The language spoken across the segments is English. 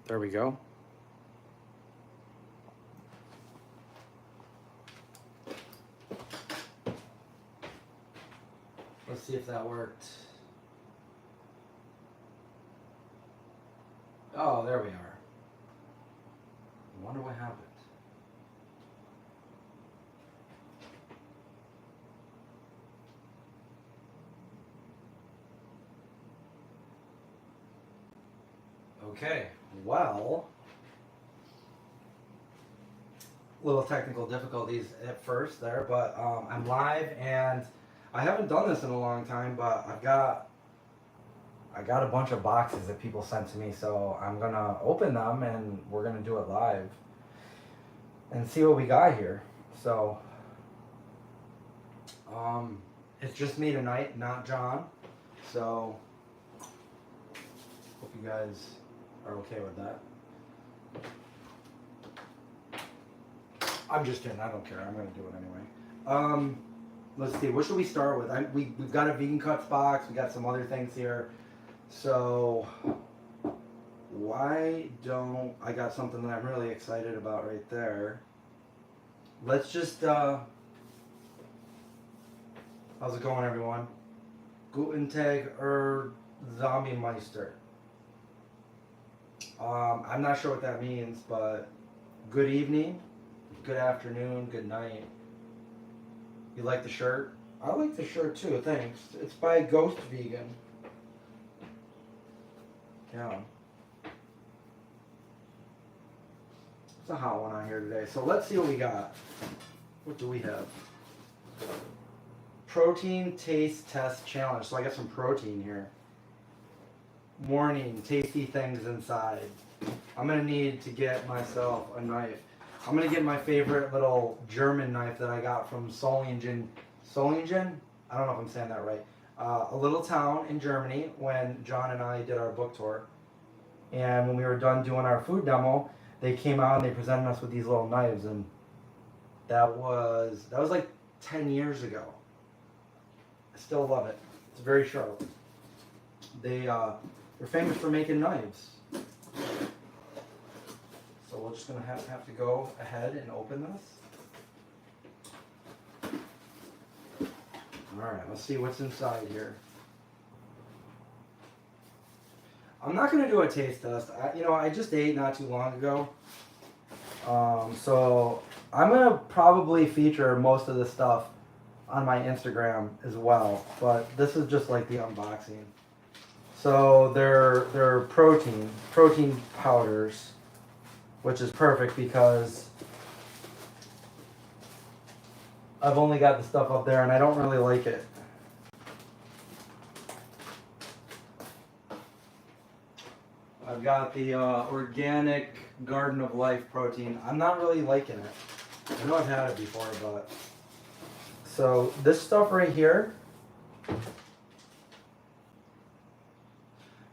There we go. Let's see if that worked. Oh, there we are. I wonder what happened. Okay, well, little technical difficulties at first there, but I'm live and I haven't done this in a long time, but I got a bunch of boxes that people sent to me, so I'm gonna open them and we're gonna do it live and see what we got here. So it's just me tonight, not John, so hope you guys are okay with that. I'm just kidding, I don't care, I'm gonna do it anyway. Let's see, what should we start with? We've got a vegan cuts box, we got some other things here. So why don't I got something that I'm really excited about right there. Let's just how's it going, everyone? Guten Tag Zombie Meister. I'm not sure what that means, but good evening, good afternoon, good night. You like the shirt? I like the shirt too, thanks. It's by Ghost Vegan. Yeah. It's a hot one on here today. So let's see what we got. What do we have? Protein taste test challenge. So I got some protein here. Warning, tasty things inside. I'm going to need to get myself a knife. I'm going to get my favorite little German knife that I got from Solingen? I don't know if I'm saying that right. A little town in Germany when John and I did our book tour. And when we were done doing our food demo, they came out and they presented us with these little knives, and that was like 10 years ago. I still love it. It's very sharp. They're famous for making knives. So we're just gonna have to go ahead and open this. Alright, let's see what's inside here. I'm not going to do a taste test. I just ate not too long ago. So I'm going to probably feature most of this stuff on my Instagram as well. But this is just like the unboxing. So they're protein powders, which is perfect because I've only got the stuff up there and I don't really like it. I've got the organic Garden of Life protein. I'm not really liking it. I know I've had it before, but... So this stuff right here...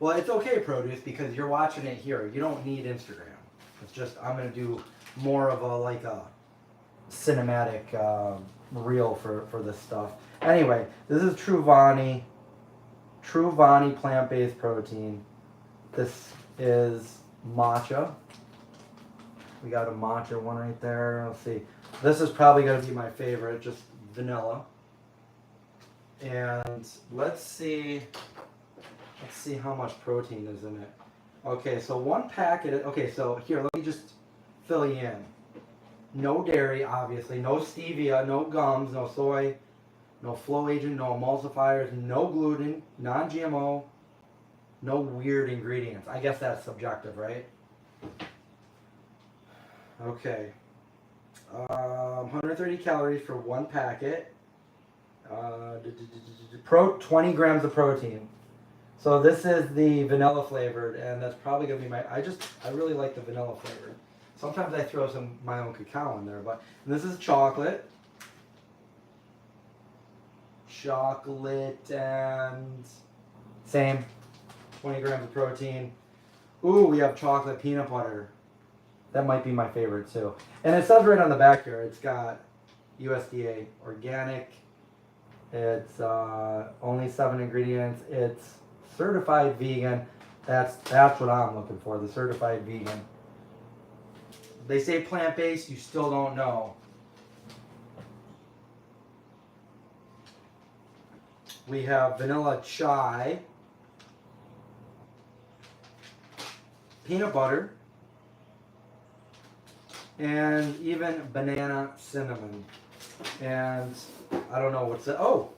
Well, it's okay, Produce, because you're watching it here. You don't need Instagram. It's just, I'm going to do more of a cinematic reel for this stuff. Anyway, this is Truvani plant-based protein. This is matcha. We got a matcha one right there. Let's see. This is probably going to be my favorite, just vanilla. And let's see how much protein is in it. Okay, so one packet. Okay, so here, let me just fill you in. No dairy, obviously. No stevia, no gums, no soy, no flow agent, no emulsifiers, no gluten, non-GMO. No weird ingredients. I guess that's subjective, right? Okay. 130 calories for one packet. 20 grams of protein. So this is the vanilla flavored, and that's probably going to be I really like the vanilla flavor. Sometimes I throw my own cacao in there, but and this is chocolate. Chocolate and same. 20 grams of protein. Ooh, we have chocolate peanut butter. That might be my favorite too. And it says right on the back here, it's got USDA organic. It's only 7 ingredients. It's certified vegan. That's what I'm looking for, the certified vegan. They say plant-based, you still don't know. We have vanilla chai, peanut butter, and even banana cinnamon. And I don't know what's that. Oh,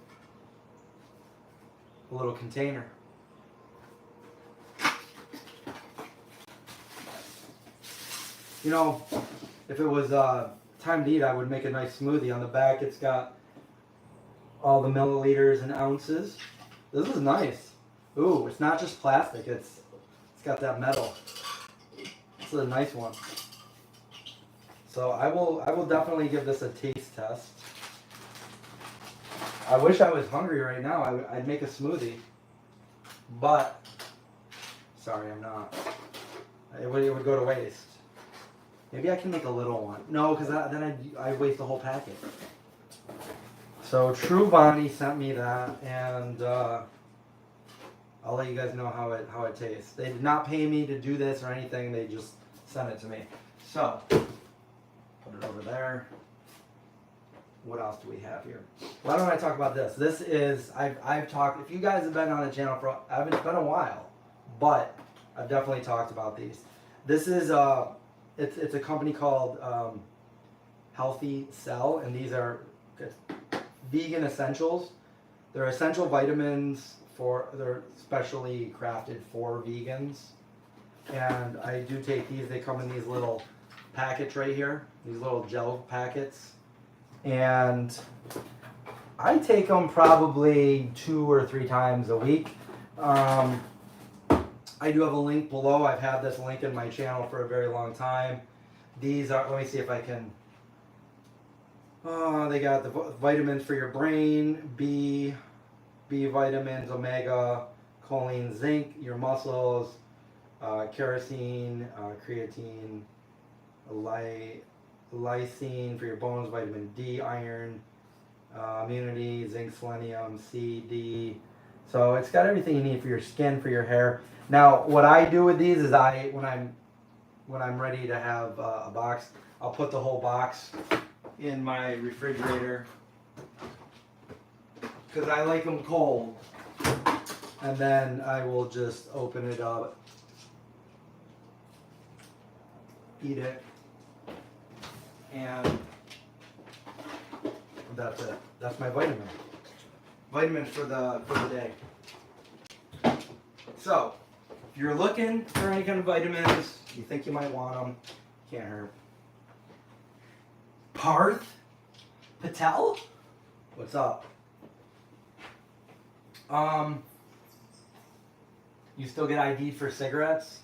a little container. You know, if it was time to eat, I would make a nice smoothie. On the back, it's got all the milliliters and ounces. This is nice. Ooh, it's not just plastic. It's got that metal. This is a nice one. So I will definitely give this a taste test. I wish I was hungry right now. I'd make a smoothie, but sorry, I'm not. It would go to waste. Maybe I can make a little one. No, because then I'd waste the whole packet. So True Bonnie sent me that, and I'll let you guys know how it tastes. They did not pay me to do this or anything. They just sent it to me. So put it over there. What else do we have here? Why don't I talk about this? This is I've talked. If you guys have been on the channel for, it's been a while, but I've definitely talked about these. This is it's a company called Healthy Cell, and these are vegan essentials. They're essential vitamins they're specially crafted for vegans. And I do take these. They come in these little packets right here, these little gel packets. And I take them probably 2 or 3 times a week. I do have a link below. I've had this link in my channel for a very long time. These are, let me see if I can, they got the vitamins for your brain, B vitamins, omega, choline, zinc, your muscles, kerosene, creatine, lysine for your bones, vitamin D, iron, immunity, zinc, selenium, C, D. So it's got everything you need for your skin, for your hair. Now, what I do with these is when I'm ready to have a box, I'll put the whole box in my refrigerator because I like them cold, and then I will just open it up, eat it, and that's it. That's my vitamin for the day. So if you're looking for any kind of vitamins, you think you might want them, can't hurt. Parth Patel, what's up? You still get ID'd for cigarettes?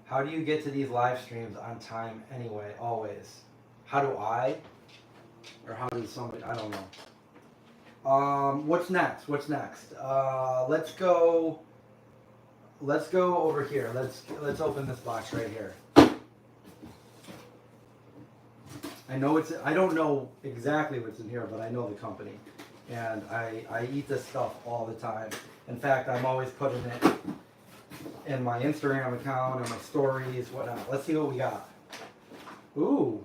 How do you get to these live streams on time anyway, always? How do I? Or how does somebody, I don't know. What's next? Let's go over here. Let's open this box right here. I don't know exactly what's in here, but I know the company. And I eat this stuff all the time. In fact, I'm always putting it in my Instagram account and my stories, whatnot. Let's see what we got. Ooh.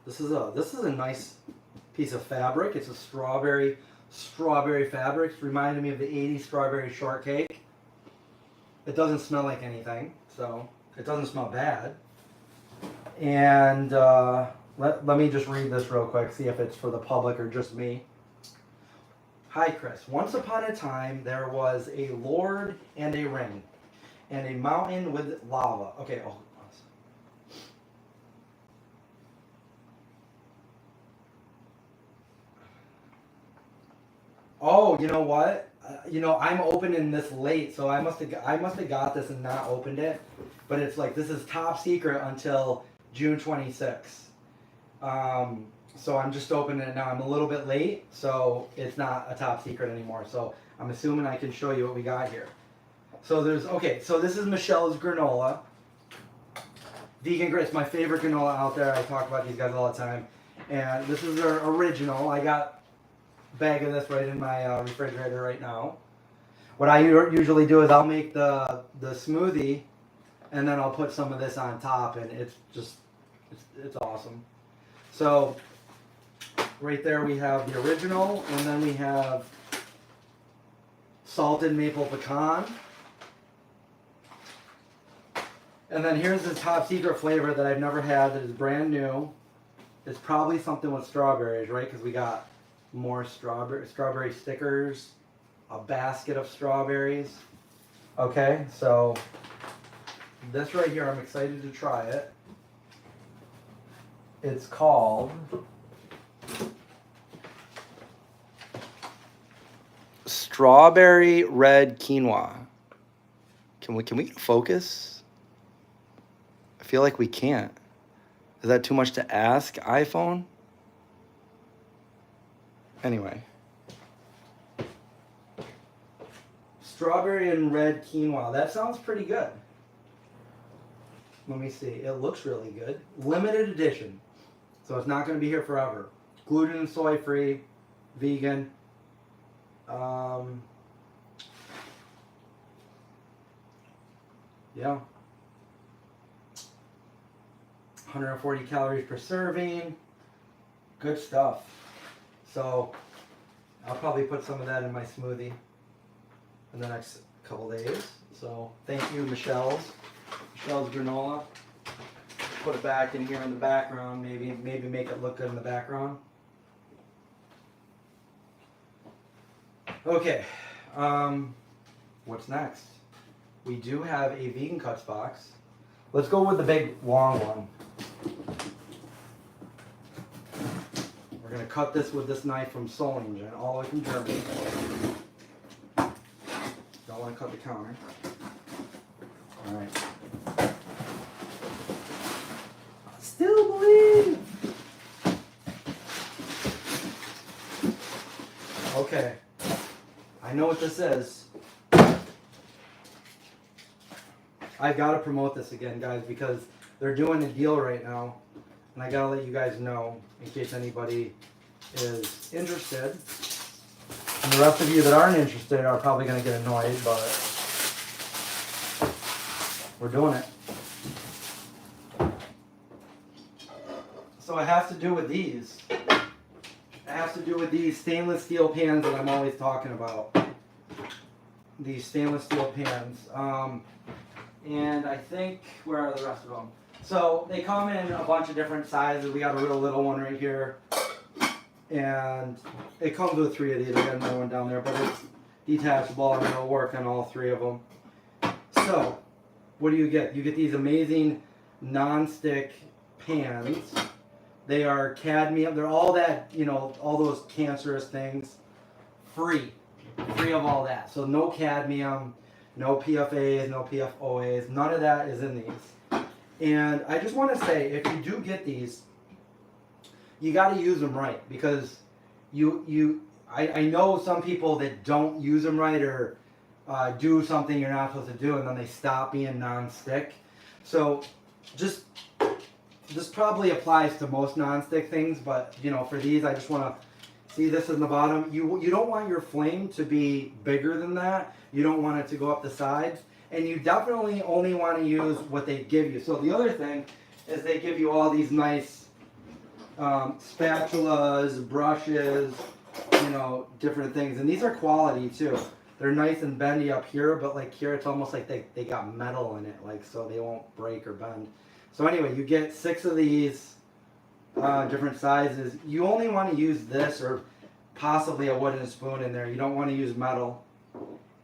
This is a nice piece of fabric. It's a strawberry fabric. It's reminding me of the 80s strawberry shortcake. It doesn't smell like anything, so it doesn't smell bad. And let me just read this real quick, see if it's for the public or just me. Hi, Chris. Once upon a time, there was a lord and a ring, and a mountain with lava. Okay. Oh, you know what? I'm opening this late, so I must have got this and not opened it. But it's like this is top secret until June 26th. So I'm just opening it now. I'm a little bit late, so it's not a top secret anymore. So I'm assuming I can show you what we got here. So so this is Michelle's granola. Vegan grits, my favorite granola out there. I talk about these guys all the time. And this is their original. I got a bag of this right in my refrigerator right now. What I usually do is I'll make the smoothie, and then I'll put some of this on top, and it's just, it's awesome. So right there we have the original, and then we have salted maple pecan. And then here's the top secret flavor that I've never had that is brand new. It's probably something with strawberries, right? Because we got more strawberry stickers, a basket of strawberries. Okay, so this right here, I'm excited to try it. It's called Strawberry Red Quinoa. Can we get focus? I feel like we can't. Is that too much to ask, iPhone? Anyway. Strawberry and red quinoa. That sounds pretty good. Let me see. It looks really good. Limited edition. So it's not going to be here forever. Gluten and soy free. Vegan. Yeah. 140 calories per serving. Good stuff. So I'll probably put some of that in my smoothie in the next couple days. So thank you, Michelle's granola. Put it back in here in the background. Maybe make it look good in the background. Okay. What's next? We do have a vegan cuts box. Let's go with the big long one. We're going to cut this with this knife from Solingen, all the way from Germany. Don't want to cut the counter. Alright. I still believe! Okay. I know what this is. I gotta promote this again, guys, because they're doing a deal right now, and I gotta let you guys know in case anybody is interested. And the rest of you that aren't interested are probably gonna get annoyed, but we're doing it. So it has to do with these. It has to do with these stainless steel pans that I'm always talking about. These stainless steel pans. And I think, where are the rest of them? So they come in a bunch of different sizes. We got a real little one right here. And it comes with 3 of these. I got another one down there, but it's detachable and it'll work on all 3 of them. So, what do you get? You get these amazing non-stick pans. They are cadmium. They're all that, you know, all those cancerous things. Free of all that. So no cadmium. No PFAs, no PFOAs, none of that is in these. And I just want to say, if you do get these, you got to use them right, because I know some people that don't use them right or do something you're not supposed to do, and then they stop being non-stick. So this probably applies to most non-stick things, but you know, for these, I just want to see this in the bottom. You don't want your flame to be bigger than that. You don't want it to go up the sides. And you definitely only want to use what they give you. So the other thing is they give you all these nice spatulas, brushes, you know, different things. And these are quality too. They're nice and bendy up here, but like here it's almost like they got metal in it, like so they won't break or bend. So anyway, you get 6 of these. Different sizes. You only want to use this or possibly a wooden spoon in there. You don't want to use metal.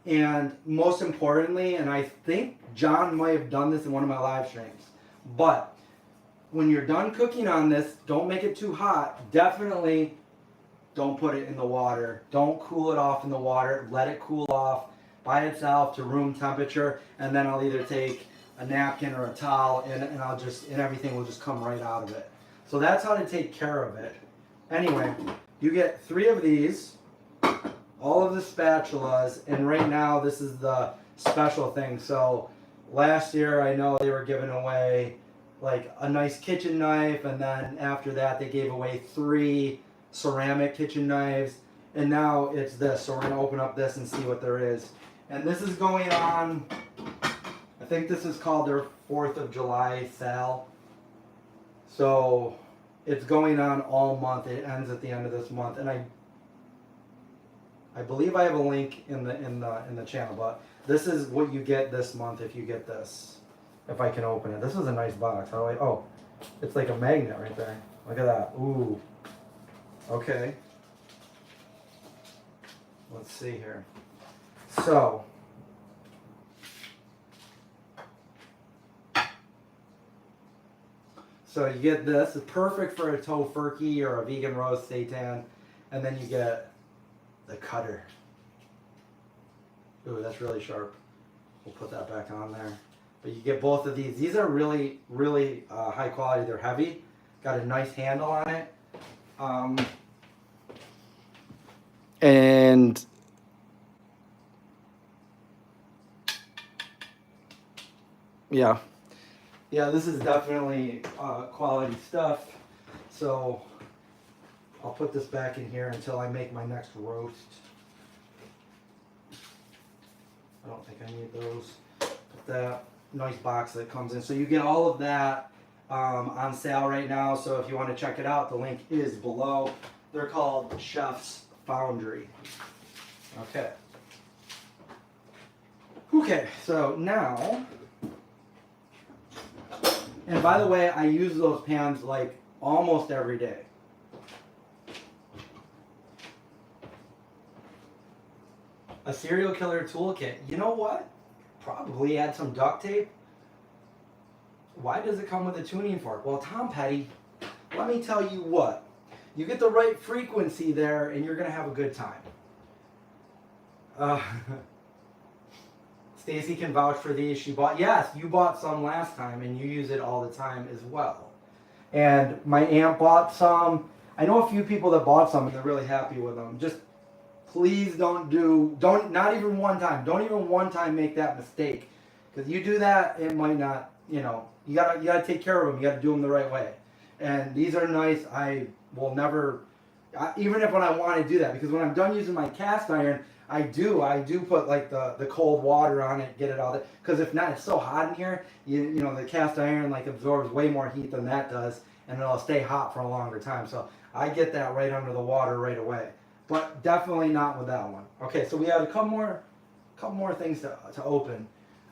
And most importantly, and I think John might have done this in one of my live streams, but when you're done cooking on this, don't make it too hot. Definitely don't put it in the water. Don't cool it off in the water. Let it cool off by itself to room temperature, and then I'll either take a napkin or a towel and everything will just come right out of it. So that's how to take care of it. Anyway, you get 3 of these, all of the spatulas, and right now this is the special thing. So last year I know they were giving away like a nice kitchen knife, and then after that they gave away 3 ceramic kitchen knives, and now it's this. So we're gonna open up this and see what there is. And this is going on, I think this is called their 4th of July sale. So it's going on all month. It ends at the end of this month, and I believe I have a link in the channel, but this is what you get this month if you get this. If I can open it. This is a nice box. How do I, oh, it's like a magnet right there. Look at that. Ooh. Okay. Let's see here. So, you get this. It's perfect for a tofurkey or a vegan roast seitan. And then you get the cutter. Ooh, that's really sharp. We'll put that back on there. But you get both of these. These are really, really high quality. They're heavy. Got a nice handle on it. And yeah, this is definitely quality stuff. So I'll put this back in here until I make my next roast. I don't think I need those. Put that nice box that comes in. So you get all of that on sale right now. So if you want to check it out, the link is below. They're called Chef's Foundry. Okay. Okay, so now, and by the way, I use those pans like almost every day. A serial killer toolkit. You know what? Probably add some duct tape. Why does it come with a tuning fork? Well, Tom Petty, let me tell you what. You get the right frequency there and you're going to have a good time. Stacy can vouch for these. She bought, yes, you bought some last time and you use it all the time as well. And my aunt bought some. I know a few people that bought some and they're really happy with them. Just please not even one time. Don't even one time make that mistake. Because you do that, it might not, you gotta take care of them. You gotta do them the right way. And these are nice. I will never, even if when I want to do that, because when I'm done using my cast iron, I do put like the cold water on it, get it all there. Because if not, it's so hot in here, you know, the cast iron like absorbs way more heat than that does, and it'll stay hot for a longer time. So I get that right under the water right away. But definitely not with that one. Okay, so we have a couple more things to open.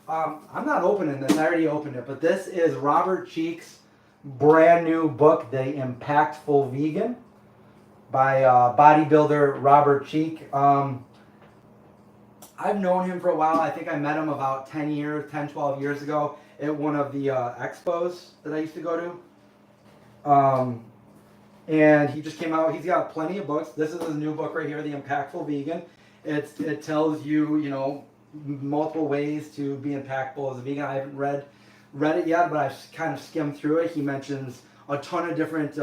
I'm not opening this. I already opened it, but this is Robert Cheeke's brand new book, The Impactful Vegan, by bodybuilder Robert Cheeke. I've known him for a while. I think I met him about 10, 12 years ago at one of the expos that I used to go to. And he just came out. He's got plenty of books. This is his new book right here, The Impactful Vegan. It tells you, you know, multiple ways to be impactful as a vegan. I haven't read it yet, but I've kind of skimmed through it. He mentions a ton of different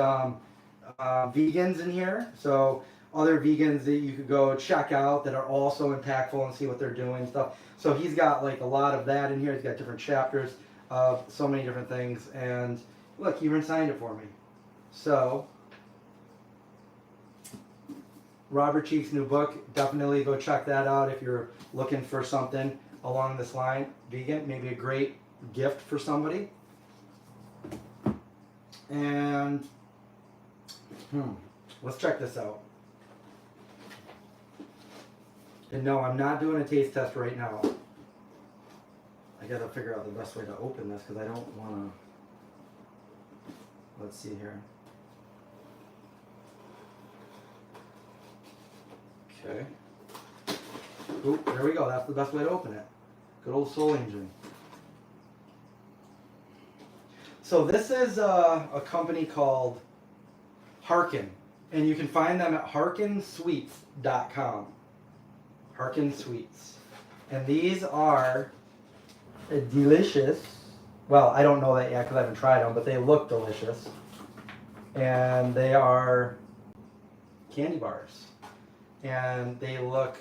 vegans in here. So other vegans that you could go check out that are also impactful and see what they're doing and stuff. So he's got like a lot of that in here. He's got different chapters of so many different things. And look, he even signed it for me. So Robert Cheeke's new book, definitely go check that out if you're looking for something along this line. Vegan, maybe a great gift for somebody. And let's check this out. And no, I'm not doing a taste test right now. I gotta figure out the best way to open this because I don't wanna. Let's see here. Okay. Oop, there we go. That's the best way to open it. Good old Soul Engine. So this is a company called Harkin, and you can find them at harkinsweets.com. Harkin Sweets. And these are delicious. Well, I don't know that yet because I haven't tried them, but they look delicious. And they are candy bars. And they look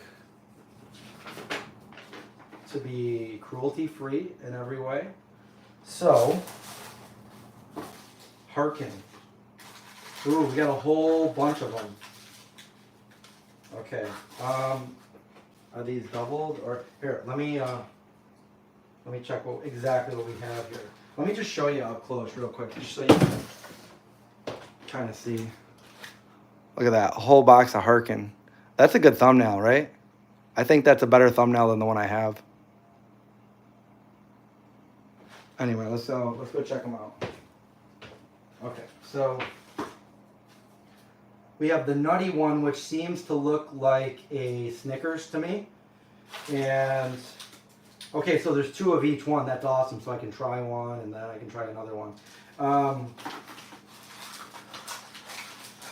to be cruelty-free in every way. So, Harkin. Ooh, we got a whole bunch of them. Okay. Are these doubled or here? Let me check exactly what we have here. Let me just show you up close real quick, just so you can kind of see. Look at that, a whole box of Harkin. That's a good thumbnail, right? I think that's a better thumbnail than the one I have. Anyway, let's go check them out. Okay, so we have the nutty one, which seems to look like a Snickers to me. And okay, so there's 2 of each one. That's awesome. So I can try one, and then I can try another one.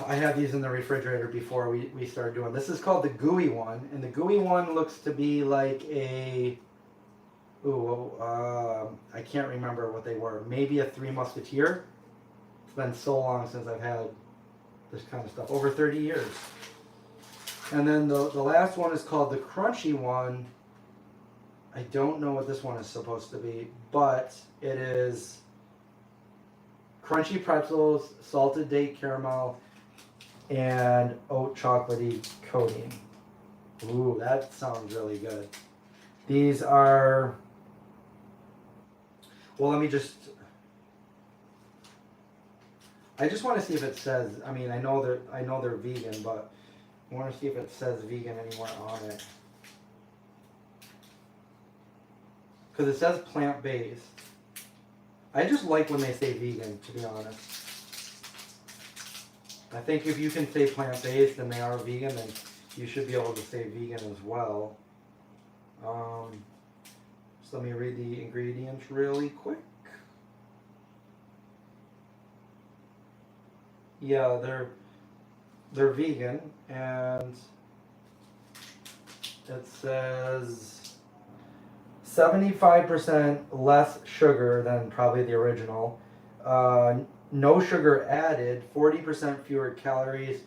I had these in the refrigerator before we started doing. This is called the gooey one, and the gooey one looks to be like a, I can't remember what they were. Maybe a Three Musketeer. It's been so long since I've had this kind of stuff, over 30 years. And then the last one is called the crunchy one. I don't know what this one is supposed to be, but it is crunchy pretzels, salted date caramel, and oat chocolatey coating. Ooh, that sounds really good. These are, well, I just want to see if it says, I mean, I know they're vegan, but I want to see if it says vegan anywhere on it. Because it says plant-based. I just like when they say vegan, to be honest. I think if you can say plant-based and they are vegan, then you should be able to say vegan as well. So let me read the ingredients really quick. Yeah, they're vegan, and it says 75% less sugar than probably the original. No sugar added, 40% fewer calories,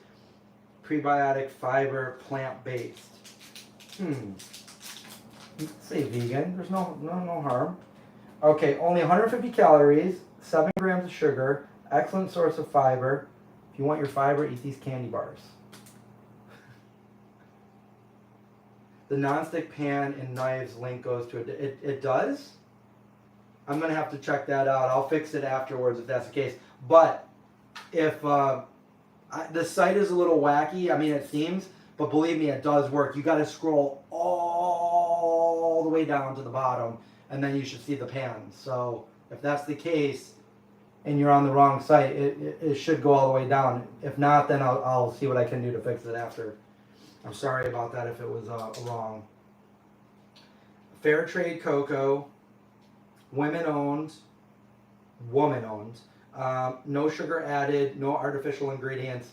prebiotic fiber, plant-based. Say vegan, there's no harm. Okay, only 150 calories, 7 grams of sugar, excellent source of fiber. If you want your fiber, eat these candy bars. The nonstick pan and knives link goes to it. It does? I'm going to have to check that out. I'll fix it afterwards if that's the case. But if the site is a little wacky, I mean it seems, but believe me, it does work. You got to scroll all the way down to the bottom, and then you should see the pan. So if that's the case, and you're on the wrong site, it should go all the way down. If not, then I'll see what I can do to fix it after. I'm sorry about that if it was wrong. Fair trade cocoa, woman-owned, no sugar added, no artificial ingredients,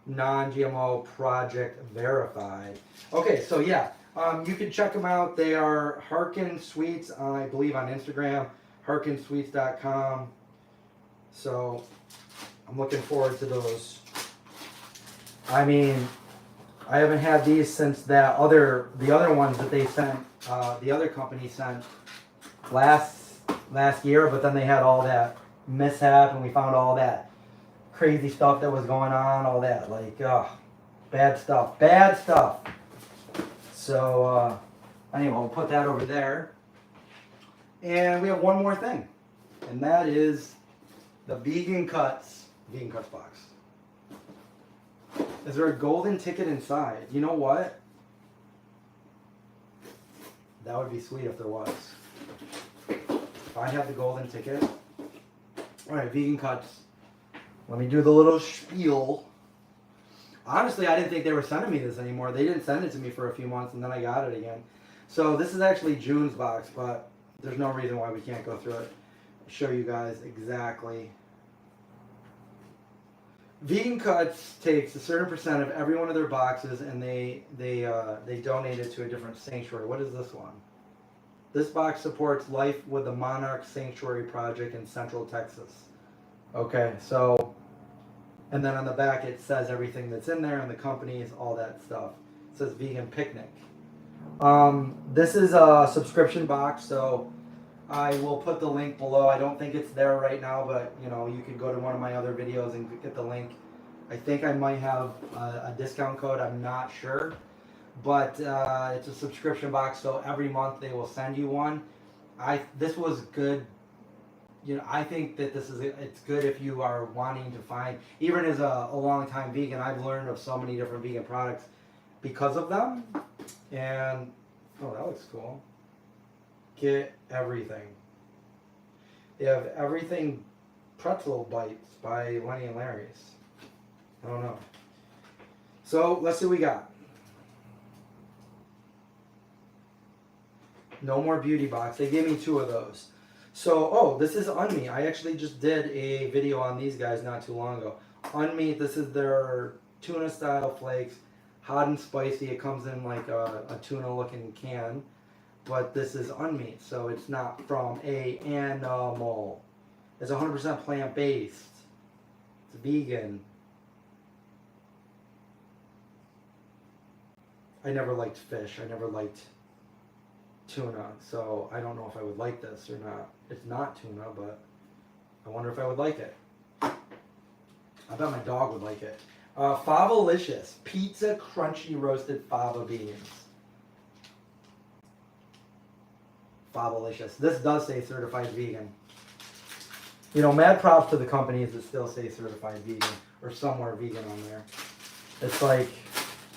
non-GMO, project verified. Okay, so yeah, you can check them out. They are Harkin Sweets, I believe on Instagram, harkinsweets.com. So I'm looking forward to those. I mean, I haven't had these since the other ones that they sent, the other company sent last year, but then they had all that mishap and we found all that crazy stuff that was going on, all that, like, bad stuff. So, anyway, we'll put that over there. And we have one more thing, and that is the Vegan Cuts box. Is there a golden ticket inside? You know what? That would be sweet if there was. If I have the golden ticket. Alright, Vegan Cuts. Let me do the little spiel. Honestly, I didn't think they were sending me this anymore. They didn't send it to me for a few months, and then I got it again. So this is actually June's box, but there's no reason why we can't go through it. I'll show you guys exactly. Vegan Cuts takes a certain percent of every one of their boxes, and they donate it to a different sanctuary. What is this one? This box supports Life with the Monarch Sanctuary Project in Central Texas. Okay, so, and then on the back it says everything that's in there and the companies, all that stuff. It says Vegan Picnic. This is a subscription box, so I will put the link below. I don't think it's there right now, but you know, you could go to one of my other videos and get the link. I think I might have a discount code. I'm not sure, but it's a subscription box, so every month they will send you one. This was good. You know, I think that it's good if you are wanting to find, even as a long time vegan. I've learned of so many different vegan products because of them. And oh, that looks cool. Get everything. They have everything pretzel bites by Lenny and Larry's. I don't know. So let's see what we got. No more beauty box. They gave me 2 of those. So, oh, this is Unmeat. I actually just did a video on these guys not too long ago. Unmeat, this is their tuna style flakes. Hot and spicy. It comes in like a tuna looking can. But this is Unmeat, so it's not from a animal. It's 100% plant based. It's vegan. I never liked fish. I never liked tuna, so I don't know if I would like this or not. It's not tuna, but I wonder if I would like it. I bet my dog would like it. Favolicious pizza crunchy roasted fava beans. Favolicious. This does say certified vegan. You know, mad props to the companies that still say certified vegan or somewhere vegan on there. It's like,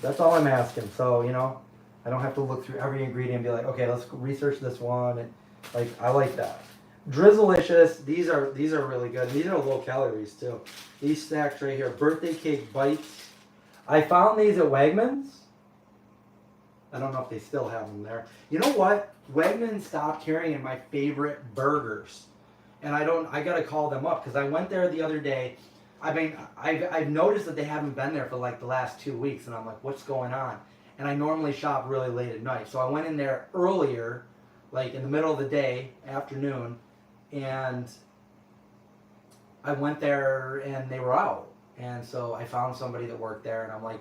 that's all I'm asking. So, you know, I don't have to look through every ingredient and be like, okay, let's research this one. And, like, I like that. Drizzleicious. These are really good. These are low calories too. These snacks right here. Birthday cake bites. I found these at Wegmans. I don't know if they still have them there. You know what? Wegmans stopped carrying my favorite burgers, and I gotta call them up because I went there the other day. I mean, I've noticed that they haven't been there for like the last 2 weeks, and I'm like, what's going on? And I normally shop really late at night, so I went in there earlier, like in the middle of the day, afternoon, and I went there and they were out, and so I found somebody that worked there, and I'm like,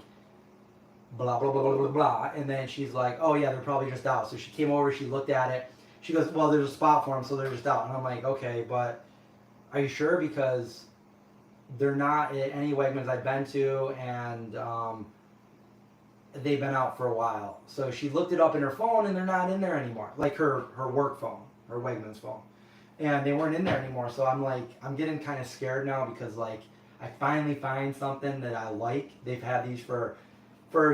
blah, blah, blah, blah, blah, blah. And then she's like, oh yeah, they're probably just out. So she came over, she looked at it. She goes, well, there's a spot for them, so they're just out. And I'm like, okay, but are you sure? Because they're not at any Wegmans I've been to, and they've been out for a while. So she looked it up in her phone, and they're not in there anymore. Like her work phone, her Wegmans phone. And they weren't in there anymore. So I'm like, I'm getting kind of scared now because like, I finally find something that I like. They've had these for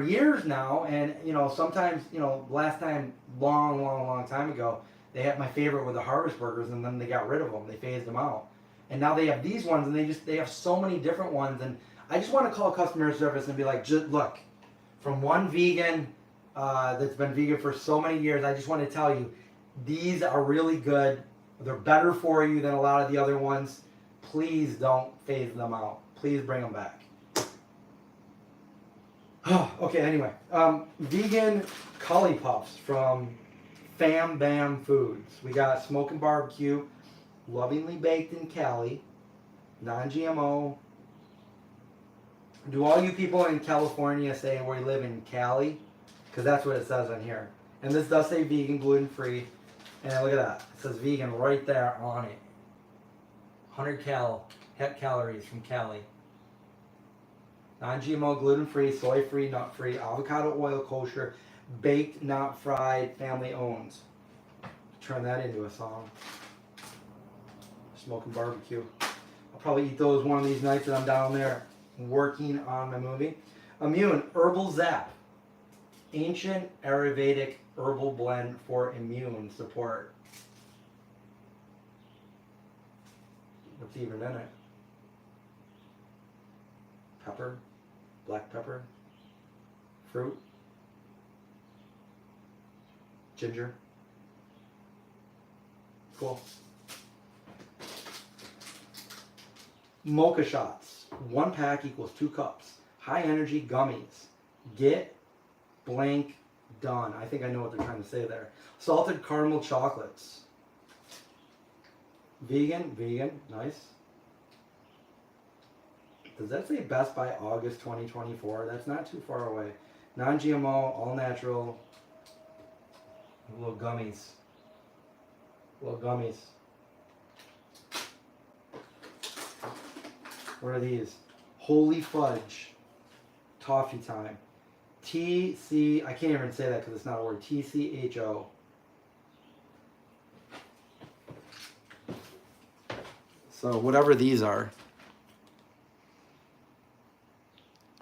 years now, and you know, sometimes, you know, last time, long time ago, they had my favorite were the Harvest Burgers, and then they got rid of them. They phased them out, and now they have these ones, and they have so many different ones, and I just want to call customer service and be like, just look, from one vegan that's been vegan for so many years, I just want to tell you, these are really good. They're better for you than a lot of the other ones. Please don't phase them out. Please bring them back. Okay, anyway. Vegan Cully Puffs from Fam Bam Foods. We got smoke and barbecue, lovingly baked in Cali, non-GMO. Do all you people in California say we live in Cali? Because that's what it says on here. And this does say vegan, gluten-free. And look at that. It says vegan right there on it. 100 calories from Cali. Non-GMO, gluten-free, soy-free, nut-free, avocado oil kosher, baked, not fried, family-owned. Turn that into a song. Smoke and barbecue. I'll probably eat those one of these nights that I'm down there working on my movie. Immune, Herbal Zap. Ancient Ayurvedic herbal blend for immune support. What's even in it? Pepper, black pepper, fruit, ginger. Cool. Mocha shots. 1 pack equals 2 cups. High energy gummies. Get blank done. I think I know what they're trying to say there. Salted caramel chocolates. Vegan, nice. Does that say best by August 2024? That's not too far away. Non-GMO, all natural. Little gummies. Little gummies. What are these? Holy Fudge. Toffee Time. TC, I can't even say that because it's not a word. TCHO. So whatever these are.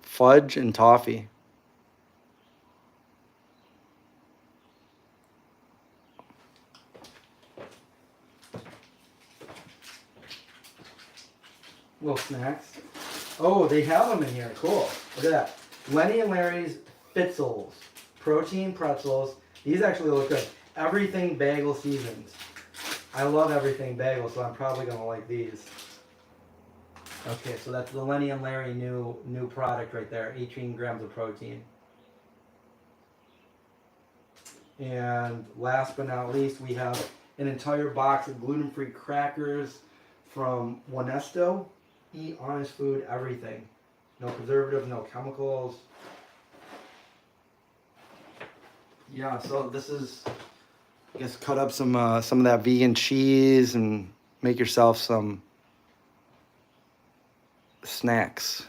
Fudge and toffee. Little snacks. Oh, they have them in here. Cool. Look at that. Lenny and Larry's Fitzels. Protein pretzels. These actually look good. Everything bagel seasons. I love everything bagel, so I'm probably going to like these. Okay, so that's the Lenny and Larry new product right there. 18 grams of protein. And last but not least, we have an entire box of gluten-free crackers from Onesto. Eat honest food, everything. No preservatives, no chemicals. Yeah, so this is, I guess, cut up some of that vegan cheese and make yourself some snacks.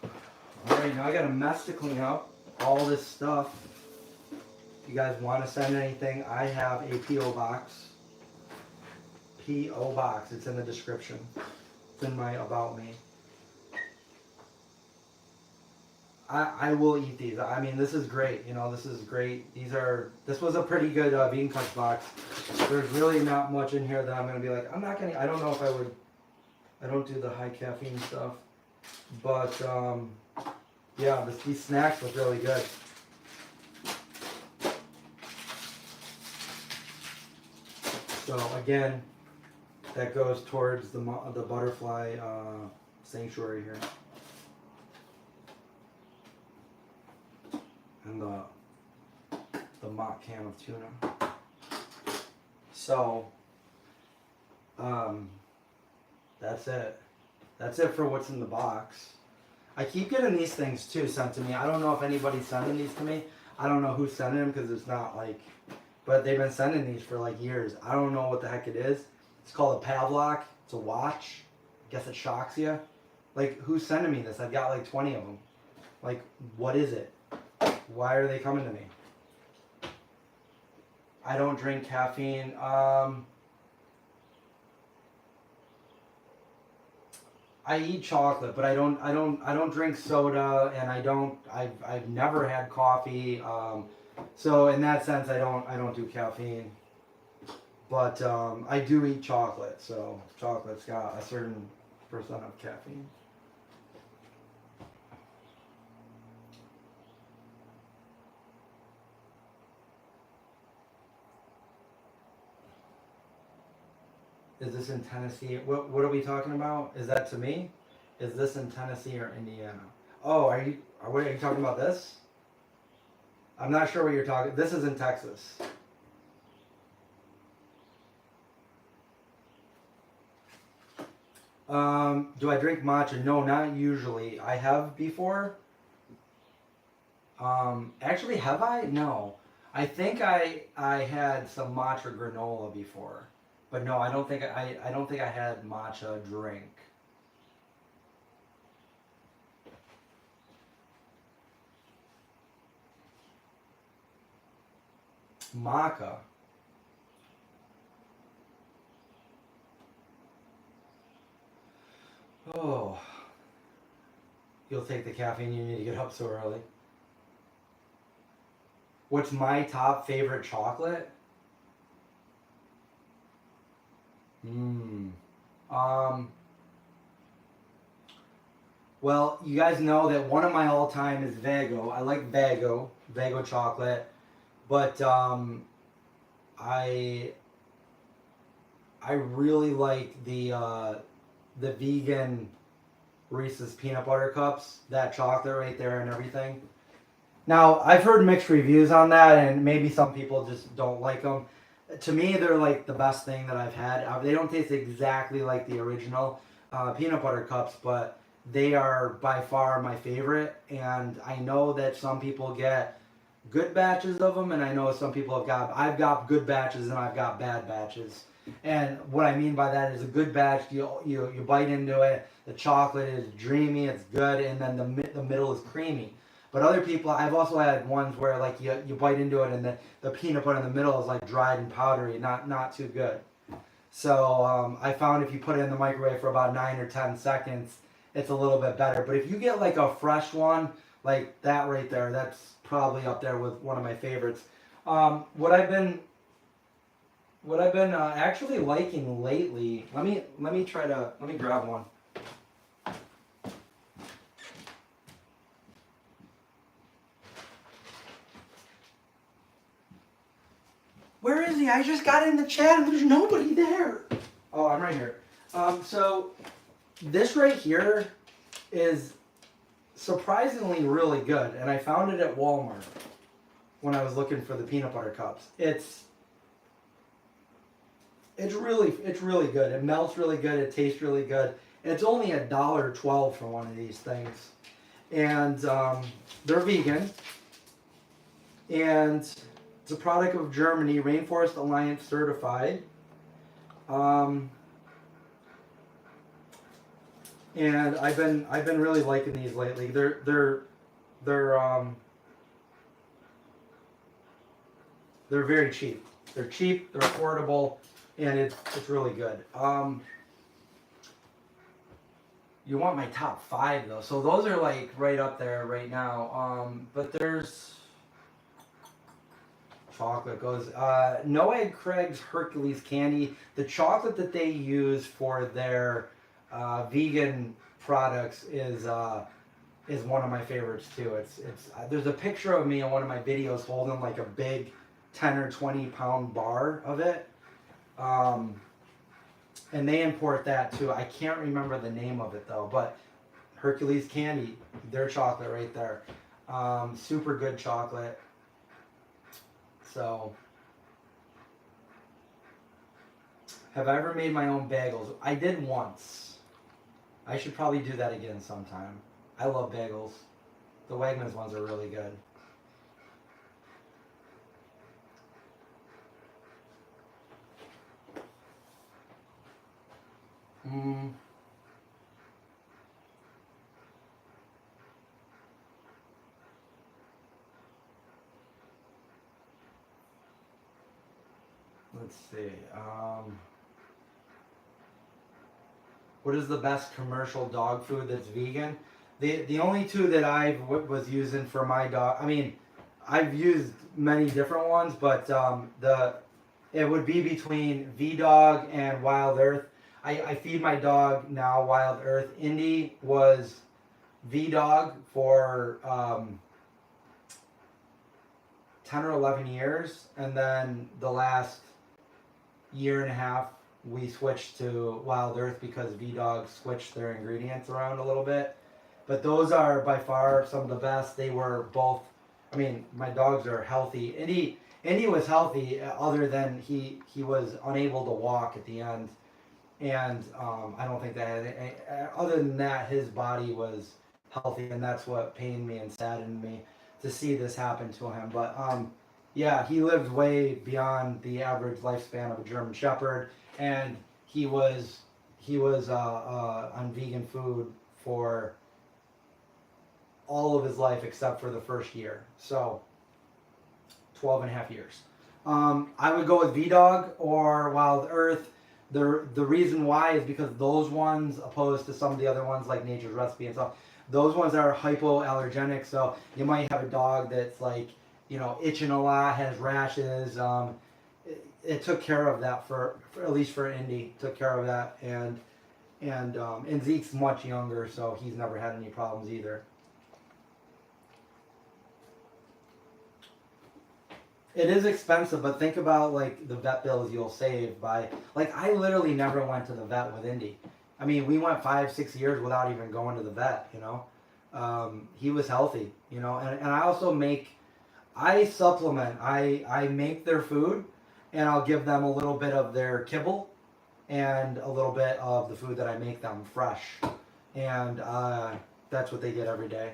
All right, now I got a mess to clean up. All this stuff. If you guys want to send anything, I have a P.O. box. P.O. box. It's in the description. It's in my About Me. I will eat these. I mean, this is great. You know, this is great. This was a pretty good Vegan Cuts box. There's really not much in here that I'm going to be like, I don't know if I would, I don't do the high caffeine stuff. But, yeah, these snacks look really good. So, again, that goes towards the butterfly sanctuary here. And the mock can of tuna. So, that's it. That's it for what's in the box. I keep getting these things too sent to me. I don't know if anybody's sending these to me. I don't know who's sending them because it's not like, but they've been sending these for like years. I don't know what the heck it is. It's called a Pavlok. It's a watch. I guess it shocks you. Like, who's sending me this? I've got like 20 of them. Like, what is it? Why are they coming to me? I don't drink caffeine. I eat chocolate, but I don't drink soda, and I've never had coffee. So in that sense, I don't do caffeine. But I do eat chocolate, so chocolate's got a certain percent of caffeine. Is this in Tennessee? What are we talking about? Is that to me? Is this in Tennessee or Indiana? Oh, are you talking about this? I'm not sure what you're talking. This is in Texas. Do I drink matcha? No, not usually. I have before. Actually, have I? No. I think I had some matcha granola before. But no, I don't think I had matcha drink. Maca. Oh. You'll take the caffeine, you need to get up so early. What's my top favorite chocolate? Well, you guys know that one of my all-time is Vago. I like Vago chocolate, but I really like the vegan Reese's peanut butter cups. That chocolate right there and everything. Now, I've heard mixed reviews on that, and maybe some people just don't like them. To me, they're like the best thing that I've had. They don't taste exactly like the original peanut butter cups, but they are by far my favorite. And I know that some people get good batches of them, and I know some people I've got good batches and I've got bad batches. And what I mean by that is a good batch, you bite into it, the chocolate is dreamy, it's good, and then the middle is creamy. But other people, I've also had ones where like you bite into it and the peanut butter in the middle is like dried and powdery, not too good. So I found if you put it in the microwave for about 9 or 10 seconds, it's a little bit better. But if you get like a fresh one, like that right there, that's probably up there with one of my favorites. What I've been actually liking lately. Let me grab one. Where is he? I just got in the chat and there's nobody there. Oh, I'm right here. So this right here is surprisingly really good, and I found it at Walmart when I was looking for the peanut butter cups. It's really good. It melts really good. It tastes really good. And it's only $1.12 for one of these things, and they're vegan, and it's a product of Germany, Rainforest Alliance certified. And I've been really liking these lately. They're very cheap. They're cheap. They're affordable, and it's really good. You want my top 5 though, so those are like right up there right now. But there's chocolate goes. Noah Craig's Hercules candy. The chocolate that they use for their vegan products is one of my favorites too. It's there's a picture of me in one of my videos holding like a big 10 or 20 pound bar of it, and they import that too. I can't remember the name of it though, but Hercules candy, their chocolate right there, super good chocolate. So, have I ever made my own bagels? I did once. I should probably do that again sometime. I love bagels. The Wegmans ones are really good. Let's see. What is the best commercial dog food that's vegan? The only two that I was using for my dog. I mean, I've used many different ones, but it would be between V-Dog and Wild Earth. I feed my dog now Wild Earth. Indy was V-Dog for 10 or 11 years, and then the last year and a half we switched to Wild Earth because V-Dog switched their ingredients around a little bit. But those are by far some of the best. They were both, I mean, my dogs are healthy. Indy was healthy other than he was unable to walk at the end. And I don't think that, other than that, his body was healthy, and that's what pained me and saddened me to see this happen to him. But yeah, he lived way beyond the average lifespan of a German Shepherd, and he was on vegan food for all of his life except for the first year. So 12 and a half years. I would go with V-Dog or Wild Earth. The reason why is because those ones, opposed to some of the other ones like Nature's Recipe and stuff, those ones are hypoallergenic. So you might have a dog that's like, you know, itching a lot, has rashes. It took care of that for at least for Indy, took care of that, and Zeke's much younger, so he's never had any problems either. It is expensive, but think about like the vet bills you'll save by, like, I literally never went to the vet with Indy. I mean, we went 5-6 years without even going to the vet, you know. He was healthy, you know, and I supplement. I make their food, and I'll give them a little bit of their kibble and a little bit of the food that I make them fresh. And that's what they get every day.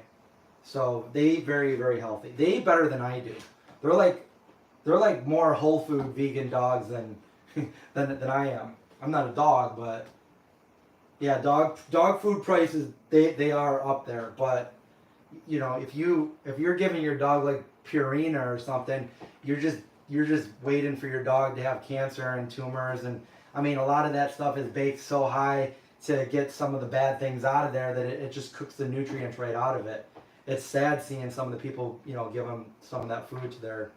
So they eat very, very healthy. They eat better than I do. They're like more whole food vegan dogs than than I am. I'm not a dog, but yeah, dog food prices they are up there. But you know, if you're giving your dog like Purina or something, you're just waiting for your dog to have cancer and tumors, and I mean a lot of that stuff is baked so high to get some of the bad things out of there that it just cooks the nutrients right out of it. It's sad seeing some of the people, you know, give them some of that food to their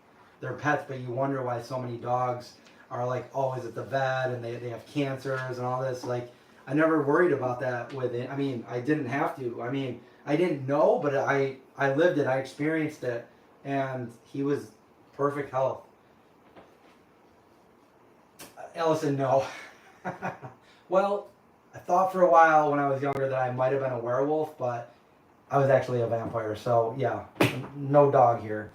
pets, but you wonder why so many dogs are like always at the vet and they have cancers and all this. Like I never worried about that with it. I mean, I didn't have to. I mean, I didn't know, but I lived it. I experienced it, and he was perfect health. Ellison, no. Well, I thought for a while when I was younger that I might have been a werewolf, but I was actually a vampire. So yeah, no dog here.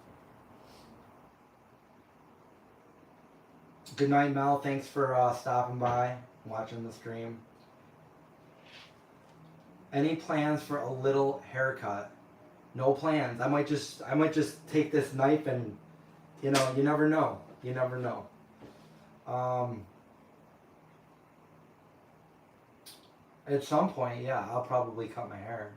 Good night, Mel. Thanks for stopping by, watching the stream. Any plans for a little haircut? No plans. I might just take this knife and, you know, you never know. You never know. At some point, yeah, I'll probably cut my hair.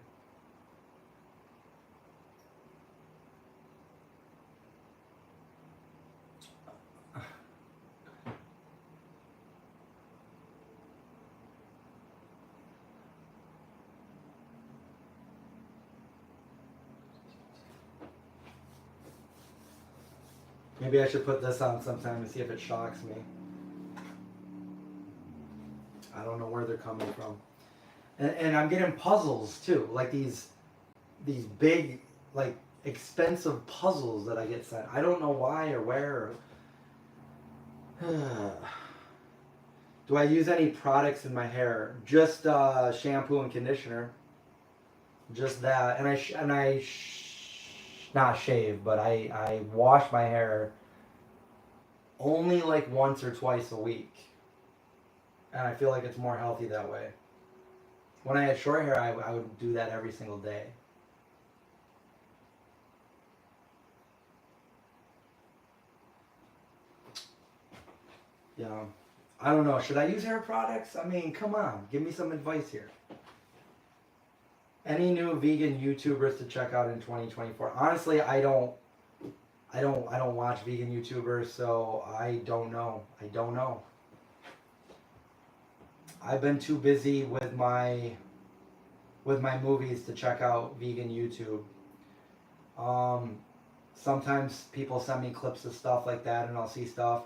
Maybe I should put this on sometime and see if it shocks me. I don't know where they're coming from. And I'm getting puzzles too, like these big, like expensive puzzles that I get sent. I don't know why or where. Do I use any products in my hair? Just shampoo and conditioner. Just that, and I not shave, but I wash my hair only like once or twice a week, and I feel like it's more healthy that way. When I had short hair, I would do that every single day. Yeah, I don't know. Should I use hair products? I mean, come on, give me some advice here. Any new vegan YouTubers to check out in 2024? Honestly, I don't watch vegan YouTubers, so I don't know. I've been too busy with my movies to check out vegan YouTube. Sometimes people send me clips of stuff like that, and I'll see stuff,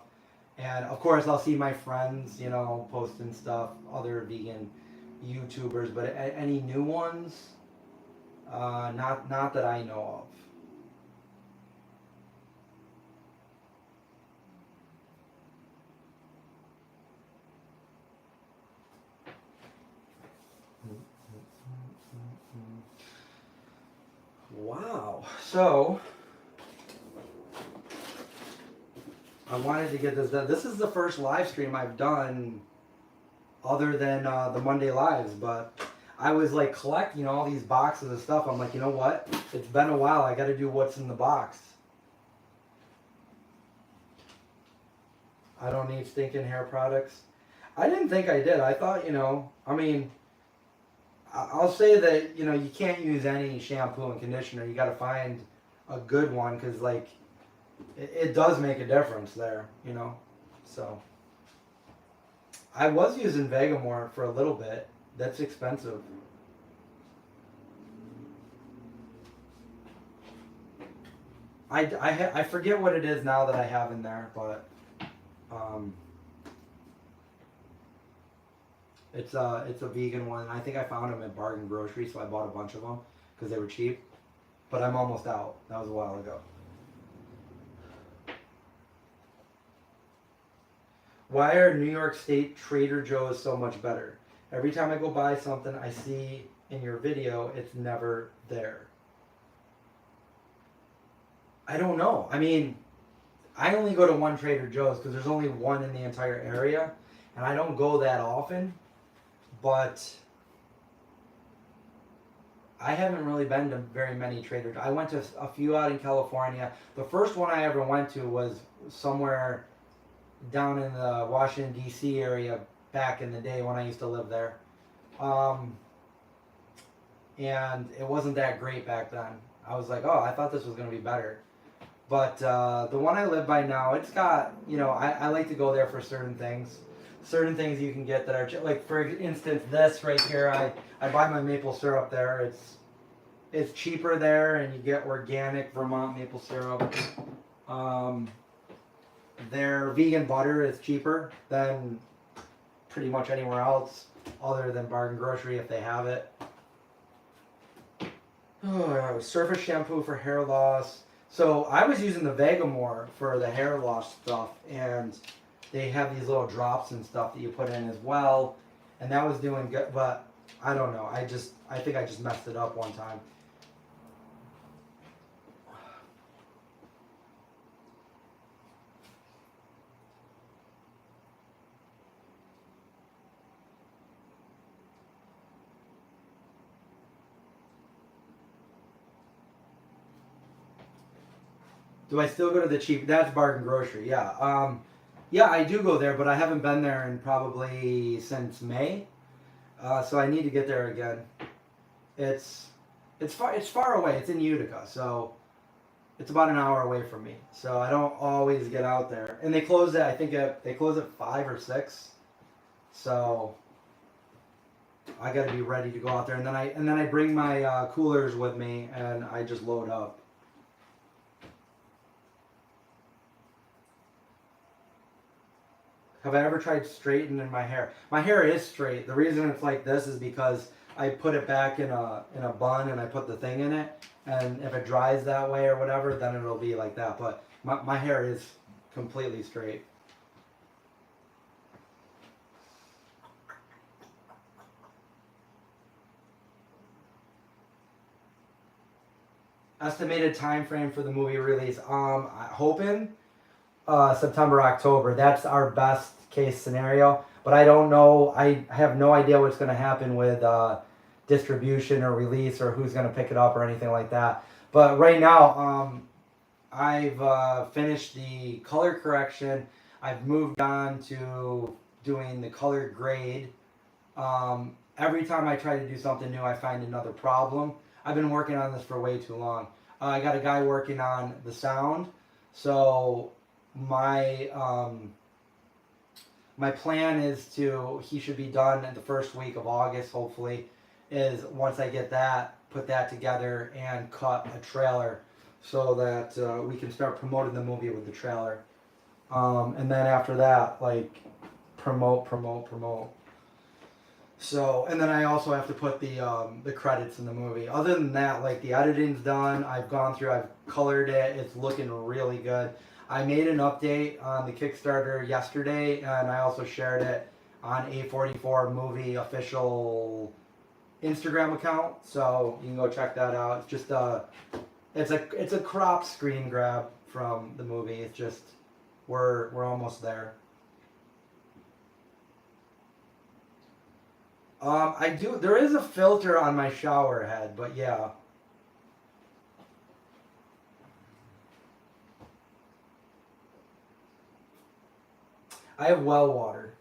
and of course I'll see my friends, you know, posting stuff, other vegan YouTubers, but any new ones, not that I know of. Wow. So I wanted to get this done. This is the first live stream I've done other than the Monday lives, but I was like collecting all these boxes of stuff. I'm like, you know what? It's been a while. I got to do what's in the box. I don't need stinking hair products. I didn't think I did. I thought, you know, I mean, I'll say that, you know, you can't use any shampoo and conditioner. You got to find a good one, because like it does make a difference there, you know. So I was using Vegamore for a little bit. That's expensive. I forget what it is now that I have in there, but it's a vegan one. I think I found them at Bargain Grocery, so I bought a bunch of them because they were cheap. But I'm almost out. That was a while ago. Why are New York State Trader Joe's so much better? Every time I go buy something I see in your video, it's never there. I don't know. I mean, I only go to one Trader Joe's because there's only one in the entire area, and I don't go that often. But I haven't really been to very many Trader Joe's. I went to a few out in California. The first one I ever went to was somewhere down in the Washington D.C. area back in the day when I used to live there, and it wasn't that great back then. I was like, oh, I thought this was gonna be better. But the one I live by now, it's got, I like to go there for certain things. Certain things you can get that are, like for instance, this right here, I buy my maple syrup there. It's cheaper there, and you get organic Vermont maple syrup. Their vegan butter is cheaper than pretty much anywhere else other than Bargain Grocery if they have it. Oh, surface shampoo for hair loss. So I was using the Vegamore for the hair loss stuff, and they have these little drops and stuff that you put in as well, and that was doing good. But I don't know. I think I just messed it up one time. Do I still go to the cheap? That's Bargain Grocery, yeah. Yeah, I do go there, but I haven't been there in probably since May. So I need to get there again. It's far away. It's in Utica, so it's about an hour away from me. So I don't always get out there. And they close at, I think they close at 5 or 6. So I got to be ready to go out there, and then I bring my coolers with me, and I just load up. Have I ever tried straightening my hair? My hair is straight. The reason it's like this is because I put it back in a bun, and I put the thing in it, and if it dries that way or whatever, then it'll be like that. But my hair is completely straight. Estimated time frame for the movie release. Hoping September, October. That's our best case scenario. But I don't know. I have no idea what's going to happen with distribution or release or who's going to pick it up or anything like that. But right now, I've finished the color correction. I've moved on to doing the color grade. Every time I try to do something new, I find another problem. I've been working on this for way too long. I got a guy working on the sound. So my plan is he should be done in the first week of August, hopefully, is once I get that, put that together and cut a trailer so that we can start promoting the movie with the trailer. And then after that, like, promote. So, and then I also have to put the credits in the movie. Other than that, like, the editing's done. I've gone through, I've colored it. It's looking really good. I made an update on the Kickstarter yesterday, and I also shared it on A44 Movie official Instagram account. So you can go check that out. It's just it's a crop screen grab from the movie. It's just we're almost there. There is a filter on my shower head, but yeah. I have well water.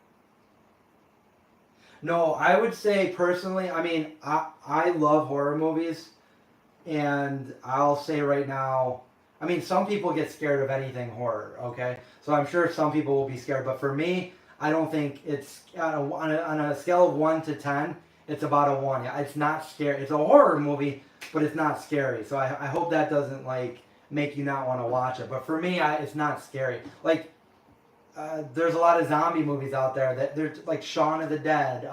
No, I would say personally, I mean, I love horror movies, and I'll say right now, I mean, some people get scared of anything horror, okay? So I'm sure some people will be scared, but for me, I don't think it's, on a scale of 1 to 10, it's about a 1. It's not scary. It's a horror movie, but it's not scary. So I hope that doesn't, like, make you not want to watch it. But for me, it's not scary. Like, there's a lot of zombie movies out there that there's like Shaun of the Dead,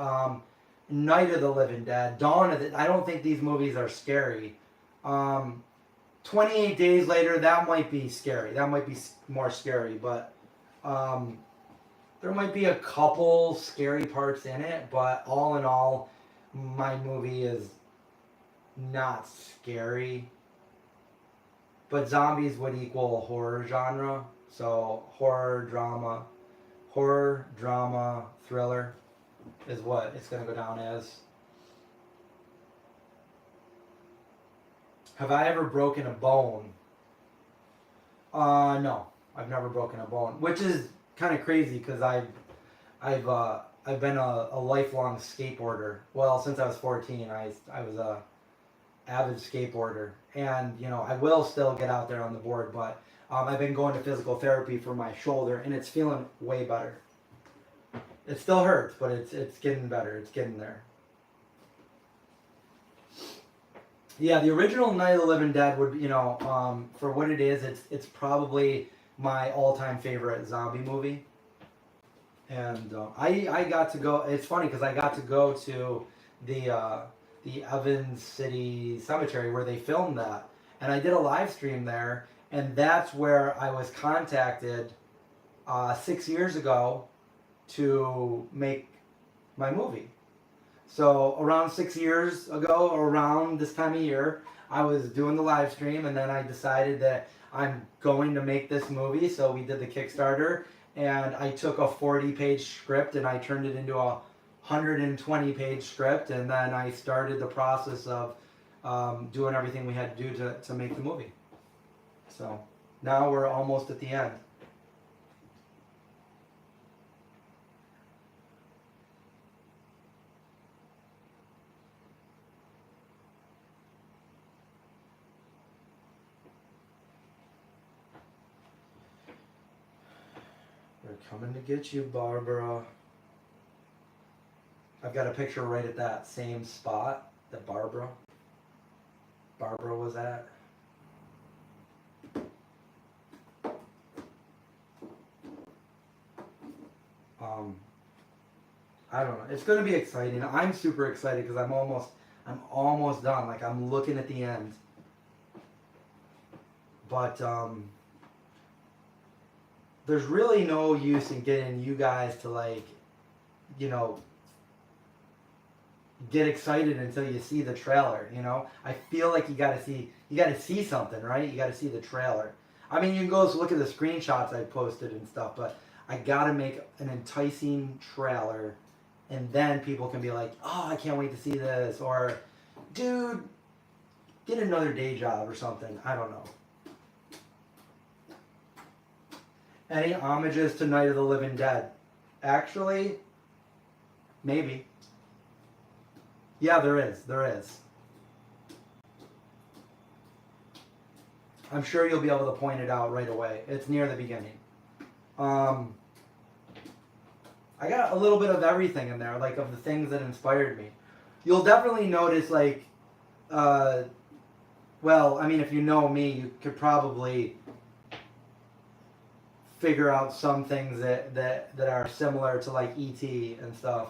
Night of the Living Dead, Dawn of the. I don't think these movies are scary. 28 Days Later, that might be scary. That might be more scary, but there might be a couple scary parts in it. But all in all, my movie is not scary. But zombies would equal horror genre. So horror, drama, thriller is what it's going to go down as. Have I ever broken a bone? No, I've never broken a bone, which is kind of crazy because I've been a lifelong skateboarder. Well, since I was 14, I was a avid skateboarder, and you know I will still get out there on the board, but I've been going to physical therapy for my shoulder, and it's feeling way better. It still hurts, but it's getting better. It's getting there. Yeah, the original Night of the Living Dead would, you know, for what it is, it's probably my all-time favorite zombie movie. And I got to go. It's funny because I got to go to the Evans City Cemetery where they filmed that, and I did a live stream there, and that's where I was contacted 6 years ago to make my movie. So around 6 years ago, around this time of year, I was doing the live stream, and then I decided that I'm going to make this movie. So we did the Kickstarter, and I took a 40-page script and I turned it into a 120-page script, and then I started the process of doing everything we had to do to make the movie. So now we're almost at the end. They're coming to get you, Barbara. I've got a picture right at that same spot that Barbara was at. I don't know. It's going to be exciting. I'm super excited because I'm almost done. Like I'm looking at the end. But there's really no use in getting you guys to like, you know, get excited until you see the trailer, you know? I feel like you gotta see something, right? You gotta see the trailer. I mean, you can go look at the screenshots I posted and stuff, but I gotta make an enticing trailer, and then people can be like, oh, I can't wait to see this, or, dude, get another day job or something. I don't know. Any homages to Night of the Living Dead? Actually, maybe. Yeah, there is. There is. I'm sure you'll be able to point it out right away. It's near the beginning. I got a little bit of everything in there, like of the things that inspired me. You'll definitely notice, like, well, I mean, if you know me, you could probably figure out some things that are similar to like E.T. and stuff.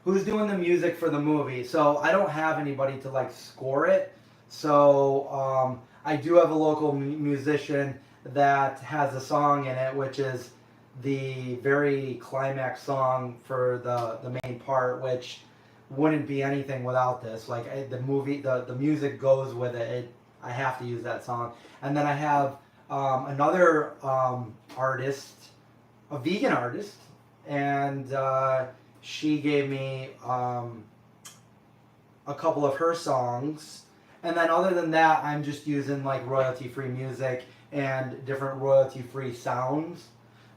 Who's doing the music for the movie? So I don't have anybody to like score it. So I do have a local musician that has a song in it, which is the very climax song for the main part, which wouldn't be anything without this. Like the movie, the music goes with it. I have to use that song. And then I have another artist, a vegan artist, and she gave me a couple of her songs. And then other than that, I'm just using like royalty-free music and different royalty-free sounds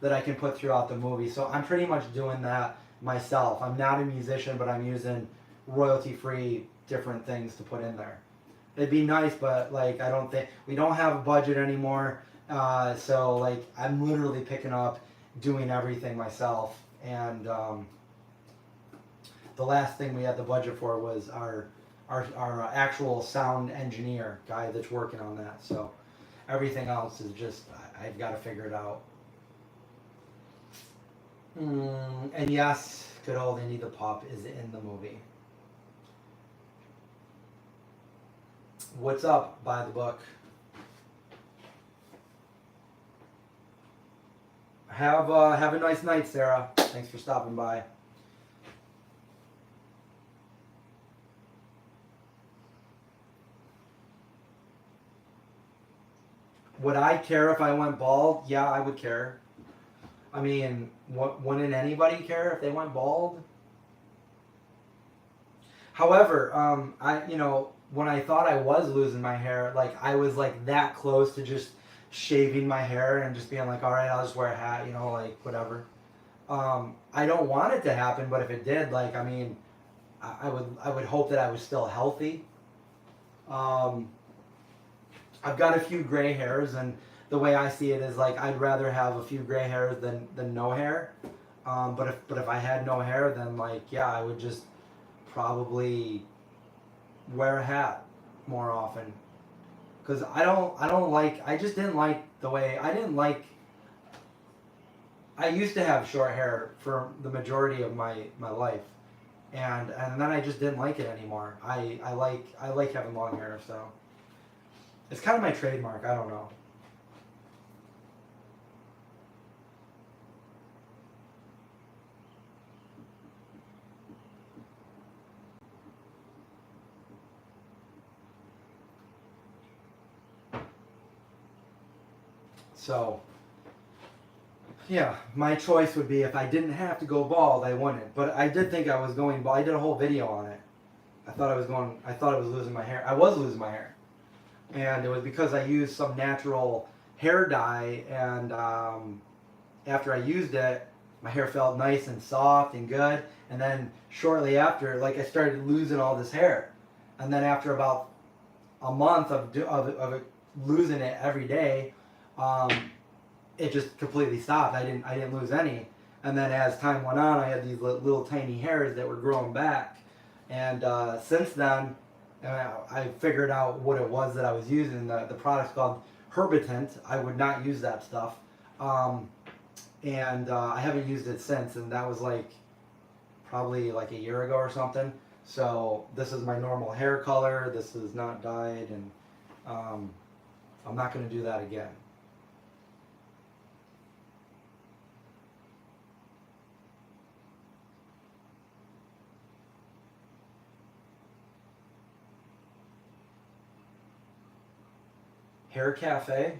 that I can put throughout the movie. So I'm pretty much doing that myself. I'm not a musician, but I'm using royalty-free different things to put in there. It'd be nice, but like I don't think we don't have a budget anymore. So like I'm literally picking up doing everything myself. And the last thing we had the budget for was our actual sound engineer guy that's working on that. So everything else is just I've got to figure it out. And yes, good old Indy the Pup is in the movie. What's up, By the Book? Have a nice night, Sarah. Thanks for stopping by. Would I care if I went bald? Yeah, I would care. I mean, wouldn't anybody care if they went bald? However, when I thought I was losing my hair, like I was like that close to just shaving my hair and just being like, all right, I'll just wear a hat, like whatever. I don't want it to happen, but if it did, like, I mean, I would hope that I was still healthy. Um, I've got a few gray hairs, and the way I see it is like I'd rather have a few gray hairs than no hair. But if I had no hair, then like yeah, I would just probably wear a hat more often. Cause I just didn't like the way I didn't like. I used to have short hair for the majority of my life, and then I just didn't like it anymore. I like having long hair, so it's kind of my trademark. I don't know. So yeah, my choice would be if I didn't have to go bald, I wouldn't. But I did think I was going bald. I did a whole video on it. I thought I was losing my hair. I was losing my hair, and it was because I used some natural hair dye, and after I used it, my hair felt nice and soft and good. And then shortly after, like I started losing all this hair, and then after about a month of it, losing it every day, um, it just completely stopped. I didn't lose any. And then as time went on, I had these little tiny hairs that were growing back. And since then, I figured out what it was that I was using. The product's called Herbitant. I would not use that stuff. And I haven't used it since. And that was like probably like a year ago or something. So this is my normal hair color. This is not dyed. And I'm not going to do that again. Hair Cafe.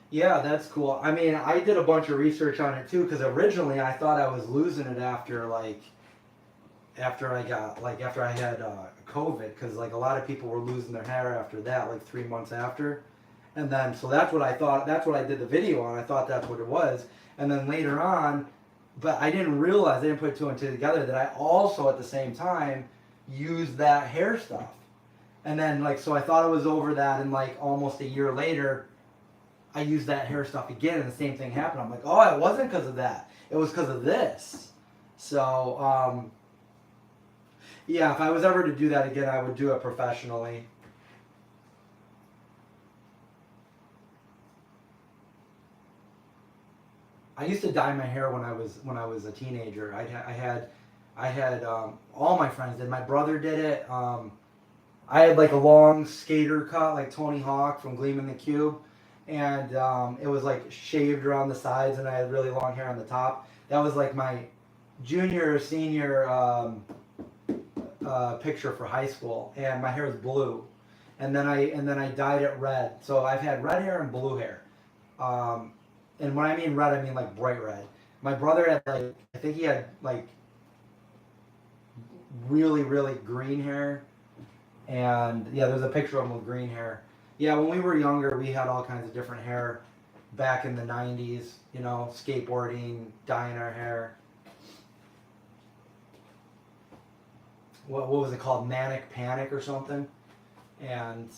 Yeah, that's cool. I mean, I did a bunch of research on it too because originally I thought I was losing it after I had COVID, because like a lot of people were losing their hair after that, like 3 months after, and then so that's what I thought. That's what I did the video on. I thought that's what it was, and then later on, but I didn't realize, I didn't put two and two together, that I also at the same time used that hair stuff, and then like so I thought it was over that, and like almost a year later, I used that hair stuff again, and the same thing happened. I'm like, oh, it wasn't because of that. It was because of this. So, yeah, if I was ever to do that again, I would do it professionally. I used to dye my hair when I was a teenager. I had all my friends did. My brother did it. I had like a long skater cut, like Tony Hawk from Gleaming the Cube, and it was like shaved around the sides, and I had really long hair on the top. That was like my junior or senior picture for high school, and my hair was blue, and then I dyed it red. So I've had red hair and blue hair, um, and when I mean red, I mean like bright red. My brother had like I think he had like really green hair, and yeah, there's a picture of him with green hair. Yeah, when we were younger, we had all kinds of different hair back in the 90s, skateboarding, dyeing our hair. What was it called? Manic Panic or something? And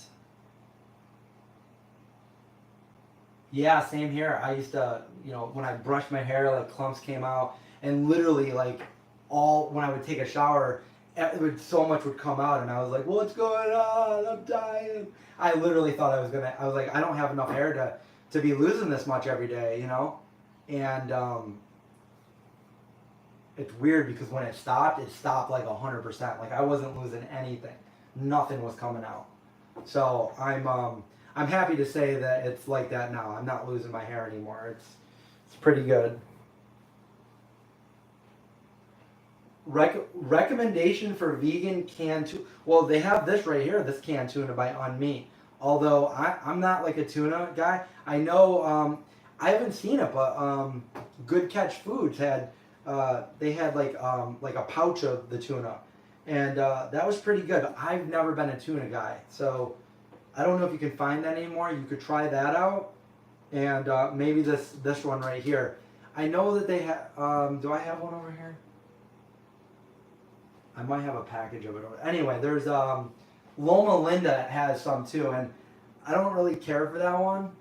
yeah, same here. I used to, when I brushed my hair, like clumps came out, and literally, like, when I would take a shower, so much would come out, and I was like, "What's going on? I'm dying." I literally thought I was like, I don't have enough hair to be losing this much every day. And it's weird because when it stopped like 100%. Like I wasn't losing anything, nothing was coming out. So I'm happy to say that it's like that now. I'm not losing my hair anymore. It's pretty good. Recommendation for vegan canned tuna. Well, they have this right here, this canned tuna by On Meat. Although I'm not like a tuna guy. I know I haven't seen it, but Good Catch Foods had they had like a pouch of the tuna, and that was pretty good. I've never been a tuna guy, so I don't know if you can find that anymore. You could try that out, and maybe this one right here. I know that they have. Do I have one over here? I might have a package of it over. Anyway, there's Loma Linda has some too, and I don't really care for that one.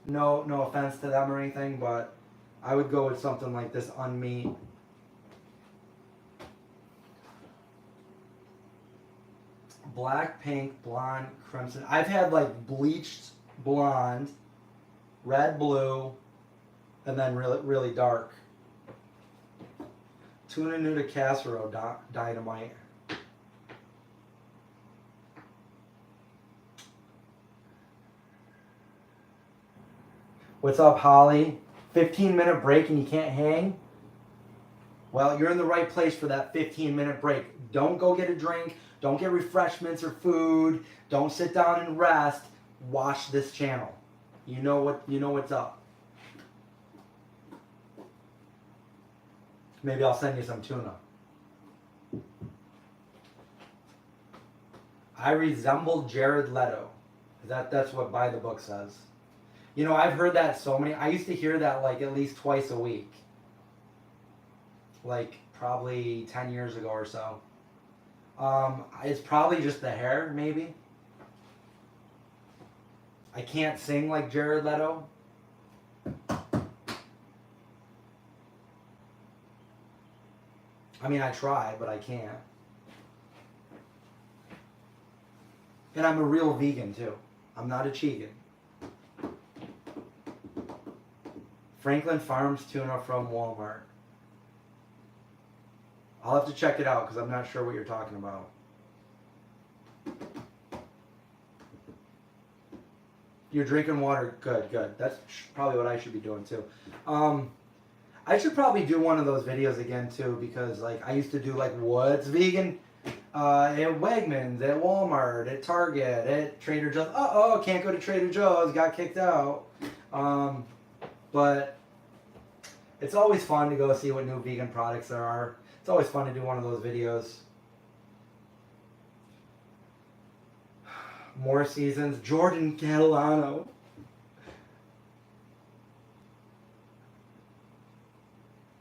No offense to them or anything, but I would go with something like this unmeat. Black, pink, blonde, crimson. I've had like bleached blonde, red, blue, and then really dark. Tuna Nuda Casserole Dynamite. What's up, Holly? 15-minute break and you can't hang? Well, you're in the right place for that 15-minute break. Don't go get a drink. Don't get refreshments or food. Don't sit down and rest. Watch this channel. You know what's up. Maybe I'll send you some tuna. I resemble Jared Leto. That's what By the Book says. You know, I've heard that so many. I used to hear that like at least twice a week. Like probably 10 years ago or so. It's probably just the hair, maybe. I can't sing like Jared Leto. I mean, I try, but I can't. And I'm a real vegan, too. I'm not a Cheegan. Franklin Farms tuna from Walmart. I'll have to check it out because I'm not sure what you're talking about. You're drinking water. Good. That's probably what I should be doing, too. I should probably do one of those videos again too, because like I used to do like what's vegan at Wegmans, at Walmart, at Target, at Trader Joe's. Can't go to Trader Joe's, got kicked out. But it's always fun to go see what new vegan products there are. It's always fun to do one of those videos. More seasons. Jordan Catalano.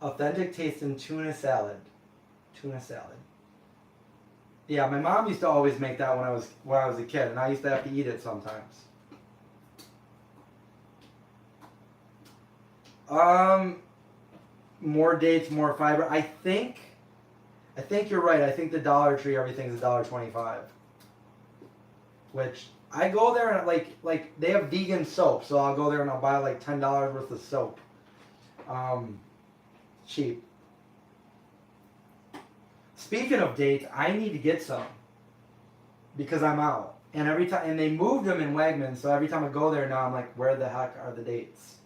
Authentic taste in tuna salad. Tuna salad. Yeah, my mom used to always make that when I was a kid, and I used to have to eat it sometimes. More dates, more fiber. I think you're right. I think the Dollar Tree everything's $1.25. Which I go there and like they have vegan soap, so I'll go there and I'll buy like $10 worth of soap. Cheap. Speaking of dates, I need to get some because I'm out. And every time, and they moved them in Wegmans, so every time I go there now, I'm like, where the heck are the dates?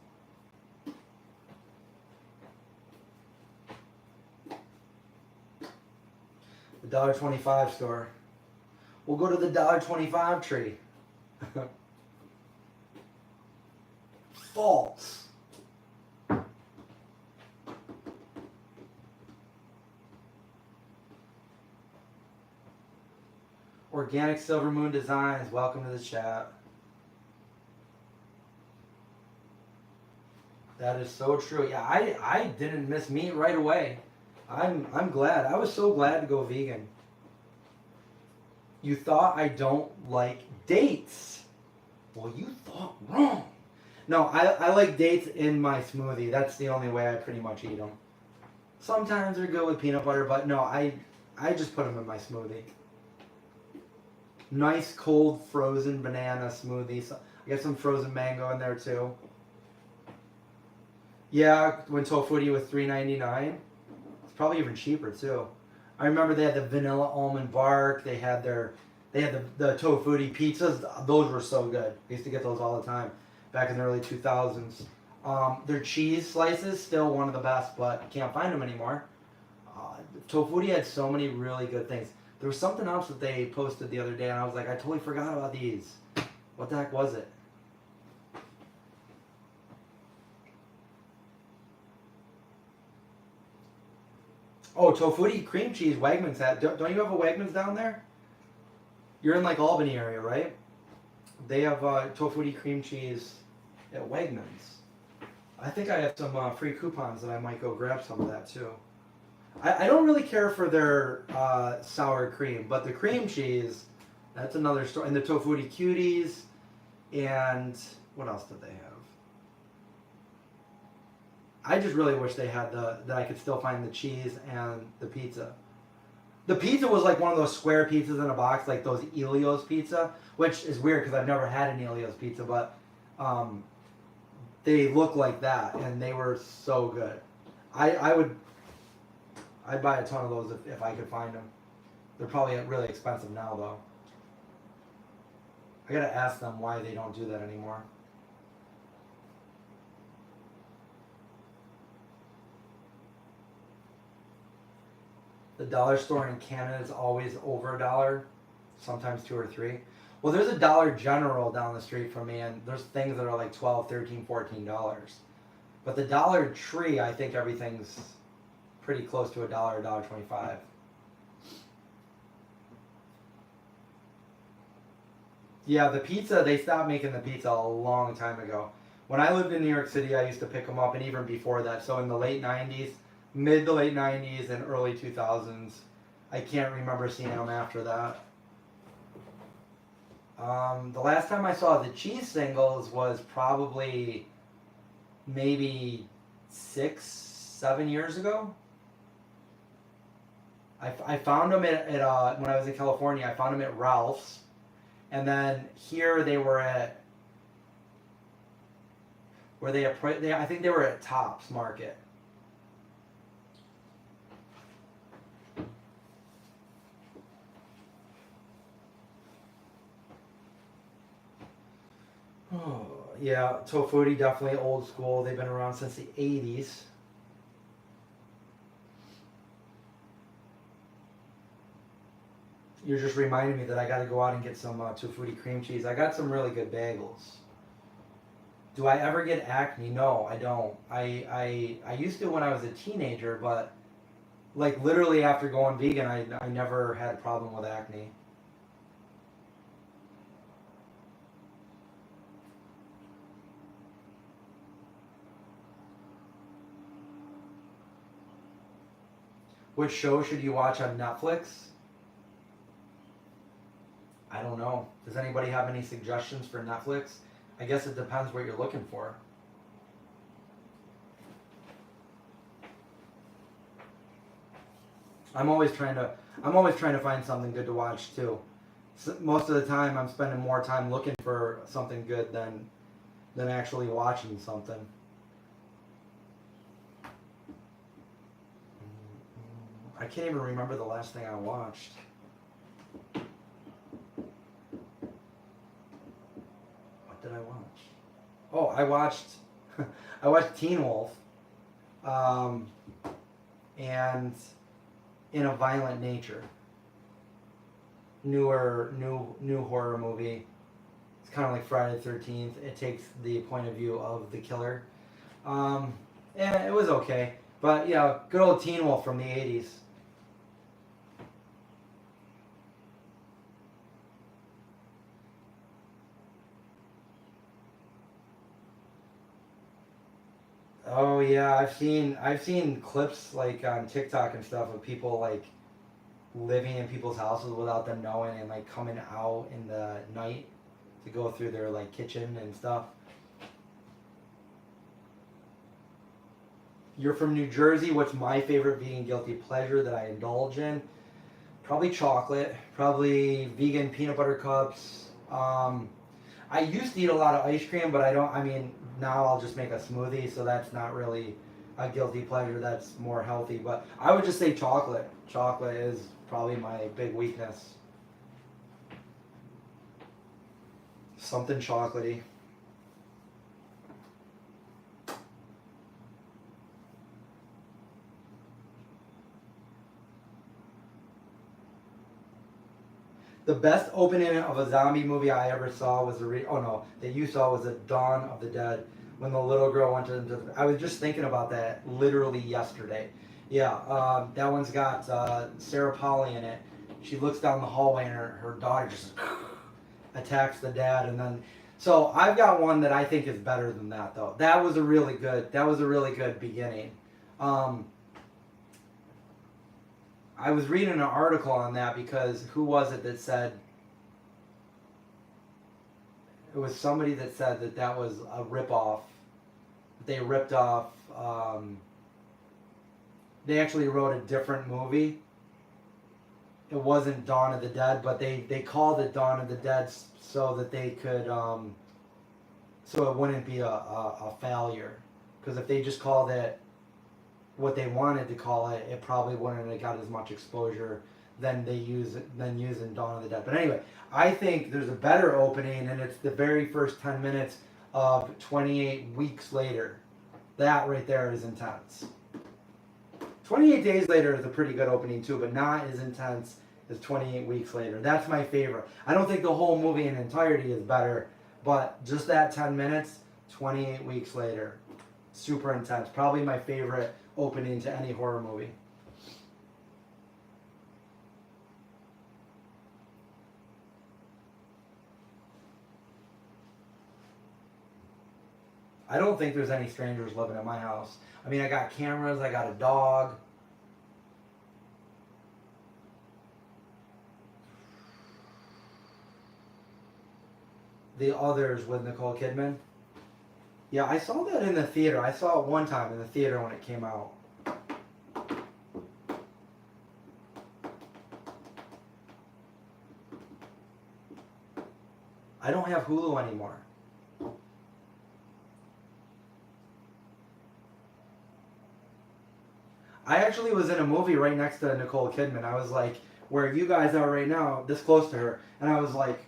The $1.25 store. We'll go to the $1.25 tree. False. Organic Silver Moon Designs, welcome to the chat. That is so true. Yeah, I didn't miss meat right away. I'm glad. I was so glad to go vegan. You thought I don't like dates. Well, you thought wrong. No, I like dates in my smoothie. That's the only way I pretty much eat them. Sometimes they're good with peanut butter, but no, I just put them in my smoothie. Nice cold frozen banana smoothie. So I got some frozen mango in there too. Yeah, when Tofutti was $3.99. It's probably even cheaper too. I remember they had the vanilla almond bark. They had the Tofutti pizzas. Those were so good. I used to get those all the time back in the early 2000s. Their cheese slices, still one of the best, but can't find them anymore. Tofutti had so many really good things. There was something else that they posted the other day, and I was like, I totally forgot about these. What the heck was it? Oh, Tofutti cream cheese, Wegmans. Don't you have a Wegmans down there? You're in like Albany area, right? They have Tofutti cream cheese at Wegmans. I think I have some free coupons that I might go grab some of that too. I don't really care for their sour cream, but the cream cheese, that's another story. And the Tofutti cuties, and what else did they have? I just really wish they had that I could still find the cheese and the pizza. The pizza was like one of those square pizzas in a box, like those Elio's pizza, which is weird because I've never had an Elio's pizza, but they look like that, and they were so good. I'd buy a ton of those if I could find them. They're probably really expensive now, though. I gotta ask them why they don't do that anymore. The dollar store in Canada is always over $1, sometimes 2 or 3. Well, there's a Dollar General down the street from me, and there's things that are like $12, $13, $14. But the Dollar Tree, I think everything's pretty close to $1, $1.25. Yeah, the pizza, they stopped making the pizza a long time ago. When I lived in New York City, I used to pick them up, and even before that, so in the late 90s, mid to late 90s and early 2000s. I can't remember seeing them after that. The last time I saw the cheese singles was probably maybe 6, 7 years ago. I found them at when I was in California. I found them at Ralph's, and then here they were at I think they were at Tops Market. Oh, yeah, Tofutti, definitely old school. They've been around since the 80s. You're just reminding me that I got to go out and get some Tofutti cream cheese. I got some really good bagels. Do I ever get acne? No, I don't. I used to when I was a teenager, but like literally after going vegan, I never had a problem with acne. Which show should you watch on Netflix? I don't know. Does anybody have any suggestions for Netflix? I guess it depends what you're looking for. I'm always trying to find something good to watch too. So most of the time I'm spending more time looking for something good than actually watching something. I can't even remember the last thing I watched. What did I watch? Oh, I watched Teen Wolf, and In a Violent Nature. New horror movie. It's kind of like Friday the 13th. It takes the point of view of the killer. And it was okay, but yeah, good old Teen Wolf from the 80s. Oh yeah, I've seen clips like on TikTok and stuff of people like living in people's houses without them knowing and like coming out in the night to go through their like kitchen and stuff. You're from New Jersey. What's my favorite vegan guilty pleasure that I indulge in? Probably chocolate. Probably vegan peanut butter cups. I used to eat a lot of ice cream, but I don't. I mean, now I'll just make a smoothie, so that's not really a guilty pleasure. That's more healthy. But I would just say chocolate. Chocolate is probably my big weakness. Something chocolatey. The best opening of a zombie movie I ever saw was that you saw was a Dawn of the Dead when the little girl went into. I was just thinking about that literally yesterday, Yeah, that one's got Sarah Polly in it. She looks down the hallway and her daughter just attacks the dad, and then so I've got one that I think is better than that though. That was a really good beginning. Um, I was reading an article on that because who was it that said it was somebody that said that that was a ripoff. They ripped off. They actually wrote a different movie. It wasn't Dawn of the Dead, but they called it Dawn of the Dead so that they could so it wouldn't be a failure. Because if they just called it what they wanted to call it, it probably wouldn't have got as much exposure than using Dawn of the Dead. But anyway, I think there's a better opening, and it's the very first 10 minutes of 28 weeks later. That right there is intense. 28 days later is a pretty good opening too, but not as intense as 28 weeks later. That's my favorite. I don't think the whole movie in entirety is better, but just that 10 minutes, 28 weeks later, super intense. Probably my favorite opening to any horror movie. I don't think there's any strangers living at my house. I mean, I got cameras, I got a dog. The Others with Nicole Kidman. Yeah, I saw that in the theater. I saw it one time in the theater when it came out. I don't have Hulu anymore. I actually was in a movie right next to Nicole Kidman. I was like, where you guys are right now, this close to her. And I was like,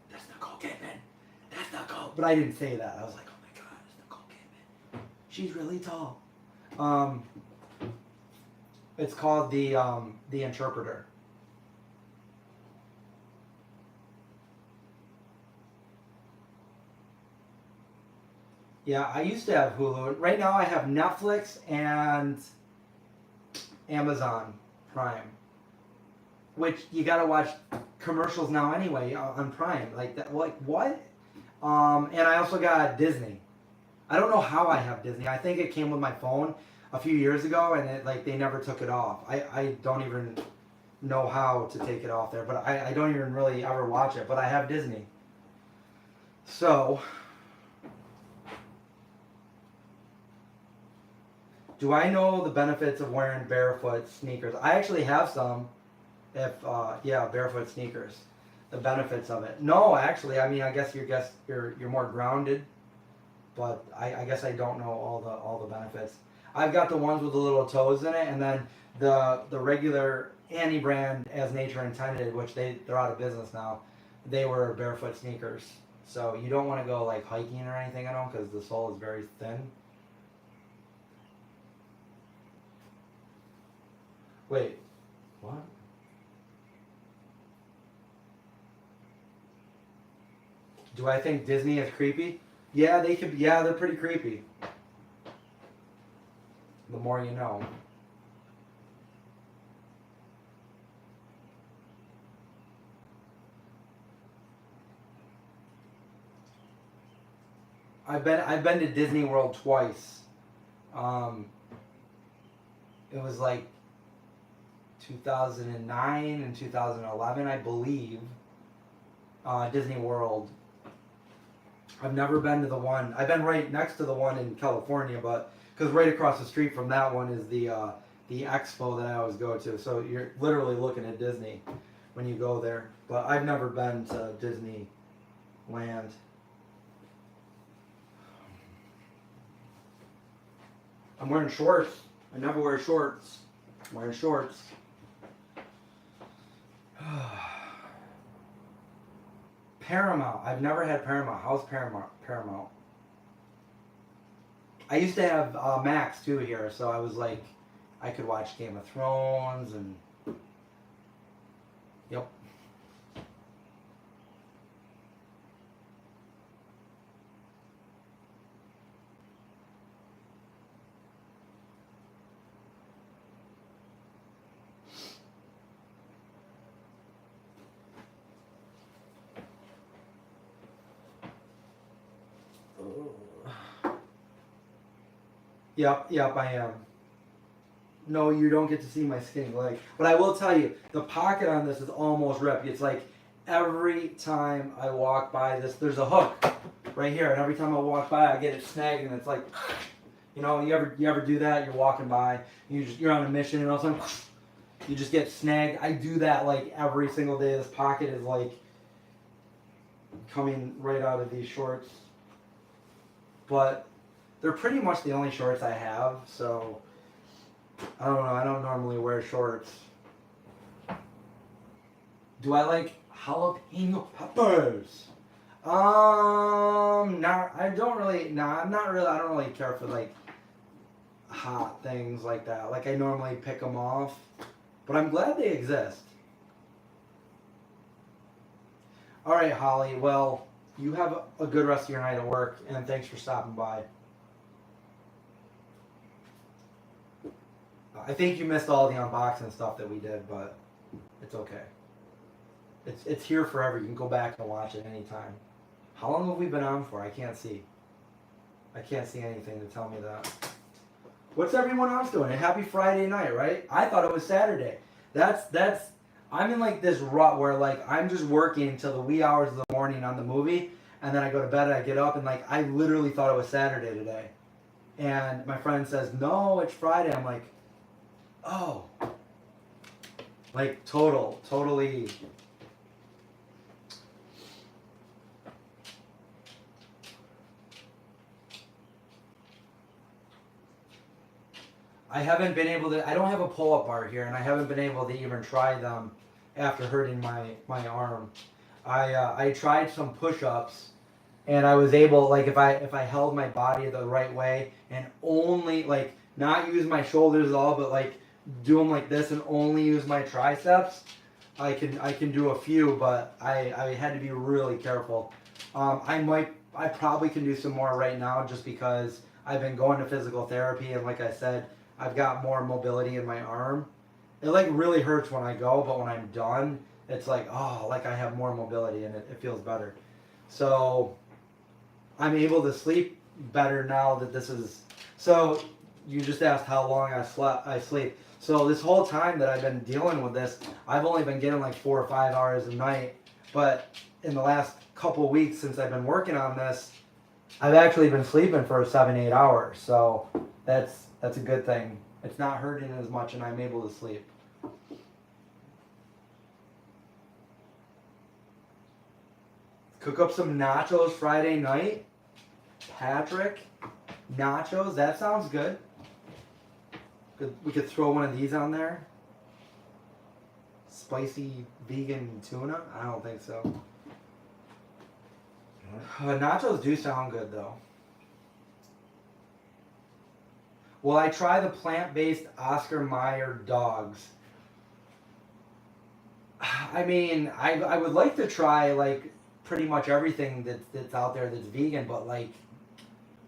that's Nicole Kidman. That's Nicole. But I didn't say that. I was like, oh my God, it's Nicole Kidman. She's really tall. It's called The Interpreter. Yeah, I used to have Hulu. Right now I have Netflix and Amazon Prime, which you gotta watch commercials now anyway on Prime. Like that, like what? And I also got Disney. I don't know how I have Disney. I think it came with my phone a few years ago, and it like they never took it off. I don't even know how to take it off there, but I don't even really ever watch it. But I have Disney. So, do I know the benefits of wearing barefoot sneakers? I actually have some. Yeah, barefoot sneakers. The benefits of it. No, actually, I mean, I guess you're more grounded, but I guess I don't know all the benefits. I've got the ones with the little toes in it, and then the regular Annie brand, As Nature Intended, which they're out of business now. They were barefoot sneakers, so you don't want to go like hiking or anything in them because the sole is very thin. Wait, what? Do I think Disney is creepy? Yeah, they could. Yeah, they're pretty creepy. The more you know. I've been to Disney World twice. Um, it was like 2009 and 2011, I believe. Disney World. I've never been to the one. I've been right next to the one in California, but because right across the street from that one is the expo that I always go to. So you're literally looking at Disney when you go there. But I've never been to Disneyland. I'm wearing shorts. I never wear shorts. I'm wearing shorts. Paramount. I've never had Paramount. How's Paramount? I used to have Max too here, so I was like, I could watch Game of Thrones and. Yep. Yep, I am. No, you don't get to see my skinny leg. But I will tell you, the pocket on this is almost ripped. It's like every time I walk by this, there's a hook right here, and every time I walk by, I get it snagged, and it's like, you know, you ever do that? You're walking by, you're on a mission, and all of a sudden, you just get snagged. I do that like every single day. This pocket is like coming right out of these shorts, but they're pretty much the only shorts I have, so I don't know. I don't normally wear shorts. Do I like jalapeno peppers? Not. I don't really. Nah, I'm not really. I don't really care for like hot things like that. Like I normally pick them off, but I'm glad they exist. All right, Holly. Well, you have a good rest of your night at work, and thanks for stopping by. I think you missed all the unboxing stuff that we did, but it's okay. It's here forever. You can go back and watch it anytime. How long have we been on for? I can't see. I can't see anything to tell me that. What's everyone else doing? A happy Friday night, right? I thought it was Saturday. That's I'm in like this rut where like I'm just working until the wee hours of the morning on the movie, and then I go to bed and I get up and like I literally thought it was Saturday today. And my friend says, "No, it's Friday." I'm like, "Oh." Like totally. I haven't been able to, I don't have a pull-up bar here, and I haven't been able to even try them after hurting my arm. I tried some push-ups, and I was able, like if I held my body the right way and only, like, not use my shoulders at all, but like do them like this and only use my triceps, I can do a few, but I had to be really careful. I probably can do some more right now just because I've been going to physical therapy, and like I said, I've got more mobility in my arm. It like really hurts when I go, but when I'm done, it's like, oh, like I have more mobility and it feels better. So I'm able to sleep better now that this is, so you just asked how long I sleep. So this whole time that I've been dealing with this, I've only been getting like 4 or 5 hours a night, but in the last couple of weeks since I've been working on this, I've actually been sleeping for 7-8 hours. So that's a good thing. It's not hurting as much and I'm able to sleep. Cook up some nachos Friday night. Patrick, nachos, that sounds good. We could throw one of these on there. Spicy vegan tuna? I don't think so. Nachos do sound good though. Will I try the plant-based Oscar Mayer dogs? I mean, I would like to try like pretty much everything that's out there that's vegan, but like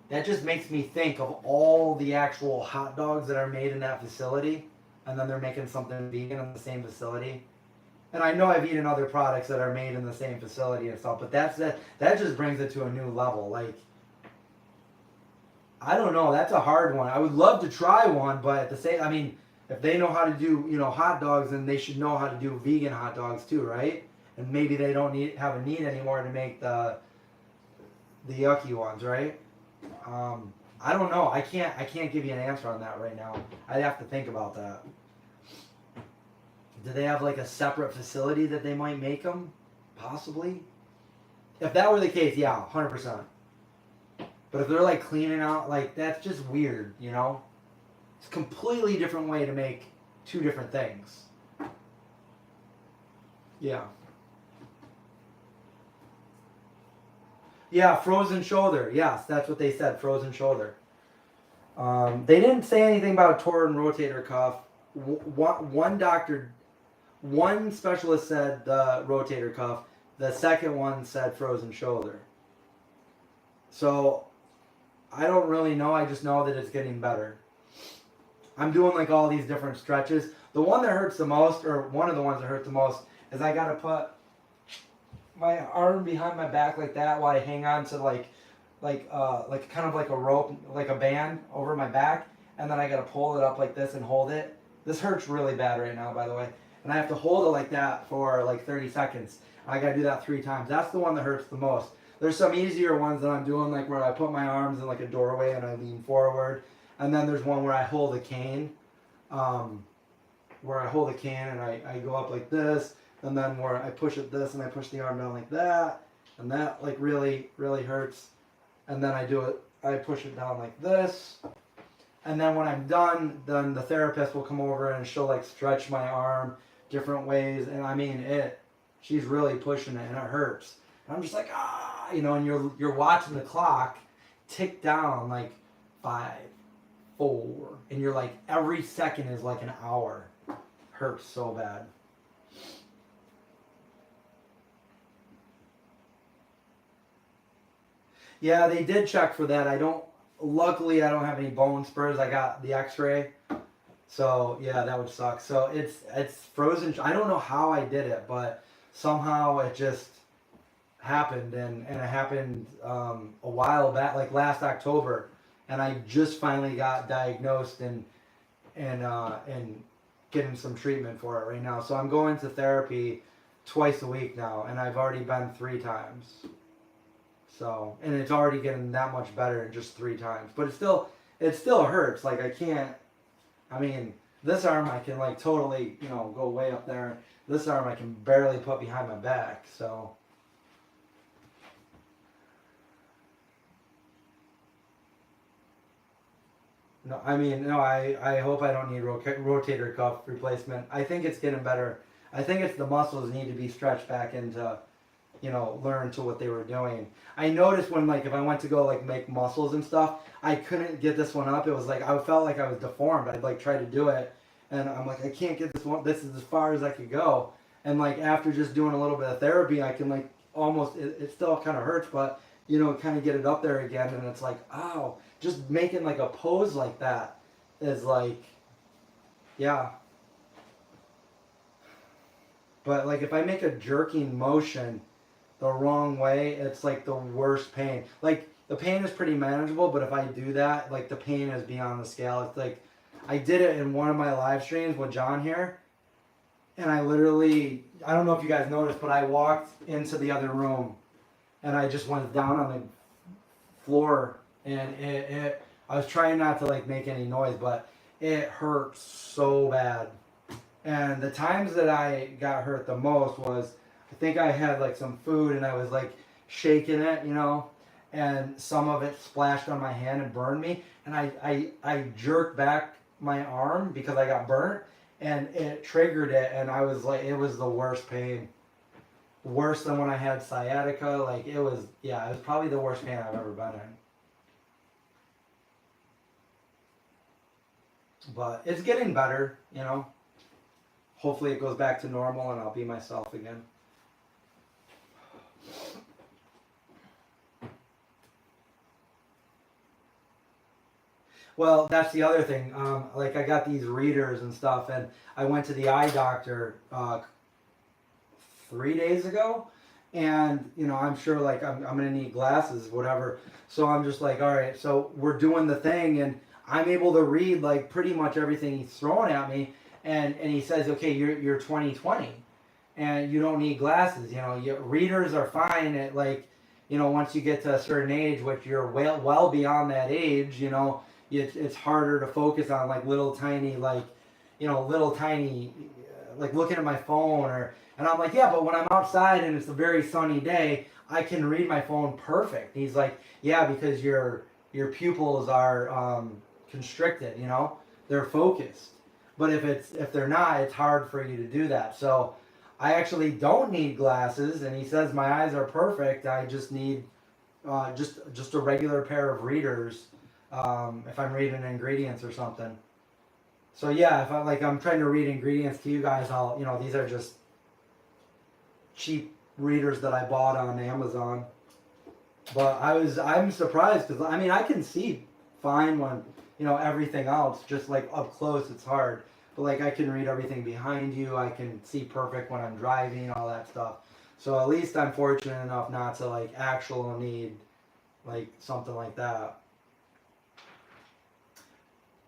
that just makes me think of all the actual hot dogs that are made in that facility, and then they're making something vegan in the same facility. And I know I've eaten other products that are made in the same facility and stuff, but that just brings it to a new level. Like, I don't know, that's a hard one. I would love to try one, but at the same, I mean, if they know how to do, hot dogs, then they should know how to do vegan hot dogs too, right? And maybe they don't have a need anymore to make the yucky ones, right? I don't know. I can't give you an answer on that right now. I'd have to think about that. Do they have like a separate facility that they might make them? Possibly. If that were the case, yeah, 100%. But if they're like cleaning out, like that's just weird, It's a completely different way to make two different things. Yeah. Yeah, frozen shoulder. Yes, that's what they said, frozen shoulder. They didn't say anything about torn rotator cuff. One specialist said the rotator cuff. The second one said frozen shoulder. So I don't really know. I just know that it's getting better. I'm doing like all these different stretches. The one that hurts the most, or one of the ones that hurt the most, is I gotta put my arm behind my back like that while I hang on to like like kind of like a rope, like a band over my back, and then I gotta pull it up like this and hold it. This hurts really bad right now, by the way, and I have to hold it like that for like 30 seconds. I gotta do that 3 times. That's the one that hurts the most. There's some easier ones that I'm doing, like where I put my arms in like a doorway and I lean forward, and then there's one where I hold a cane, and I go up like this, and then where I push it this and I push the arm down like that, and that like really really hurts. And then I push it down like this. And then when I'm done, then the therapist will come over and she'll like stretch my arm different ways. And I mean, she's really pushing it and it hurts. And I'm just like, and you're watching the clock tick down like 5, 4. And you're like, every second is like an hour. Hurts so bad. Yeah, they did check for that. Luckily I don't have any bone spurs. I got the x-ray. So yeah, that would suck. So it's frozen. I don't know how I did it, but somehow it just happened, and it happened a while back, like last October, and I just finally got diagnosed and getting some treatment for it right now. So I'm going to therapy twice a week now, and I've already been 3 times. So, and it's already getting that much better in just 3 times. But it still hurts. Like this arm I can like totally, go way up there. This arm I can barely put behind my back. So. No, I hope I don't need rotator cuff replacement. I think it's getting better. I think it's the muscles need to be stretched back into, learn to what they were doing. I noticed when if I went to go make muscles and stuff, I couldn't get this one up. It was like I felt like I was deformed. I'd try to do it, and I'm like, I can't get this one. This is as far as I could go. And after just doing a little bit of therapy, I can almost it still kind of hurts, but kind of get it up there again. And it's like, ow, just making a pose like that is yeah. But if I make a jerking motion the wrong way, it's the worst pain. The pain is pretty manageable, but if I do that, the pain is beyond the scale. It's I did it in one of my live streams with John here, and I don't know if you guys noticed, but I walked into the other room and I just went down on the floor, and I was trying not to make any noise, but it hurt so bad. And the times that I got hurt the most was, I think I had some food and I was shaking it, and some of it splashed on my hand and burned me. And I jerked back my arm because I got burnt, and it triggered it, and I was it was the worst pain. Worse than when I had sciatica. It was probably the worst pain I've ever been in. But it's getting better, Hopefully it goes back to normal and I'll be myself again. Well, that's the other thing. I got these readers and stuff, and I went to the eye doctor 3 days ago, and I'm sure I'm gonna need glasses, whatever. So I'm just all right. So we're doing the thing, and I'm able to read pretty much everything he's throwing at me, and he says, okay, you're 20/20, and you don't need glasses. Readers are fine at once you get to a certain age, which you're well beyond that age. It's harder to focus on little tiny looking at my phone and I'm like, yeah, but when I'm outside and it's a very sunny day, I can read my phone perfect. He's like, yeah, because your pupils are constricted, they're focused. But if they're not, it's hard for you to do that. So I actually don't need glasses, and he says my eyes are perfect. I just need just a regular pair of readers if I'm reading ingredients or something. So yeah, if I'm trying to read ingredients to you guys, these are just cheap readers that I bought on Amazon. But I'm surprised because I can see fine when everything else, just up close it's hard. But I can read everything behind you. I can see perfect when I'm driving, all that stuff. So at least I'm fortunate enough not to actually need like something like that.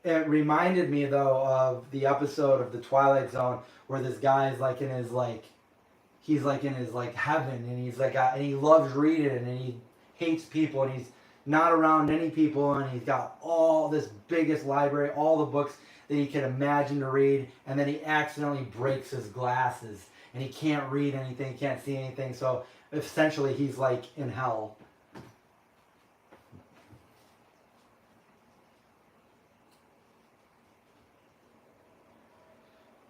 It reminded me though of the episode of The Twilight Zone where this guy's like in his like he's like in his like heaven, and he's like and he loves reading, and he hates people, and he's not around any people, and he's got all this biggest library, all the books that he can imagine to read, and then he accidentally breaks his glasses and he can't read anything, can't see anything, so essentially he's like in hell.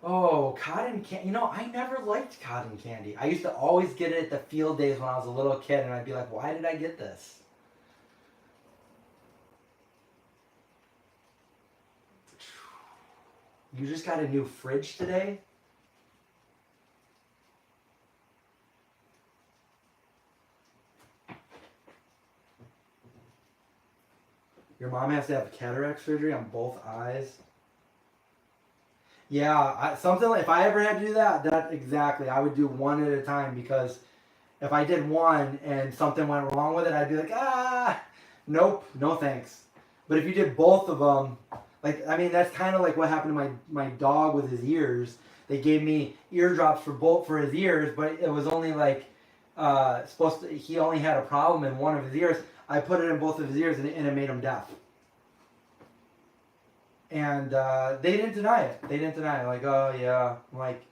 Oh, cotton candy. You know, I never liked cotton candy. I used to always get it at the field days when I was a little kid, and I'd be like, why did I get this? You just got a new fridge today? Your mom has to have cataract surgery on both eyes? Yeah, something like, if I ever had to do that exactly, I would do one at a time, because if I did one and something went wrong with it, I'd be like, nope, no thanks. But if you did both of them, like, I mean, that's kind of like what happened to my dog with his ears. They gave me eardrops for his ears, but it was only like he only had a problem in one of his ears. I put it in both of his ears, and it made him deaf. And they didn't deny it. They didn't deny it. Like, oh yeah. I'm like,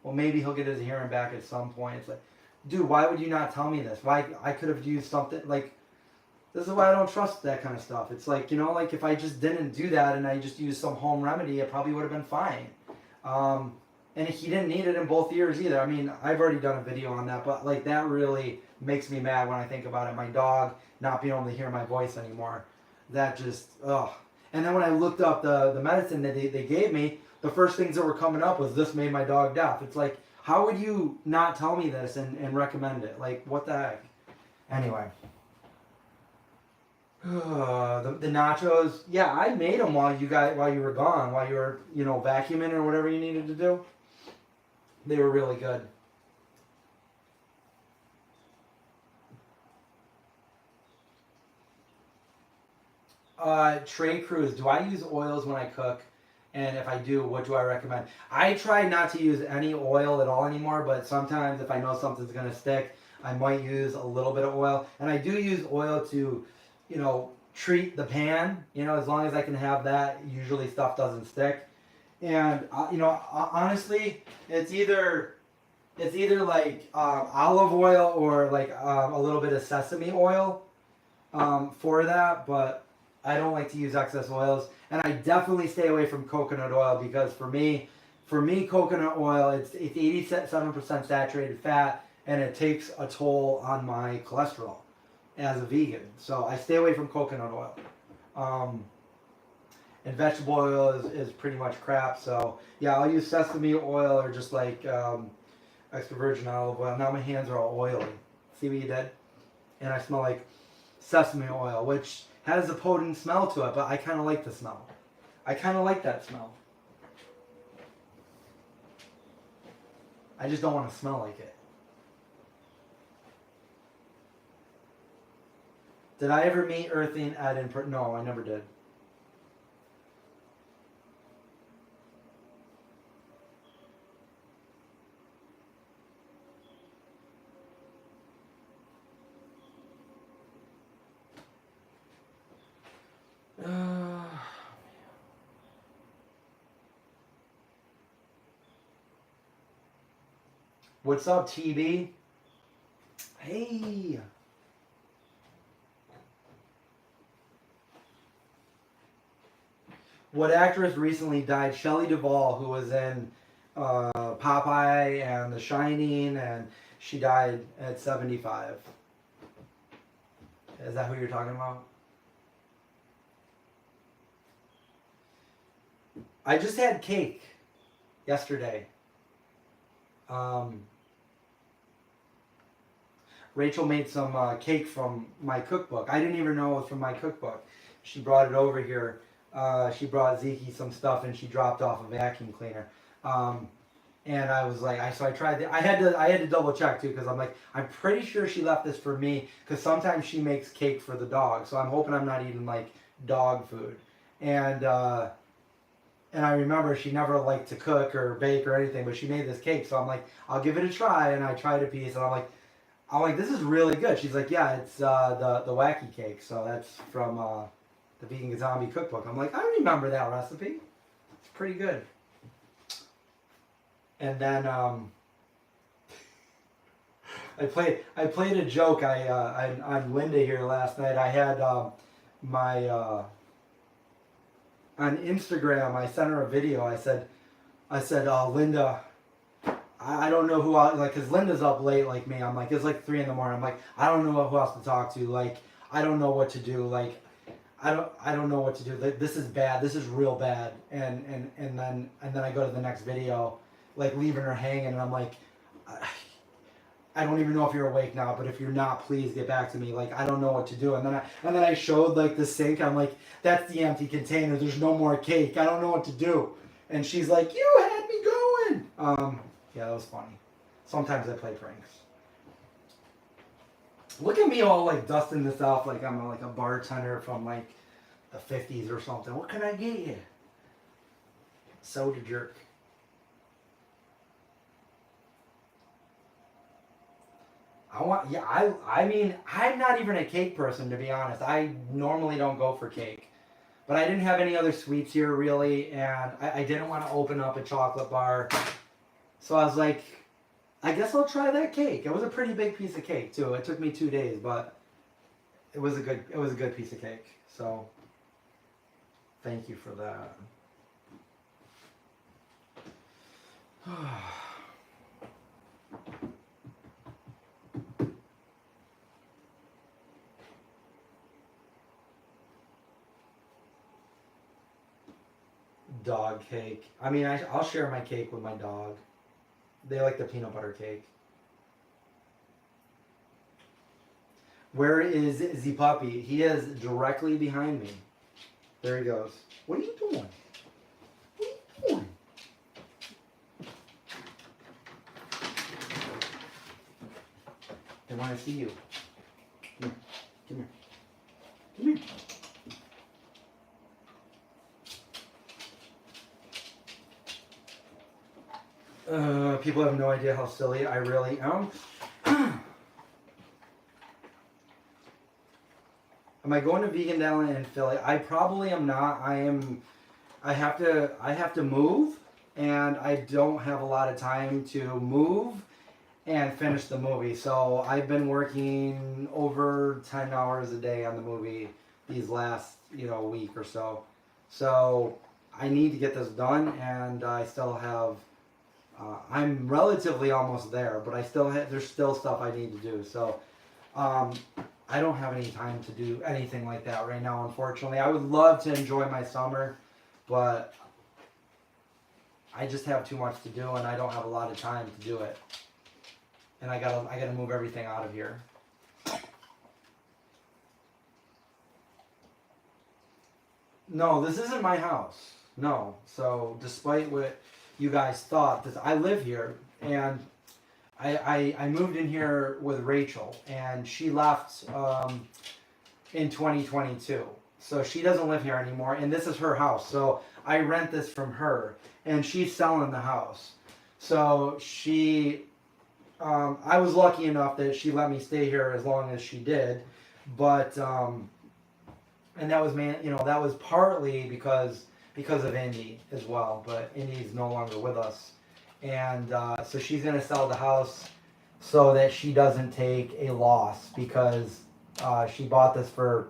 well, maybe he'll get his hearing back at some point. It's like, dude, why would you not tell me this? Why I could have used something like. This is why I don't trust that kind of stuff. It's like, you know, like if I just didn't do that and I just used some home remedy, it probably would have been fine. And he didn't need it in both ears either. I mean, I've already done a video on that, but like that really makes me mad when I think about it. My dog not being able to hear my voice anymore. That just, ugh. And then when I looked up the medicine that they gave me, the first things that were coming up was this made my dog deaf. It's like, how would you not tell me this and recommend it? Like, what the heck? Anyway. The nachos, yeah, I made them while you were gone, while you were, you know, vacuuming or whatever you needed to do. They were really good. Tray Cruise, do I use oils when I cook? And if I do, what do I recommend? I try not to use any oil at all anymore, but sometimes if I know something's going to stick, I might use a little bit of oil. And I do use oil to, you know, treat the pan, you know, as long as I can have that, usually stuff doesn't stick. And, you know, honestly, it's either like olive oil or like a little bit of sesame oil for that, but I don't like to use excess oils. And I definitely stay away from coconut oil, because for me, coconut oil, it's 87% saturated fat, and it takes a toll on my cholesterol as a vegan. So I stay away from coconut oil. And vegetable oil is pretty much crap. So yeah, I'll use sesame oil or just like extra virgin olive oil. Now my hands are all oily. See what you did? And I smell like sesame oil, which has a potent smell to it, but I kind of like the smell. I kind of like that smell. I just don't want to smell like it. Did I ever meet Earthing Ed in person? No, I never did. What's up, TB? Hey. What actress recently died? Shelley Duvall, who was in Popeye and The Shining, and she died at 75. Is that who you're talking about? I just had cake yesterday. Rachel made some cake from my cookbook. I didn't even know it was from my cookbook. She brought it over here. She brought Zeke some stuff, and she dropped off a vacuum cleaner. And I was like, so I tried. I had to double check too because I'm like, I'm pretty sure she left this for me because sometimes she makes cake for the dog. So I'm hoping I'm not eating like dog food. And I remember she never liked to cook or bake or anything, but she made this cake. So I'm like, I'll give it a try. And I tried a piece, and I'm like, this is really good. She's like, yeah, it's the wacky cake. So that's from the Vegan Zombie Cookbook. I'm like, I remember that recipe. It's pretty good. And then I played a joke on Linda here last night. I had my on Instagram. I sent her a video. I said, Linda, I don't know who else, like, because Linda's up late like me. I'm like, it's like 3 in the morning. I'm like, I don't know who else to talk to. Like, I don't know what to do. Like, I don't know what to do. Like, this is bad. This is real bad. And then I go to the next video, like leaving her hanging, and I'm like, I don't even know if you're awake now, but if you're not, please get back to me. Like, I don't know what to do. And then I showed like the sink. I'm like, that's the empty container. There's no more cake. I don't know what to do. And she's like, you had me going. Yeah, that was funny. Sometimes I play pranks. Look at me all like dusting this off like I'm like a bartender from like the 50s or something. What can I get you? Soda jerk. I mean, I'm not even a cake person, to be honest. I normally don't go for cake. But I didn't have any other sweets here, really, and I didn't want to open up a chocolate bar. So I was like, I guess I'll try that cake. It was a pretty big piece of cake, too. It took me 2 days, but it was a good piece of cake. So, thank you for that. Dog cake. I mean, I'll share my cake with my dog. They like the peanut butter cake. Where is the puppy? He is directly behind me. There he goes. What are you doing? What are you doing? They want to see you. Come here. Come here. Come here. People have no idea how silly I really am. Am I going to Vegan Down in Philly? I probably am not. I have to move, and I don't have a lot of time to move and finish the movie. So I've been working over 10 hours a day on the movie these last, week or so. So I need to get this done, and I still have. I'm relatively almost there, but there's still stuff I need to do. So I don't have any time to do anything like that right now, unfortunately. I would love to enjoy my summer, but I just have too much to do, and I don't have a lot of time to do it. And I gotta move everything out of here. No, this isn't my house. No. So despite what you guys thought, I live here, and I moved in here with Rachel, and she left in 2022. So she doesn't live here anymore, and this is her house. So I rent this from her, and she's selling the house. So I was lucky enough that she let me stay here as long as she did, but and that was that was partly because of Indy as well. But Indy's no longer with us. And so she's going to sell the house so that she doesn't take a loss, because she bought this for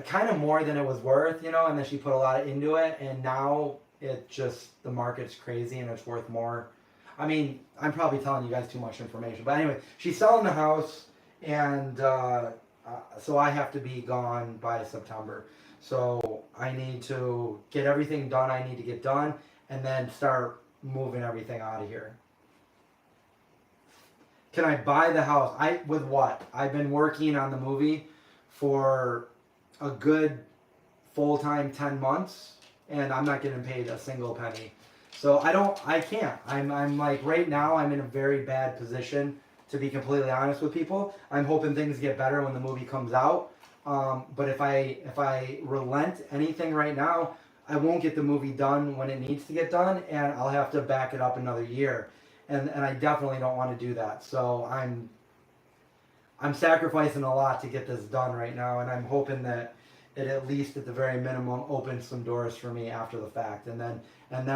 kind of more than it was worth, and then she put a lot into it, and now the market's crazy and it's worth more. I mean, I'm probably telling you guys too much information, but anyway, she's selling the house, and so I have to be gone by September. So I need to get everything done I need to get done, and then start moving everything out of here. Can I buy the house? With what? I've been working on the movie for a good full-time 10 months, and I'm not getting paid a single penny. So I can't. I'm like, right now I'm in a very bad position, to be completely honest with people. I'm hoping things get better when the movie comes out. But if I relent anything right now, I won't get the movie done when it needs to get done, and I'll have to back it up another year. And I definitely don't want to do that. So I'm sacrificing a lot to get this done right now, and I'm hoping that it at least at the very minimum opens some doors for me after the fact. And then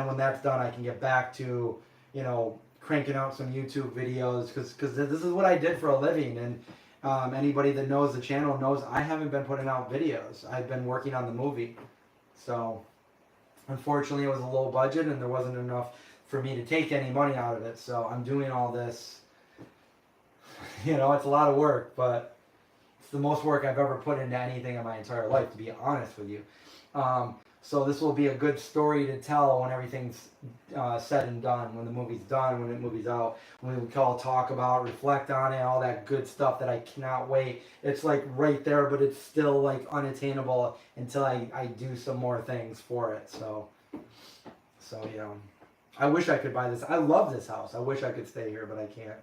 when that's done, I can get back to, you know, cranking out some YouTube videos, because this is what I did for a living. And anybody that knows the channel knows I haven't been putting out videos. I've been working on the movie. So unfortunately it was a low budget and there wasn't enough for me to take any money out of it. So I'm doing all this. You know, it's a lot of work, but it's the most work I've ever put into anything in my entire life, to be honest with you. So this will be a good story to tell when everything's said and done, when the movie's done, when the movie's out, when we can all talk about, reflect on it, all that good stuff that I cannot wait. It's like right there, but it's still like unattainable until I do some more things for it. So you know, I wish I could buy this. I love this house. I wish I could stay here, but I can't.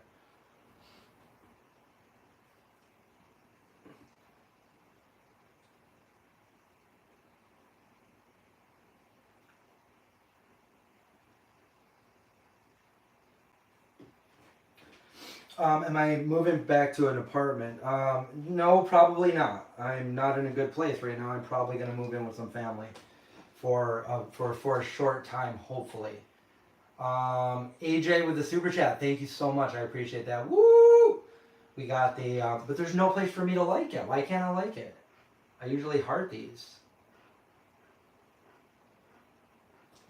Am I moving back to an apartment? No, probably not. I'm not in a good place right now. I'm probably going to move in with some family for a short time, hopefully. AJ with the super chat. Thank you so much. I appreciate that. Woo! We got the, but there's no place for me to like it. Why can't I like it? I usually heart these.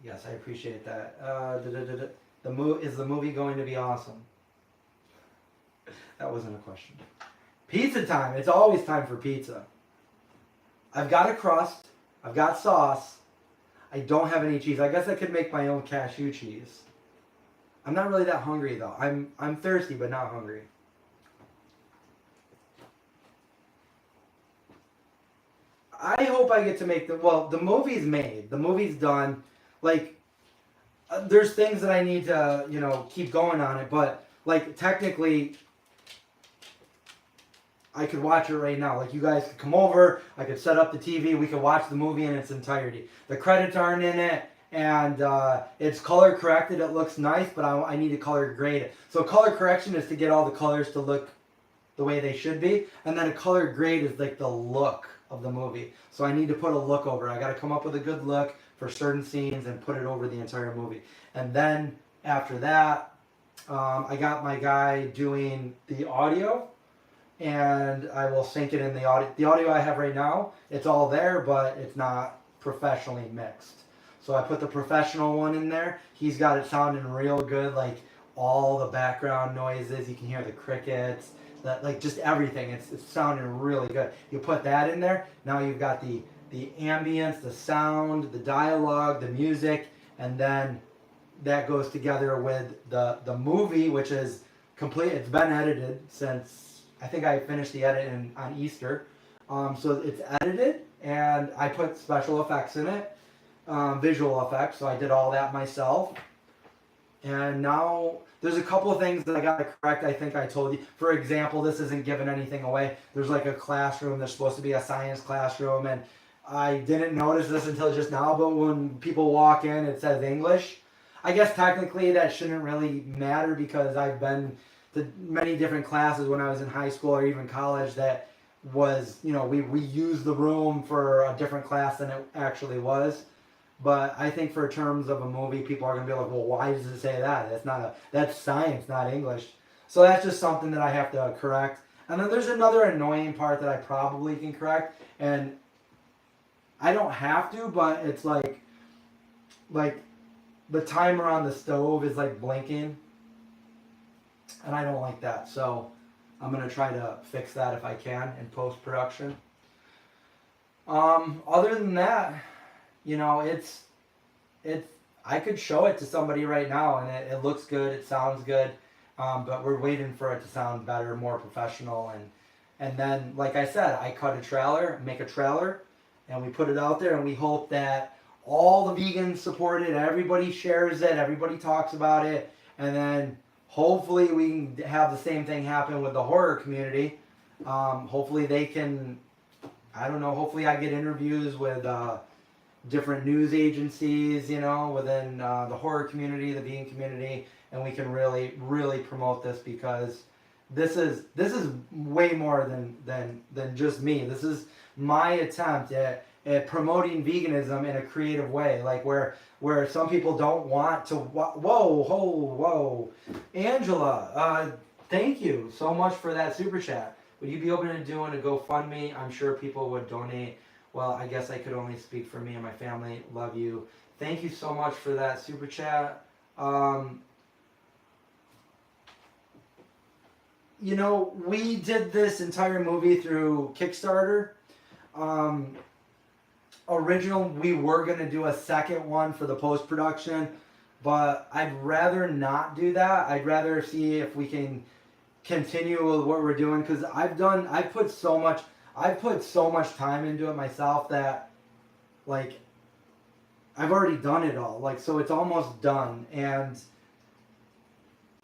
Yes, I appreciate that. Is the movie going to be awesome? That wasn't a question. Pizza time. It's always time for pizza. I've got a crust. I've got sauce. I don't have any cheese. I guess I could make my own cashew cheese. I'm not really that hungry though. I'm thirsty but not hungry. I hope I get to make the movie's made. The movie's done. Like, there's things that I need to, you know, keep going on it, but like technically I could watch it right now. Like, you guys could come over, I could set up the TV, we could watch the movie in its entirety. The credits aren't in it, and it's color corrected, it looks nice, but I need to color grade it. So color correction is to get all the colors to look the way they should be, and then a color grade is like the look of the movie. So I need to put a look over it. I gotta come up with a good look for certain scenes and put it over the entire movie. And then after that, I got my guy doing the audio, and I will sync it in the audio. The audio I have right now, it's all there, but it's not professionally mixed. So I put the professional one in there. He's got it sounding real good, like all the background noises. You can hear the crickets, like just everything. It's sounding really good. You put that in there. Now you've got the ambience, the sound, the dialogue, the music, and then that goes together with the movie, which is complete. It's been edited since I think I finished the edit on Easter. So it's edited, and I put special effects in it, visual effects. So I did all that myself. And now there's a couple of things that I got to correct. I think I told you. For example, this isn't giving anything away. There's like a classroom. There's supposed to be a science classroom, and I didn't notice this until just now. But when people walk in, it says English. I guess technically that shouldn't really matter, because I've been to many different classes when I was in high school or even college that was, you know, we used the room for a different class than it actually was. But I think for terms of a movie, people are going to be like, well, why does it say that? That's science, not English. So that's just something that I have to correct. And then there's another annoying part that I probably can correct, and I don't have to, but it's like the timer on the stove is like blinking, and I don't like that. So I'm going to try to fix that if I can in post-production. Other than that, you know, it's I could show it to somebody right now, and it looks good, it sounds good, but we're waiting for it to sound better, more professional, and then, like I said, I cut a trailer, make a trailer, and we put it out there, and we hope that all the vegans support it, everybody shares it, everybody talks about it, and then hopefully we can have the same thing happen with the horror community. Hopefully they can, I don't know, hopefully I get interviews with different news agencies, you know, within the horror community, the vegan community, and we can really, really promote this, because this is way more than just me. This is my attempt at promoting veganism in a creative way, like where some people don't want to. Whoa, Angela, thank you so much for that super chat. Would you be open to doing a GoFundMe? I'm sure people would donate. Well, I guess I could only speak for me and my family. Love you. Thank you so much for that super chat. You know, we did this entire movie through Kickstarter. Original, we were going to do a second one for the post-production, but I'd rather not do that. I'd rather see if we can continue with what we're doing, because I've put so much time into it myself that, like, I've already done it all. Like, so it's almost done. And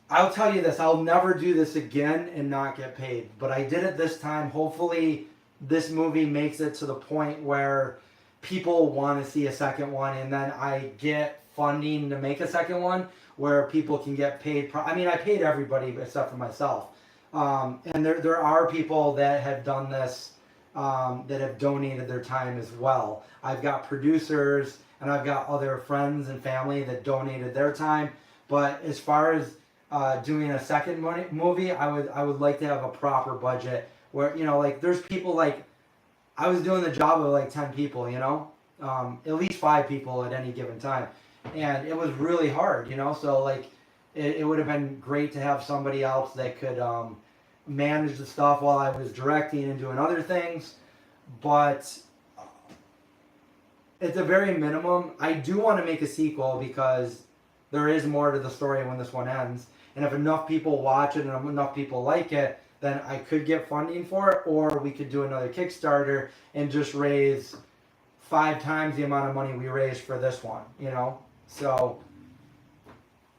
I'll tell you this, I'll never do this again and not get paid. But I did it this time. Hopefully this movie makes it to the point where people want to see a second one, and then I get funding to make a second one where people can get paid. I mean, I paid everybody except for myself. And there are people that have done this, that have donated their time as well. I've got producers and I've got other friends and family that donated their time. But as far as doing a second movie, I would like to have a proper budget where, you know, like there's people, like I was doing the job of like 10 people, you know, at least 5 people at any given time. And it was really hard, you know, so like it would have been great to have somebody else that could manage the stuff while I was directing and doing other things. But it's a very minimum. I do want to make a sequel because there is more to the story when this one ends. And if enough people watch it and enough people like it, then I could get funding for it, or we could do another Kickstarter and just raise 5 times the amount of money we raised for this one, you know? So,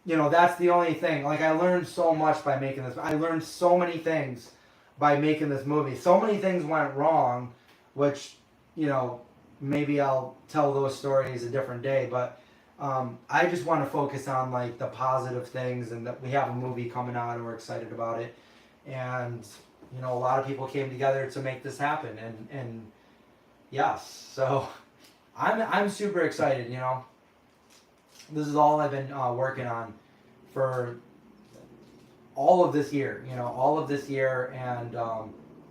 you know, that's the only thing. Like, I learned so much by making this. I learned so many things by making this movie. So many things went wrong, which, you know, maybe I'll tell those stories a different day, but I just want to focus on, like, the positive things, and that we have a movie coming out and we're excited about it. And, you know, a lot of people came together to make this happen, and yes, so I'm super excited, you know. This is all I've been working on for all of this year, you know, all of this year and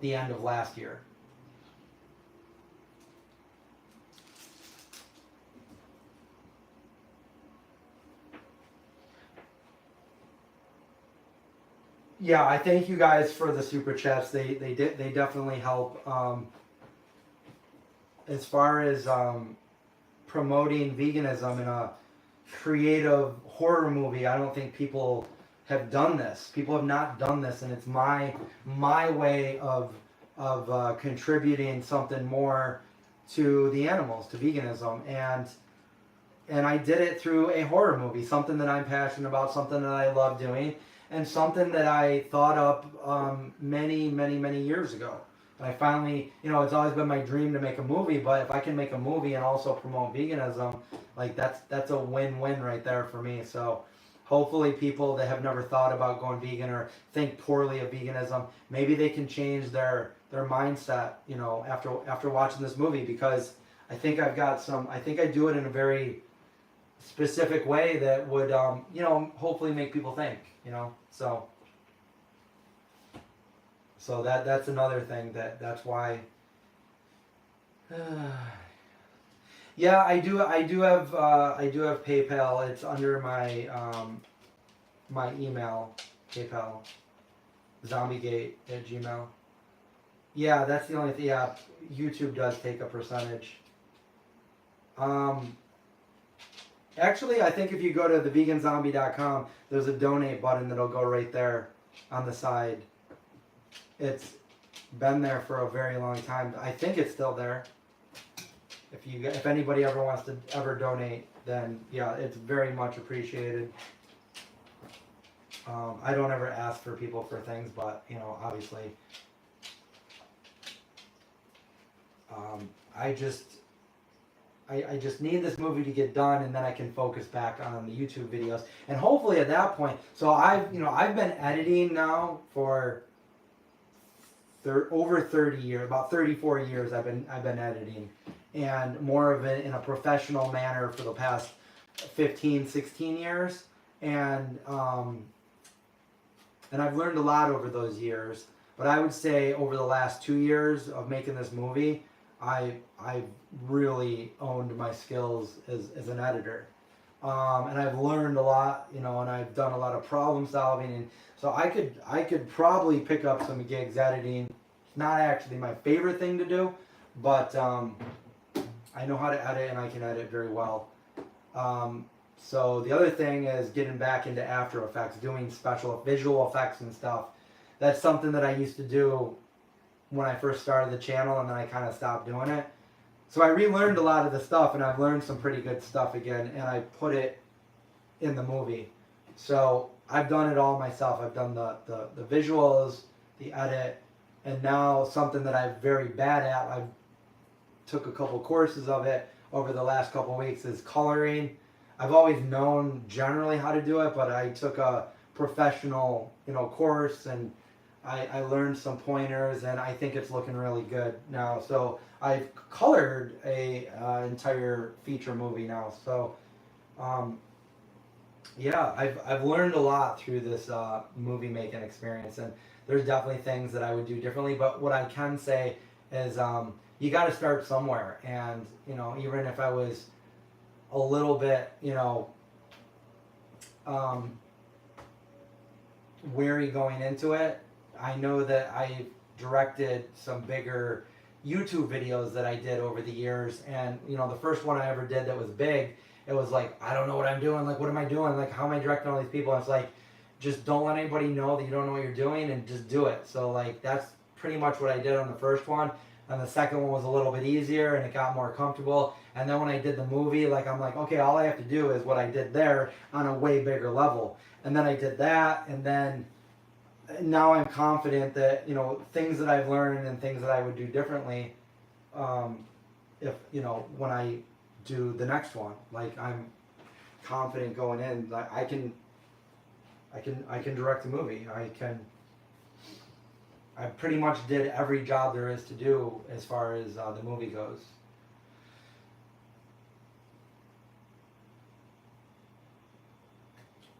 the end of last year. Yeah, I thank you guys for the super chats. They definitely help. As far as promoting veganism in a creative horror movie, I don't think people have done this. People have not done this, and it's my way of contributing something more to the animals, to veganism, and I did it through a horror movie, something that I'm passionate about, something that I love doing, and something that I thought up many years ago. And I finally, you know, it's always been my dream to make a movie, but if I can make a movie and also promote veganism, like that's a win-win right there for me. So hopefully people that have never thought about going vegan or think poorly of veganism, maybe they can change their mindset, you know, after watching this movie, because I think I think I do it in a very specific way that would, you know, hopefully make people think, you know, so that's another thing that's why. Yeah, I do have PayPal. It's under my my email, PayPal, zombiegate@gmail. Yeah, that's the only thing. Yeah, YouTube does take a percentage. Actually, I think if you go to theveganzombie.com, there's a donate button that'll go right there on the side. It's been there for a very long time. I think it's still there. if anybody ever wants to ever donate, then yeah, it's very much appreciated. I don't ever ask for people for things, but you know, obviously, I just need this movie to get done, and then I can focus back on the YouTube videos, and hopefully at that point. So I've been editing now for over 30 years, about 34 years. I've been editing, and more of it in a professional manner for the past 15, 16 years, and I've learned a lot over those years. But I would say over the last 2 years of making this movie, I've really honed my skills as an editor, and I've learned a lot, you know, and I've done a lot of problem solving, and so I could probably pick up some gigs editing. It's not actually my favorite thing to do, but I know how to edit, and I can edit very well. So the other thing is getting back into After Effects, doing special visual effects and stuff. That's something that I used to do when I first started the channel, and then I kind of stopped doing it. So I relearned a lot of the stuff, and I've learned some pretty good stuff again, and I put it in the movie. So I've done it all myself. I've done the visuals, the edit, and now something that I'm very bad at, I took a couple courses of it over the last couple weeks, is coloring. I've always known generally how to do it, but I took a professional, you know, course, and I learned some pointers, and I think it's looking really good now. So I've colored a entire feature movie now. So yeah, I've learned a lot through this movie making experience, and there's definitely things that I would do differently. But what I can say is you got to start somewhere, and you know, even if I was a little bit, you know, wary going into it, I know that I directed some bigger YouTube videos that I did over the years, and you know, the first one I ever did that was big, it was like, I don't know what I'm doing, like what am I doing, like how am I directing all these people? And it's like, just don't let anybody know that you don't know what you're doing, and just do it. So like that's pretty much what I did on the first one, and the second one was a little bit easier, and it got more comfortable. And then when I did the movie, like I'm like, okay, all I have to do is what I did there on a way bigger level. And then I did that, and then now I'm confident that, you know, things that I've learned and things that I would do differently, if, you know, when I do the next one, like I'm confident going in, like I can direct a movie. I pretty much did every job there is to do as far as the movie goes.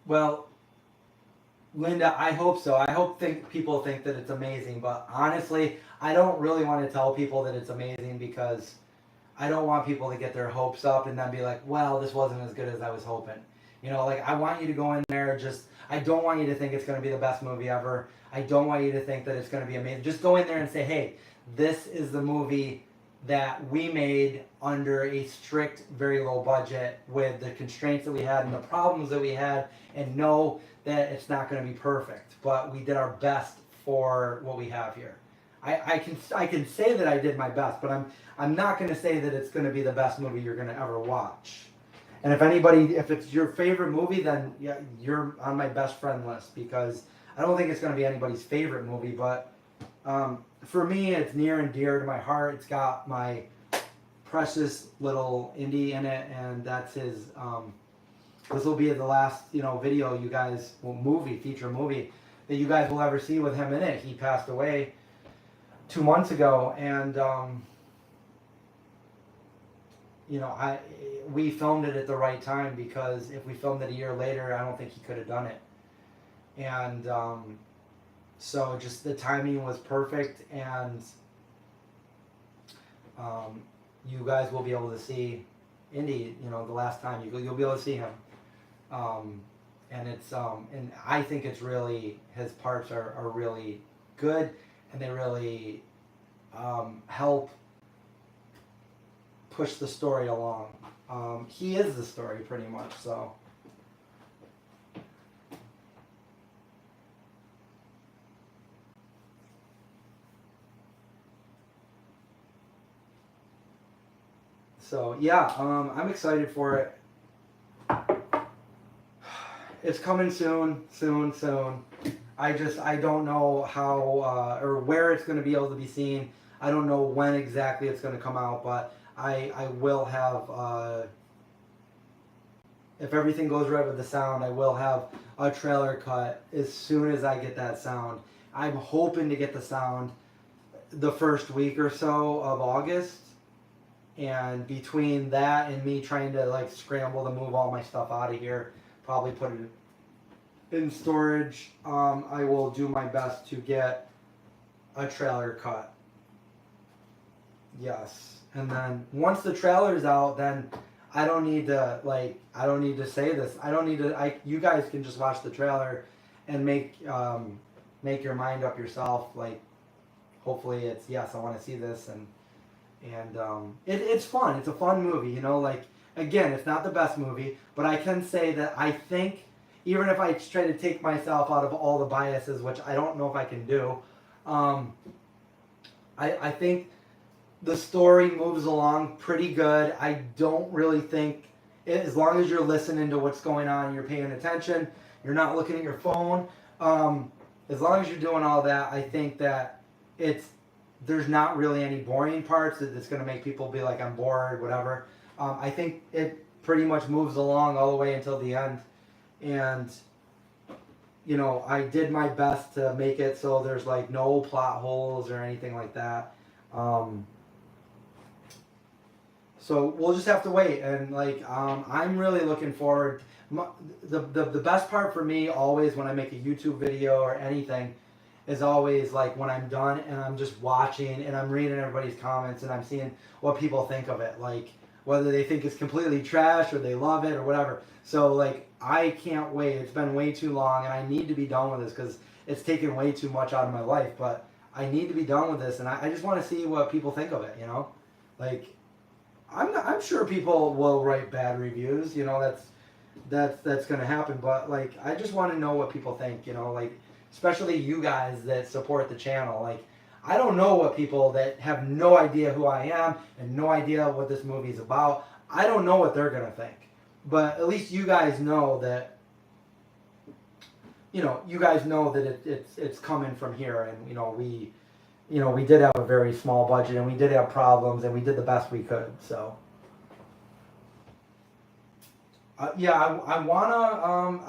Well, Linda, I hope so. I hope people think that it's amazing, but honestly, I don't really want to tell people that it's amazing, because I don't want people to get their hopes up and then be like, well, this wasn't as good as I was hoping. You know, like I want you to go in there, I don't want you to think it's going to be the best movie ever. I don't want you to think that it's going to be amazing. Just go in there and say, hey, this is the movie that we made under a strict, very low budget with the constraints that we had and the problems that we had, and know that it's not going to be perfect, but we did our best for what we have here. I can say that I did my best, but I'm not going to say that it's going to be the best movie you're going to ever watch. And if it's your favorite movie, then yeah, you're on my best friend list, because I don't think it's going to be anybody's favorite movie, but for me, it's near and dear to my heart. It's got my precious little Indy in it, and that's his. This will be the last, you know, video you guys, feature movie that you guys will ever see with him in it. He passed away 2 months ago, and you know, we filmed it at the right time, because if we filmed it a year later, I don't think he could have done it. And so just the timing was perfect, and you guys will be able to see Indy, you know, the last time you'll be able to see him. And it's and I think it's really, his parts are really good, and they really help push the story along. He is the story pretty much, so. So yeah, I'm excited for it. It's coming soon. I don't know how or where it's going to be able to be seen. I don't know when exactly it's going to come out, but I will have, if everything goes right with the sound, I will have a trailer cut as soon as I get that sound. I'm hoping to get the sound the first week or so of August. And between that and me trying to like scramble to move all my stuff out of here, probably put it in storage, I will do my best to get a trailer cut. Yes. And then once the trailer's out, then I don't need to say this. You guys can just watch the trailer and make your mind up yourself. Like, hopefully it's, yes, I want to see this, and it's fun. It's a fun movie, you know. Like, again, it's not the best movie, but I can say that I think, even if I try to take myself out of all the biases, which I don't know if I can do, I think the story moves along pretty good. I don't really think, as long as you're listening to what's going on, you're paying attention, you're not looking at your phone, as long as you're doing all that, I think that there's not really any boring parts that's going to make people be like, I'm bored, whatever. I think it pretty much moves along all the way until the end. And, you know, I did my best to make it so there's like no plot holes or anything like that. So we'll just have to wait. And like, I'm really looking forward. The best part for me always when I make a YouTube video or anything is always like when I'm done and I'm just watching and I'm reading everybody's comments and I'm seeing what people think of it, like whether they think it's completely trash or they love it or whatever. So like, I can't wait. It's been way too long and I need to be done with this because it's taken way too much out of my life, but I need to be done with this, and I just want to see what people think of it, you know. Like, I'm sure people will write bad reviews, you know, that's going to happen, but like, I just want to know what people think, you know, like, especially you guys that support the channel. Like, I don't know what people that have no idea who I am and no idea what this movie is about, I don't know what they're going to think. But at least you guys know that, you know, it's coming from here, and we did have a very small budget and we did have problems and we did the best we could. So yeah, I wanna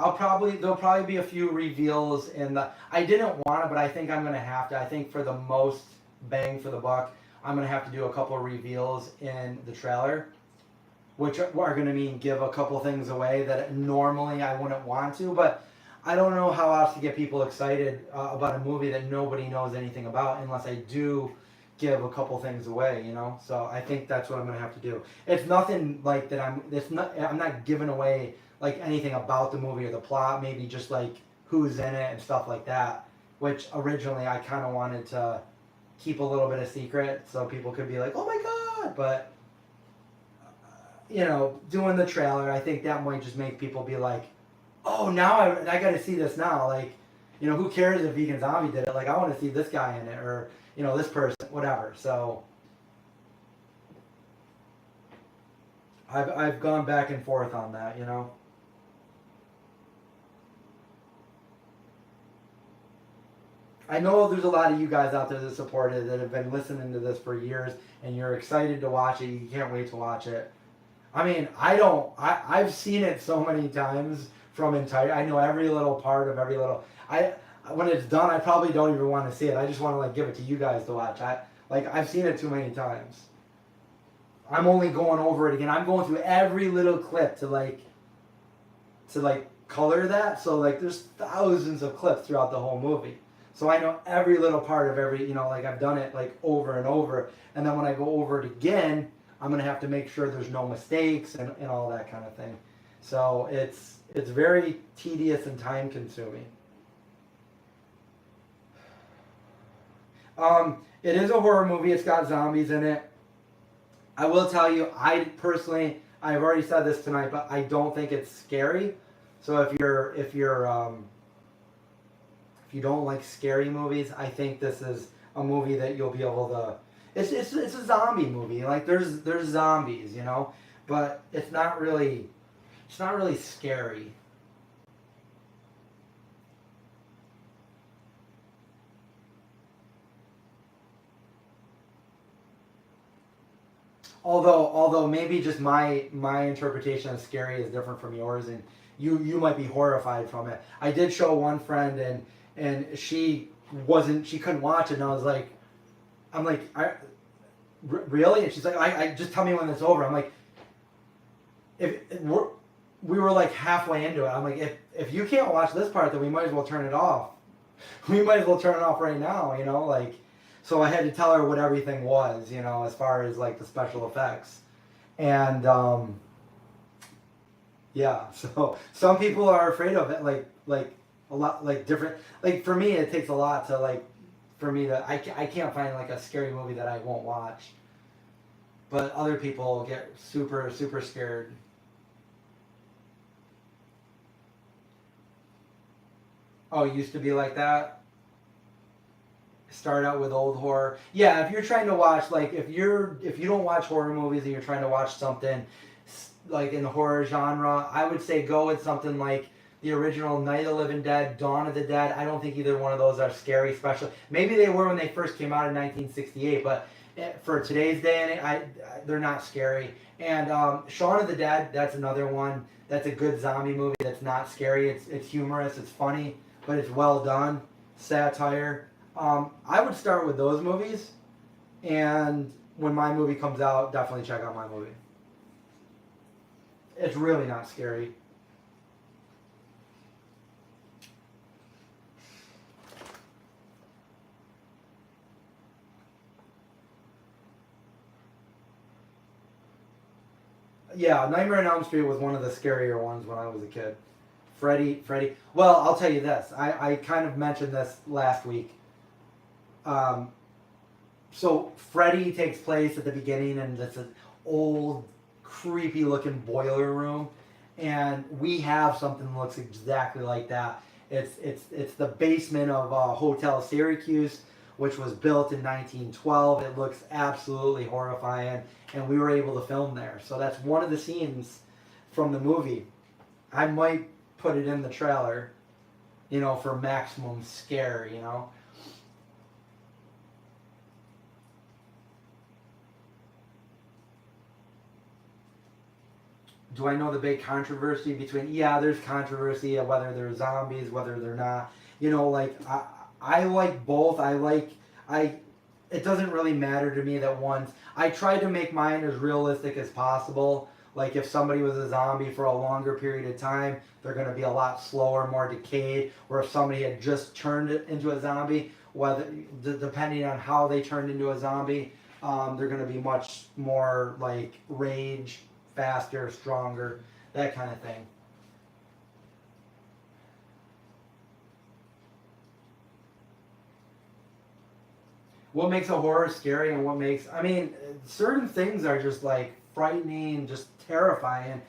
there'll probably be a few reveals I didn't wanna, but I think I'm gonna have to. I think for the most bang for the buck, I'm gonna have to do a couple of reveals in the trailer, which are gonna mean give a couple things away that normally I wouldn't want to, but I don't know how else to get people excited about a movie that nobody knows anything about unless I do give a couple things away, you know. So I think that's what I'm gonna have to do. It's nothing like that. I'm not giving away like anything about the movie or the plot. Maybe just like who's in it and stuff like that. Which originally I kind of wanted to keep a little bit of secret so people could be like, oh my god. But you know, doing the trailer, I think that might just make people be like, oh, now I got to see this now. Like, you know, who cares if Vegan Zombie did it? Like, I want to see this guy in it, or, you know, this person, whatever. So I've gone back and forth on that, you know. I know there's a lot of you guys out there that support it, that have been listening to this for years, and you're excited to watch it. You can't wait to watch it. I mean, I've seen it so many times I know every little part of every little, when it's done, I probably don't even want to see it. I just want to like give it to you guys to watch. I've seen it too many times. I'm only going over it again. I'm going through every little clip to color that. So like, there's thousands of clips throughout the whole movie. So I know every little part of every, you know, like I've done it like over and over. And then when I go over it again, I'm going to have to make sure there's no mistakes and all that kind of thing. So it's very tedious and time consuming. It is a horror movie. It's got zombies in it. I will tell you, I've already said this tonight, but I don't think it's scary. So if you don't like scary movies, I think this is a movie that you'll be able to it's a zombie movie. Like there's zombies, you know, but it's not really scary. Although maybe just my interpretation of scary is different from yours, and you might be horrified from it. I did show one friend, and she couldn't watch it, and I'm like, really? And she's like, I just tell me when it's over. I'm like, we were like halfway into it. I'm like, if you can't watch this part, then we might as well turn it off. We might as well turn it off right now, you know, like. So I had to tell her what everything was, you know, as far as like the special effects, and yeah. So some people are afraid of it, like a lot, like different. Like for me, it takes a lot to like, for me to I can't find like a scary movie that I won't watch. But other people get super scared. Oh, it used to be like that. Start out with old horror. Yeah, if you're trying to watch, like if you don't watch horror movies and you're trying to watch something like in the horror genre, I would say go with something like the original Night of the Living Dead, Dawn of the Dead. I don't think either one of those are scary, especially maybe they were when they first came out in 1968, but for today's day and they're not scary. And Shaun of the Dead, that's another one. That's a good zombie movie that's not scary. It's humorous, it's funny, but it's well done. Satire. I would start with those movies, and when my movie comes out, definitely check out my movie. It's really not scary. Yeah, Nightmare on Elm Street was one of the scarier ones when I was a kid. Freddy. Well, I'll tell you this. I kind of mentioned this last week. Um, so Freddy takes place at the beginning, and it's an old, creepy looking boiler room, and we have something that looks exactly like that. It's the basement of Hotel Syracuse, which was built in 1912. It looks absolutely horrifying, and we were able to film there. So that's one of the scenes from the movie. I might put it in the trailer, you know, for maximum scare, you know. Do I know the big controversy between? Yeah, there's controversy of whether they're zombies, whether they're not. You know, like I like both. I. It doesn't really matter to me that one's. I try to make mine as realistic as possible. Like if somebody was a zombie for a longer period of time, they're going to be a lot slower, more decayed. Or if somebody had just turned it into a zombie, whether depending on how they turned into a zombie, they're going to be much more like rage, faster, stronger, that kind of thing. What makes a horror scary and what makes, I mean, certain things are just like frightening, just terrifying.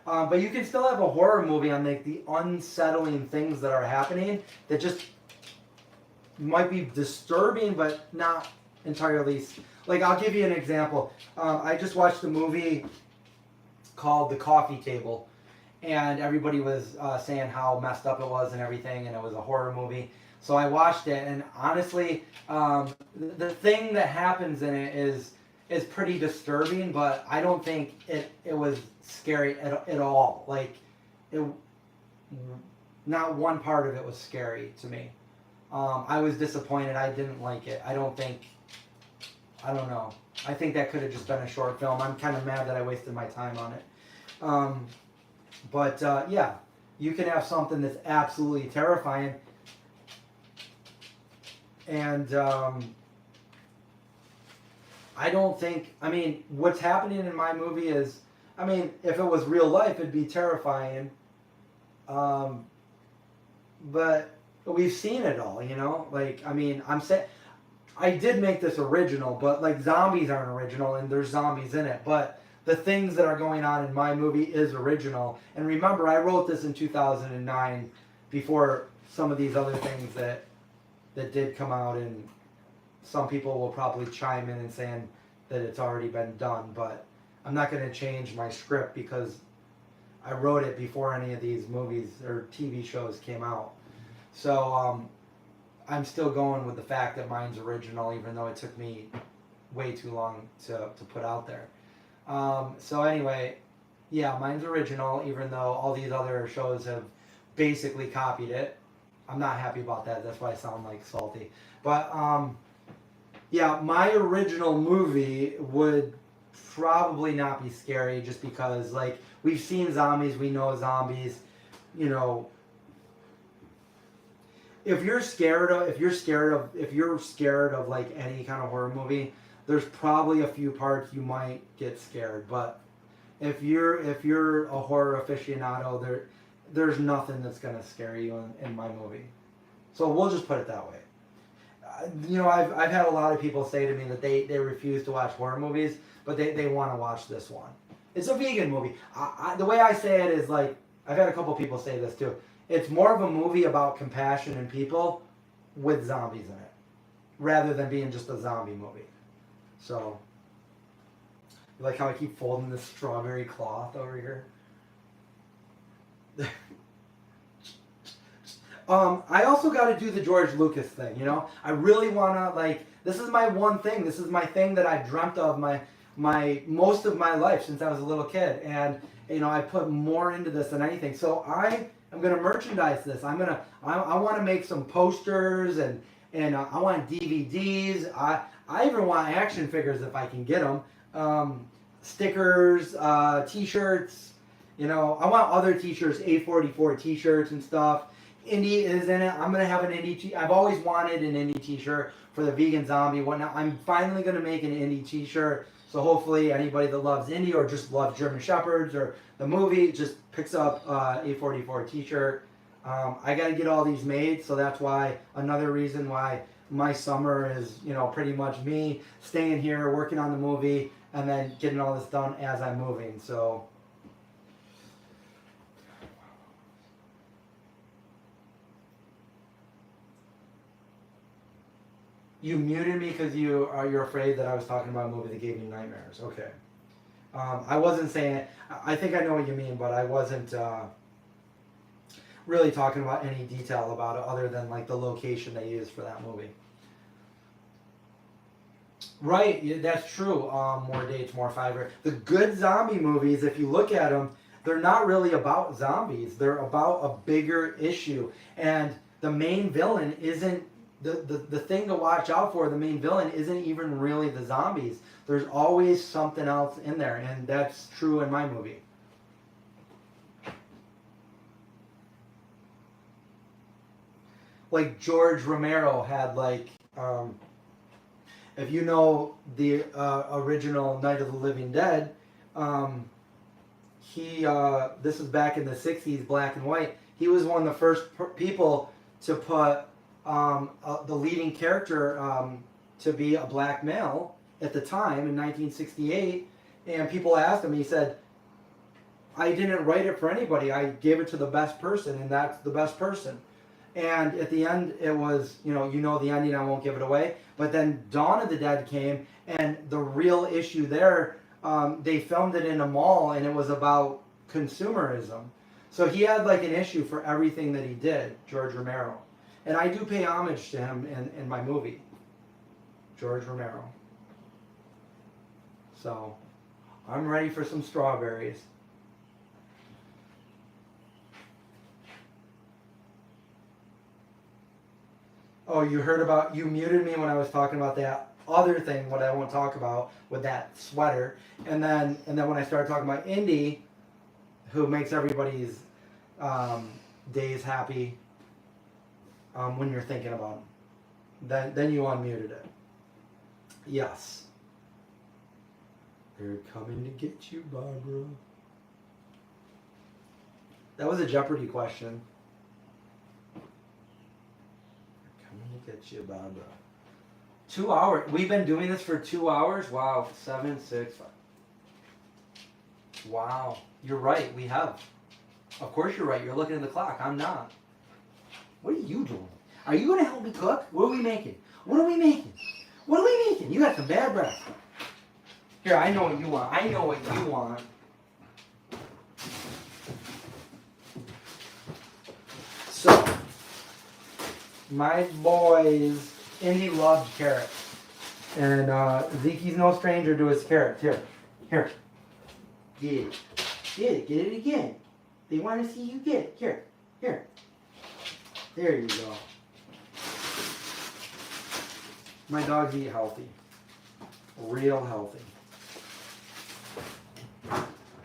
But you can still have a horror movie on like the unsettling things that are happening that just might be disturbing, but not entirely. Like I'll give you an example. I just watched a movie called The Coffee Table, and everybody was saying how messed up it was and everything, and it was a horror movie. So I watched it, and honestly, the thing that happens in it is pretty disturbing, but I don't think it was scary at all. Like, it, not one part of it was scary to me. I was disappointed. I didn't like it. I don't know. I think that could have just been a short film. I'm kind of mad that I wasted my time on it. But yeah, you can have something that's absolutely terrifying, and I don't think. I mean, what's happening in my movie is, I mean, if it was real life, it'd be terrifying. But we've seen it all, you know. Like, I mean, I'm saying. I did make this original, but like zombies aren't original, and there's zombies in it. But the things that are going on in my movie is original. And remember, I wrote this in 2009, before some of these other things that did come out some people will probably chime in and saying that it's already been done, but I'm not going to change my script because I wrote it before any of these movies or TV shows came out. So I'm still going with the fact that mine's original, even though it took me way too long to put out there. So anyway, yeah, mine's original, even though all these other shows have basically copied it. I'm not happy about that. That's why I sound like salty. But yeah, my original movie would probably not be scary, just because like we've seen zombies, we know zombies, you know. If you're scared of like any kind of horror movie, there's probably a few parts you might get scared. But if you're a horror aficionado, there's nothing that's gonna scare you in my movie. So we'll just put it that way. You know, I've had a lot of people say to me that they refuse to watch horror movies, but they want to watch this one. It's a vegan movie. The way I say it is like, I've had a couple people say this too. It's more of a movie about compassion and people with zombies in it, rather than being just a zombie movie. So, you like how I keep folding this strawberry cloth over here? I also got to do the George Lucas thing, you know? I really want to, like, this is my one thing. This is my thing that I dreamt of my most of my life since I was a little kid. And, you know, I put more into this than anything. So I'm going to merchandise this. I want to make some posters and I want DVDs. I even want action figures if I can get them. Stickers, t-shirts, you know, I want other t-shirts, A44 t-shirts and stuff. Indy is in it. I'm going to have an Indy I've always wanted an Indy t-shirt for the vegan zombie whatnot. I'm finally going to make an Indy t-shirt. So hopefully anybody that loves Indy or just loves German Shepherds or the movie just picks up A44 t-shirt. I got to get all these made. So that's why, another reason why my summer is, you know, pretty much me staying here, working on the movie, and then getting all this done as I'm moving. So you muted me because you're afraid that I was talking about a movie that gave you nightmares. Okay. I wasn't saying, I think I know what you mean, but I wasn't really talking about any detail about it other than like the location they used for that movie. Right, that's true. More dates, more fiber. The good zombie movies, if you look at them, they're not really about zombies. They're about a bigger issue. And the main villain isn't, the thing to watch out for, the main villain isn't even really the zombies. There's always something else in there, and that's true in my movie. Like George Romero had like, if you know the original Night of the Living Dead, this is back in the 60s, black and white. He was one of the first people to put the leading character to be a black male at the time in 1968, and people asked him, he said, I didn't write it for anybody, I gave it to the best person, and that's the best person. And at the end it was, you know the ending, I won't give it away, but then Dawn of the Dead came, and the real issue there, they filmed it in a mall, and it was about consumerism. So he had like an issue for everything that he did, George Romero. And I do pay homage to him in my movie, George Romero. So, I'm ready for some strawberries. Oh, you muted me when I was talking about that other thing, what I won't talk about, with that sweater. And then when I started talking about Indy, who makes everybody's days happy, when you're thinking about them. Then you unmuted it. Yes. They're coming to get you, Barbara. That was a Jeopardy question. They're coming to get you, Barbara. 2 hours. We've been doing this for 2 hours? Wow. 7, 6, 5. Wow. You're right. We have. Of course you're right. You're looking at the clock. I'm not. What are you doing? Are you going to help me cook? What are we making? What are we making? What are we making? You got some bad breath. Here, I know what you want. I know what you want. So, my boys, Indy loves carrots. And Zeke's no stranger to his carrots. Here. Get it. Get it again. They want to see you get it. Here. There you go. My dogs eat healthy. Real healthy.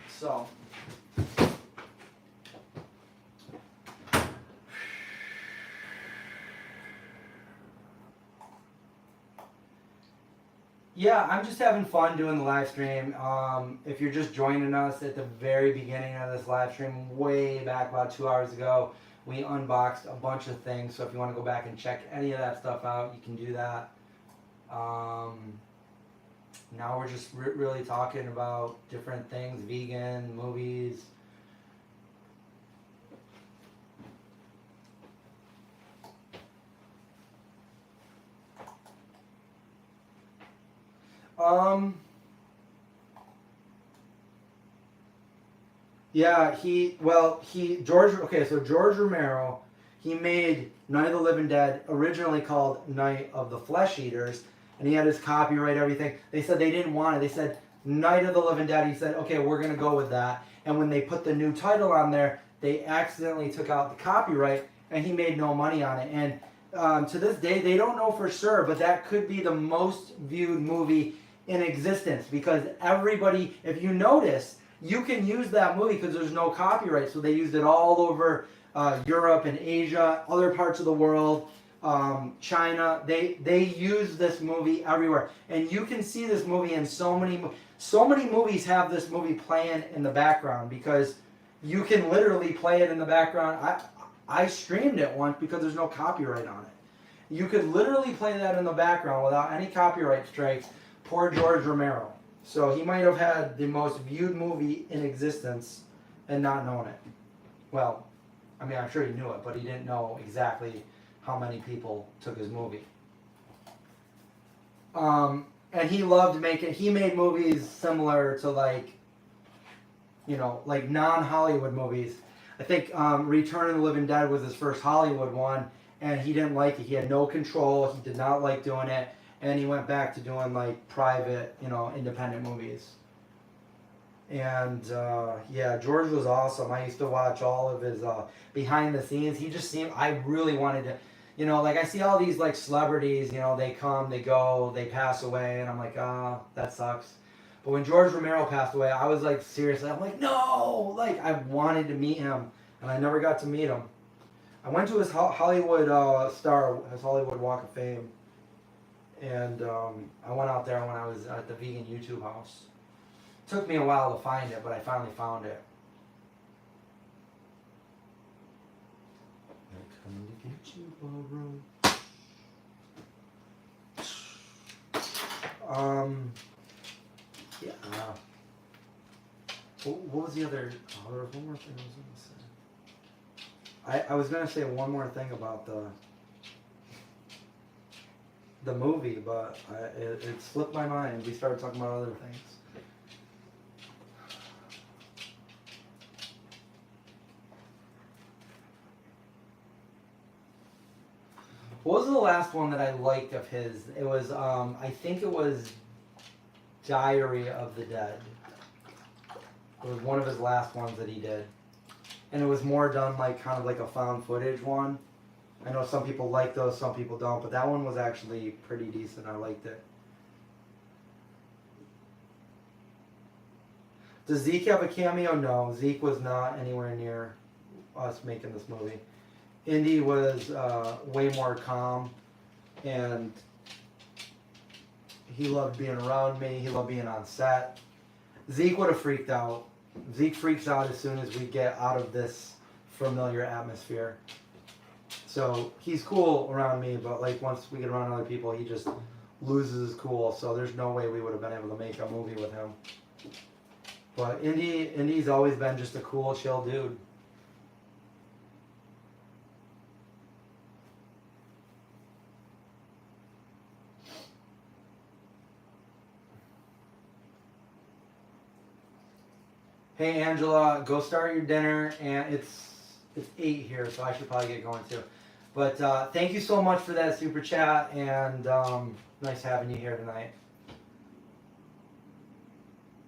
So. Yeah, I'm just having fun doing the live stream. If you're just joining us at the very beginning of this live stream, way back about 2 hours ago, we unboxed a bunch of things. So if you want to go back and check any of that stuff out, you can do that. Now we're just really talking about different things, vegan, movies. Yeah, George Romero, he made Night of the Living Dead, originally called Night of the Flesh Eaters, and he had his copyright, everything. They said they didn't want it. They said Night of the Living Dead. He said, okay, we're going to go with that. And when they put the new title on there, they accidentally took out the copyright, and he made no money on it. And to this day, they don't know for sure, but that could be the most viewed movie in existence, because everybody, if you notice, you can use that movie because there's no copyright. So they used it all over Europe and Asia, other parts of the world, China. They use this movie everywhere, and you can see this movie in so many movies have this movie playing in the background, because you can literally play it in the background. I streamed it once because there's no copyright on it. You could literally play that in the background without any copyright strikes. Poor George Romero. So he might have had the most viewed movie in existence and not known it. Well, I mean, I'm sure he knew it, but he didn't know exactly how many people took his movie. And he loved he made movies similar to like non-Hollywood movies. I think Return of the Living Dead was his first Hollywood one, and he didn't like it. He had no control. He did not like doing it. And he went back to doing like private, independent movies. And yeah, George was awesome. I used to watch all of his behind the scenes. He just seemed, I really wanted to, like I see all these like celebrities, they come, they go, they pass away, and I'm like, that sucks. But when George Romero passed away, I was like, seriously, I'm like, no, like I wanted to meet him, and I never got to meet him. I went to his Hollywood his Hollywood Walk of Fame. And I went out there when I was at the vegan YouTube house. Took me a while to find it, but I finally found it. I'm coming to get you, Barbara. Yeah. What was the other? Oh, there was one more thing I was going to say. I was going to say one more thing about the movie, but it slipped my mind. We started talking about other things. What was the last one that I liked of his? It was, I think it was Diary of the Dead. It was one of his last ones that he did. And it was more done like kind of like a found footage one. I know some people like those, some people don't, but that one was actually pretty decent. I liked it. Does Zeke have a cameo? No, Zeke was not anywhere near us making this movie. Indy was way more calm, and he loved being around me. He loved being on set. Zeke would have freaked out. Zeke freaks out as soon as we get out of this familiar atmosphere. So he's cool around me, but like once we get around other people, he just loses his cool. So there's no way we would have been able to make a movie with him. But Indy's always been just a cool, chill dude. Hey Angela, go start your dinner, and it's 8 here, so I should probably get going too. But thank you so much for that super chat, and nice having you here tonight.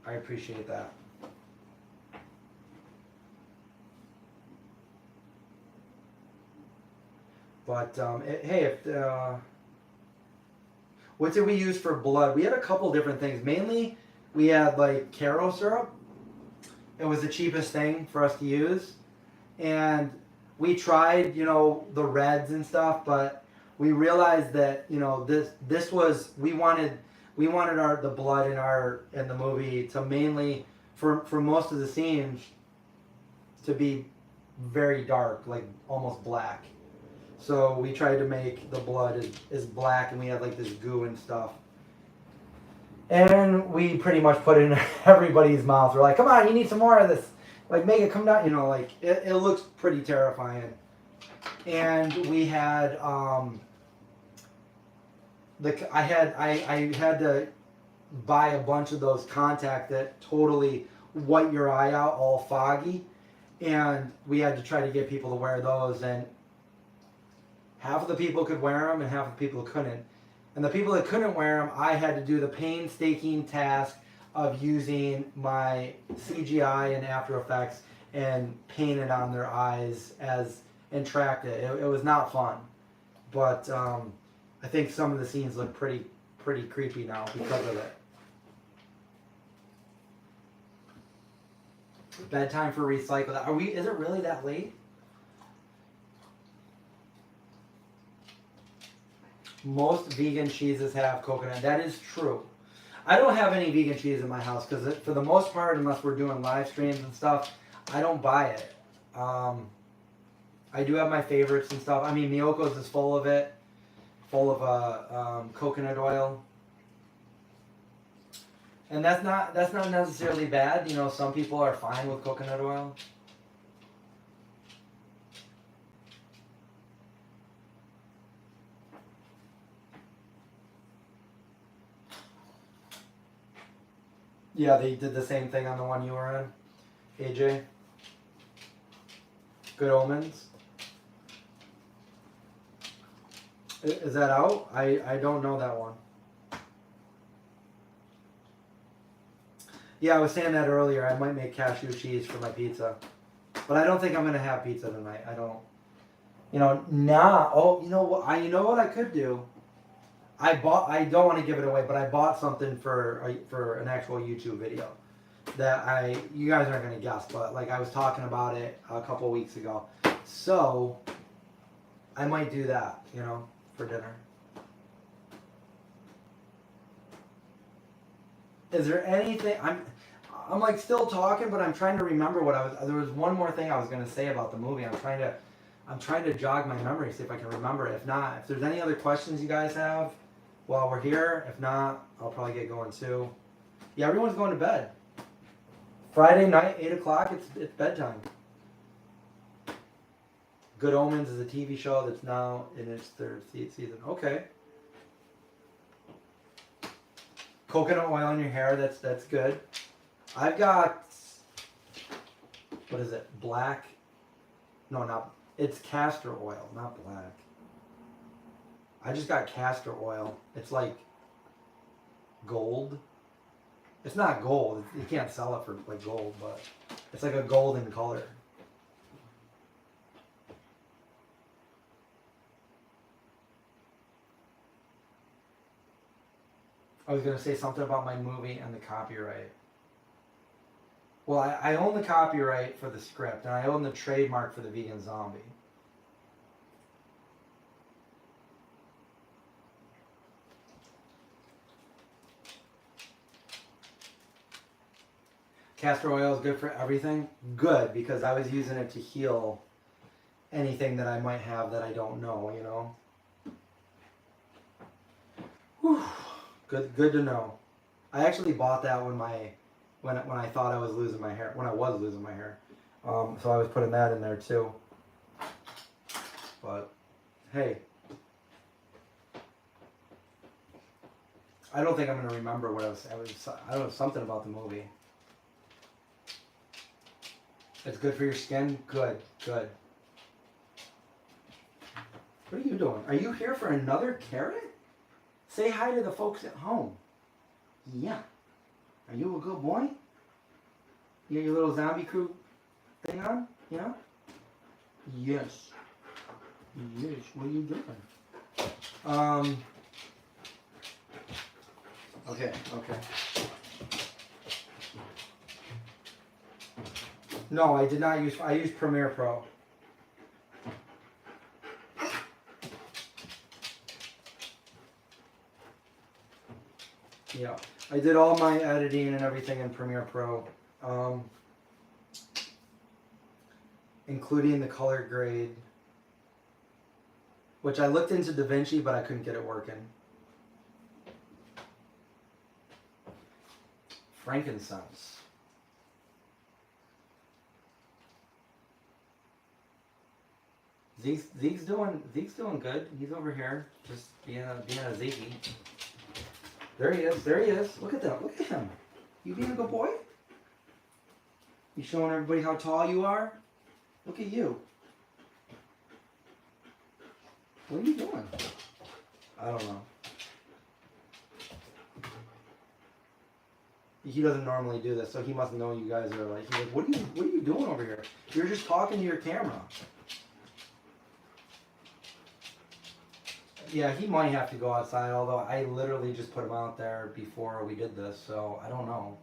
I appreciate that. But hey, if what did we use for blood? We had a couple different things. Mainly, we had like Caro syrup. It was the cheapest thing for us to use, and we tried, you know, the reds and stuff, but we realized that, you know, this was we wanted the blood in the movie to mainly for most of the scenes to be very dark, like almost black. So we tried to make the blood as black, and we had like this goo and stuff. And we pretty much put it in everybody's mouth. We're like, come on, you need some more of this. Like, make it come down. You know, like, it looks pretty terrifying. And we had, I had to buy a bunch of those contact that totally white your eye out, all foggy. And we had to try to get people to wear those. And half of the people could wear them and half of the people couldn't. And the people that couldn't wear them, I had to do the painstaking task of using my CGI and After Effects and paint it on their eyes and tracked it. It was not fun. But I think some of the scenes look pretty creepy now because of it. Bedtime for recycle. Is it really that late? Most vegan cheeses have coconut. That is true. I don't have any vegan cheese in my house because for the most part, unless we're doing live streams and stuff, I don't buy it. I do have my favorites and stuff. I mean, Miyoko's is full of it, full of coconut oil. And that's not necessarily bad. You know, some people are fine with coconut oil. Yeah, they did the same thing on the one you were in, AJ. Good Omens. Is that out? I don't know that one. Yeah, I was saying that earlier. I might make cashew cheese for my pizza. But I don't think I'm going to have pizza tonight. I don't. You know, oh, you know what I could do? I don't want to give it away, but I bought something for an actual YouTube video that you guys aren't going to guess, but like I was talking about it a couple weeks ago. So I might do that, you know, for dinner. Is there anything I'm like still talking, but I'm trying to remember there was one more thing I was going to say about the movie. I'm trying to jog my memory, see if I can remember it. If not, if there's any other questions you guys have while we're here, if not, I'll probably get going too. Yeah, everyone's going to bed. Friday night, 8 o'clock, it's bedtime. Good Omens is a TV show that's now in its third season. Okay. Coconut oil in your hair, that's good. I've got, what is it, black? No, not, it's castor oil, not black. I just got castor oil. It's like gold. It's not gold. You can't sell it for like gold, but it's like a golden color. I was going to say something about my movie and the copyright. Well, I own the copyright for the script, and I own the trademark for the vegan zombie. Castor oil is good for everything? Good, because I was using it to heal anything that I might have that I don't know, you know? Whew. Good to know. I actually bought that when I thought I was losing my hair, when I was losing my hair. So I was putting that in there too. But, hey. I don't think I'm going to remember what I don't know, something about the movie. It's good for your skin? Good, good. What are you doing? Are you here for another carrot? Say hi to the folks at home. Yeah. Are you a good boy? You got your little zombie crew thing on? Yeah? Yes. Yes. What are you doing? Okay, okay. No, I did not use, I used Premiere Pro. Yeah, I did all my editing and everything in Premiere Pro, including the color grade, which I looked into DaVinci, but I couldn't get it working. Frankincense. Zeke's doing good. He's over here, just being a Zeke. There he is. There he is. Look at that. Look at him. You being a good boy? You showing everybody how tall you are? Look at you. What are you doing? I don't know. He doesn't normally do this, so he must know you guys are like. He's like, what are you doing over here? You're just talking to your camera. Yeah, he might have to go outside, although I literally just put him out there before we did this, so I don't know.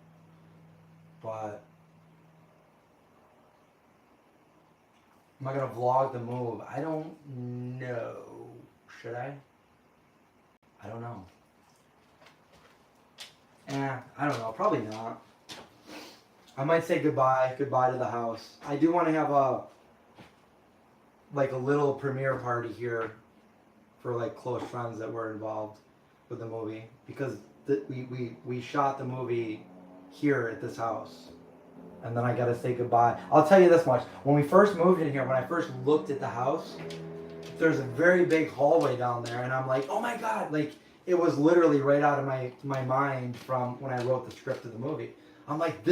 But am I going to vlog the move? I don't know. Should I? I don't know. I don't know. Probably not. I might say goodbye to the house. I do want to have a little premiere party here for like close friends that were involved with the movie, because we shot the movie here at this house, and then I gotta say goodbye. I'll tell you this much: when we first moved in here, when I first looked at the house, there's a very big hallway down there, and I'm like, oh my god, like it was literally right out of my mind from when I wrote the script of the movie. I'm like,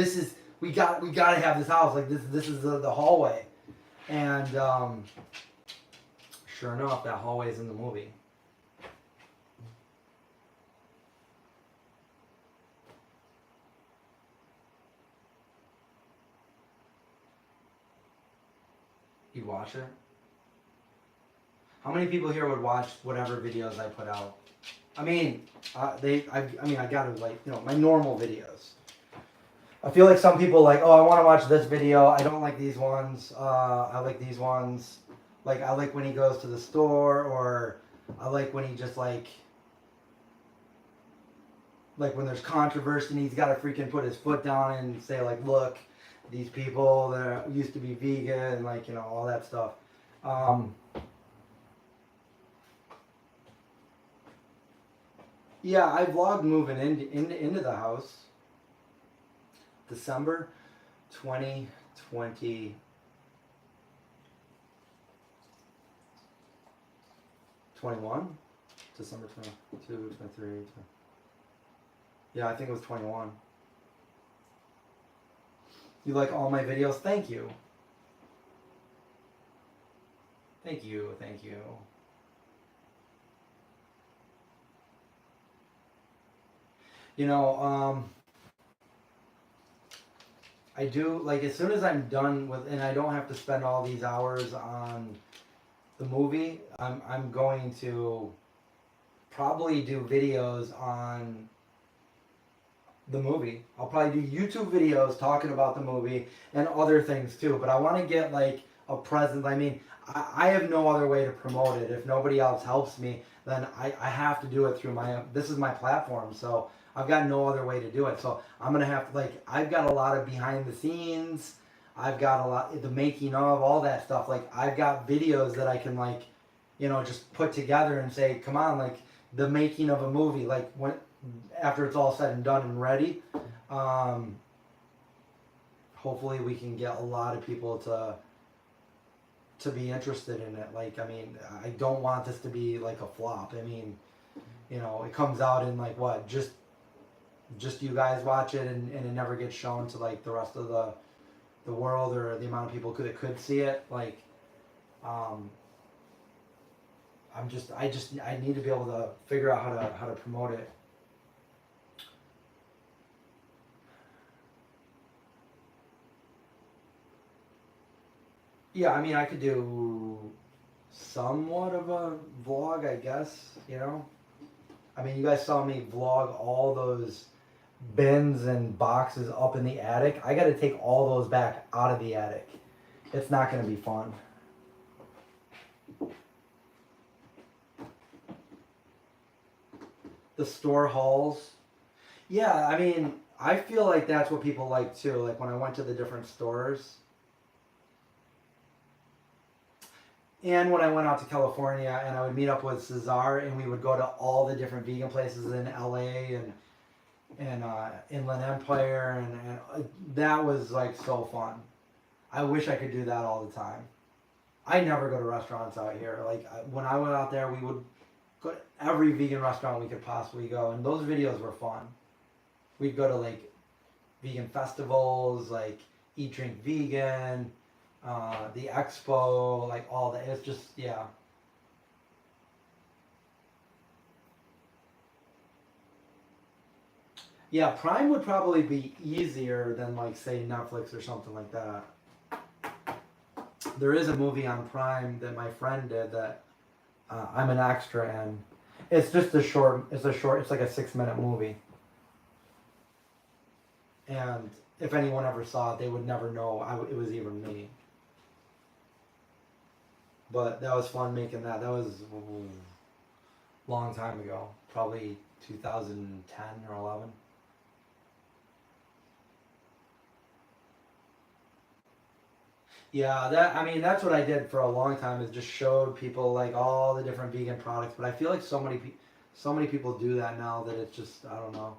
we gotta have this house, like this is the hallway, and sure enough, that hallway is in the movie. You'd watch it? How many people here would watch whatever videos I put out? I mean, I gotta my normal videos. I feel like some people like, oh, I want to watch this video. I don't like these ones. I like these ones. Like, I like when he goes to the store, or I like when he just like when there's controversy and he's got to freaking put his foot down and say like, look, these people that used to be vegan, like, all that stuff. Yeah, I vlogged moving into the house. December 2020. 21? December 22, 23, 20. Yeah, I think it was 21. You like all my videos? Thank you. Thank you, thank you. I do, like, as soon as I'm done with, and I don't have to spend all these hours on the movie, I'm going to probably do videos on the movie. I'll probably do YouTube videos talking about the movie and other things too, but I want to get like a presence. I mean, I have no other way to promote it. If nobody else helps me, then I have to do it through this is my platform, so I've got no other way to do it. So I'm going to have to, I've got a lot of behind the scenes. I've got a lot, the making of, all that stuff. Like, I've got videos that I can, just put together and say, come on, like, the making of a movie, after it's all said and done and ready. Hopefully we can get a lot of people to be interested in it. I don't want this to be like a flop. I mean, it comes out in just you guys watch it, and it never gets shown to the rest of the world or the amount of people that could see it. Like, I need to be able to figure out how to promote it. Yeah, I mean, I could do somewhat of a vlog, I guess, you know? I mean, you guys saw me vlog all those bins and boxes up in the attic. I gotta take all those back out of the attic. It's not gonna be fun. The store hauls. Yeah, I mean, I feel like that's what people like too. Like when I went to the different stores. And when I went out to California and I would meet up with Cesar and we would go to all the different vegan places in LA and Inland Empire and that was like so fun. I wish I could do that all the time. I never go to restaurants out here. Like when I went out there, we would go to every vegan restaurant we could possibly go, and those videos were fun. We'd go to like vegan festivals, like Eat Drink Vegan, the expo, like all that. It's just, yeah. Yeah, Prime would probably be easier than like say Netflix or something like that. There is a movie on Prime that my friend did that I'm an extra in. It's just it's like a 6-minute movie. And if anyone ever saw it, they would never know it was even me. But that was fun making that. That was a long time ago, probably 2010 or 11. Yeah, that's what I did for a long time is just showed people like all the different vegan products. But I feel like so many people do that now that it's just, I don't know.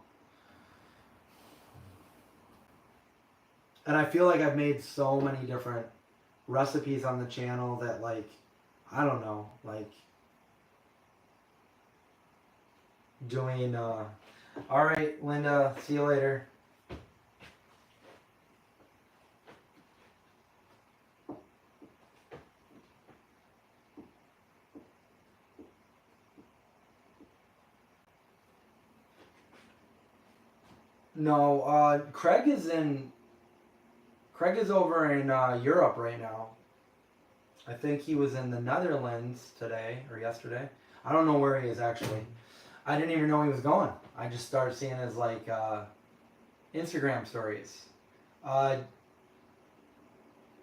And I feel like I've made so many different recipes on the channel that like, I don't know, like doing, all right, Linda, see you later. No, Craig is over in Europe right now. I think he was in the Netherlands today or yesterday. I don't know where he is actually. I didn't even know he was going. I just started seeing his like Instagram stories.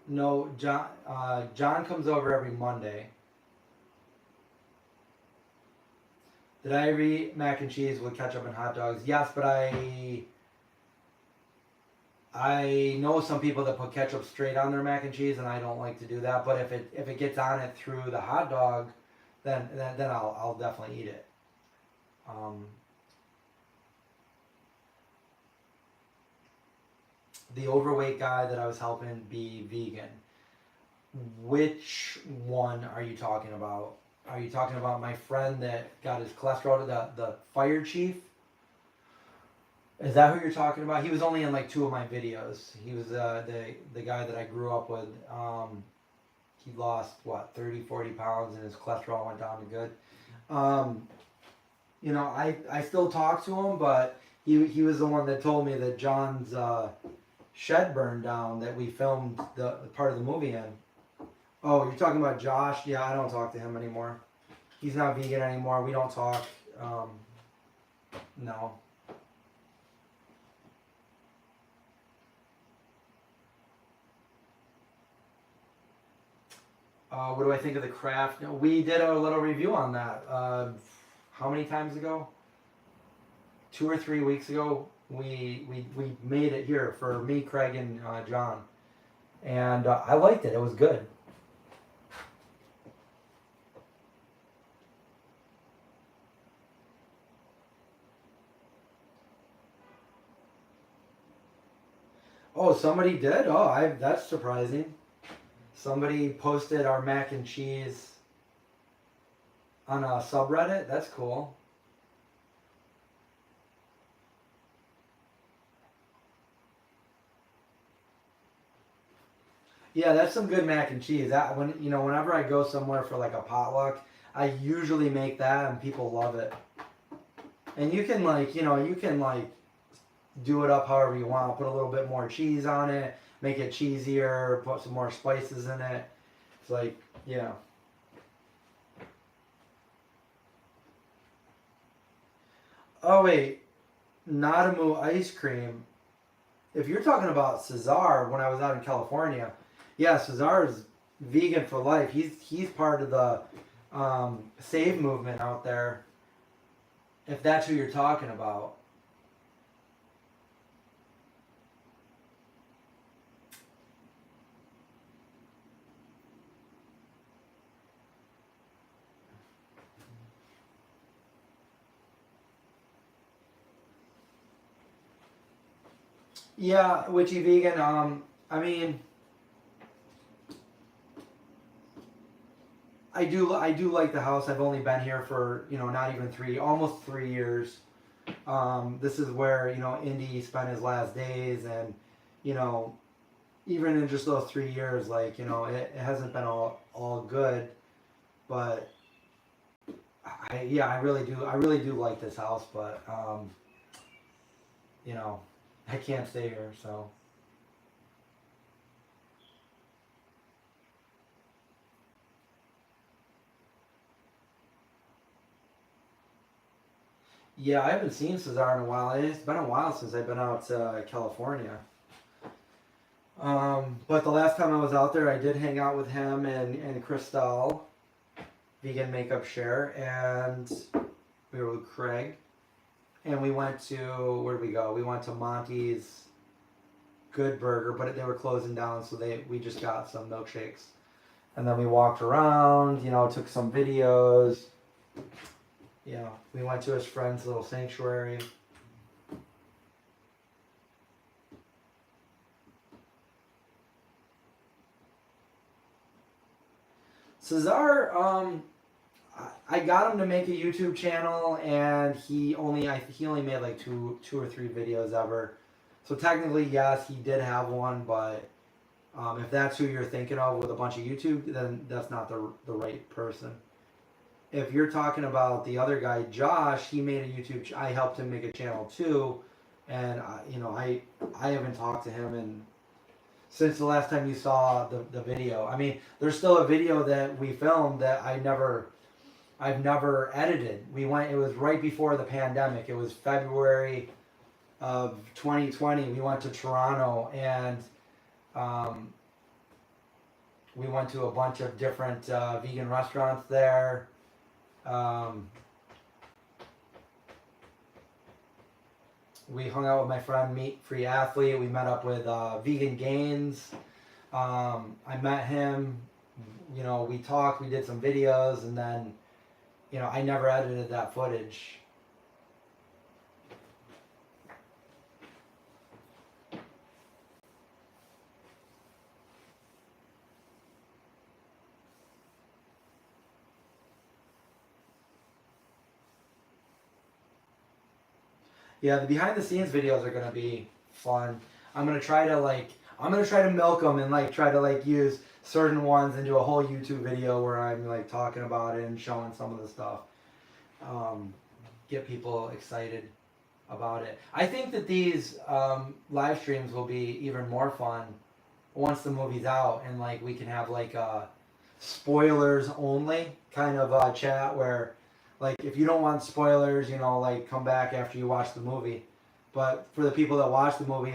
No, John comes over every Monday. Did I ever eat mac and cheese with ketchup and hot dogs? Yes, but I know some people that put ketchup straight on their mac and cheese, and I don't like to do that. But if it gets on it through the hot dog, then I'll definitely eat it. The overweight guy that I was helping be vegan. Which one are you talking about? Are you talking about my friend that got his cholesterol, the fire chief? Is that who you're talking about? He was only in like 2 of my videos. He was the guy that I grew up with. He lost, 30, 40 pounds and his cholesterol went down to good. I still talk to him, but he was the one that told me that John's shed burned down that we filmed the part of the movie in. Oh, you're talking about Josh? Yeah, I don't talk to him anymore. He's not vegan anymore. We don't talk. No. What do I think of the craft? We did a little review on that. How many times ago? 2 or 3 weeks ago. We made it here for me, Craig, and John. And I liked it. It was good. Oh, somebody did? Oh, that's surprising. Somebody posted our mac and cheese on a subreddit. That's cool. Yeah, that's some good mac and cheese. That when whenever I go somewhere for like a potluck, I usually make that and people love it. And you can like do it up however you want. Put a little bit more cheese on it, make it cheesier, put some more spices in it. It's like, yeah. Oh wait, Nadamu ice cream. If you're talking about Cesar, when I was out in California, yeah, Cesar is vegan for life. He's part of the Save movement out there. If that's who you're talking about. Yeah, witchy vegan. I mean, I do like the house. I've only been here for not even almost 3 years. This is where Indy spent his last days, and you know even in just those 3 years, like it hasn't been all good, but I really do like this house, but you know I can't stay here, so. Yeah, I haven't seen Cesar in a while. It's been a while since I've been out to California. But the last time I was out there, I did hang out with him and Cristal, vegan makeup share, and we were with Craig, and we went to where did we go? We went to Monty's Good Burger, but they were closing down, so we just got some milkshakes, and then we walked around, took some videos. We went to his friend's little sanctuary. Cesar, I got him to make a YouTube channel, and he only made like two or three videos ever. So technically, yes, he did have one, but if that's who you're thinking of with a bunch of YouTube, then that's not the right person. If you're talking about the other guy, Josh, he made a YouTube. I helped him make a channel too, and I haven't talked to him since the last time you saw the video. I mean, there's still a video that we filmed that I've never edited. We went. It was right before the pandemic. It was February of 2020. We went to Toronto, and we went to a bunch of different vegan restaurants there. We hung out with my friend Meat Free Athlete. We met up with Vegan Gains. I met him. We talked. We did some videos, and then I never edited that footage. Yeah, the behind the scenes videos are gonna be fun. I'm gonna try to milk them and try to use certain ones and do a whole YouTube video where I'm talking about it and showing some of the stuff. Get people excited about it. I think that these live streams will be even more fun once the movie's out, and we can have a spoilers only kind of chat where if you don't want spoilers, come back after you watch the movie. But for the people that watch the movie,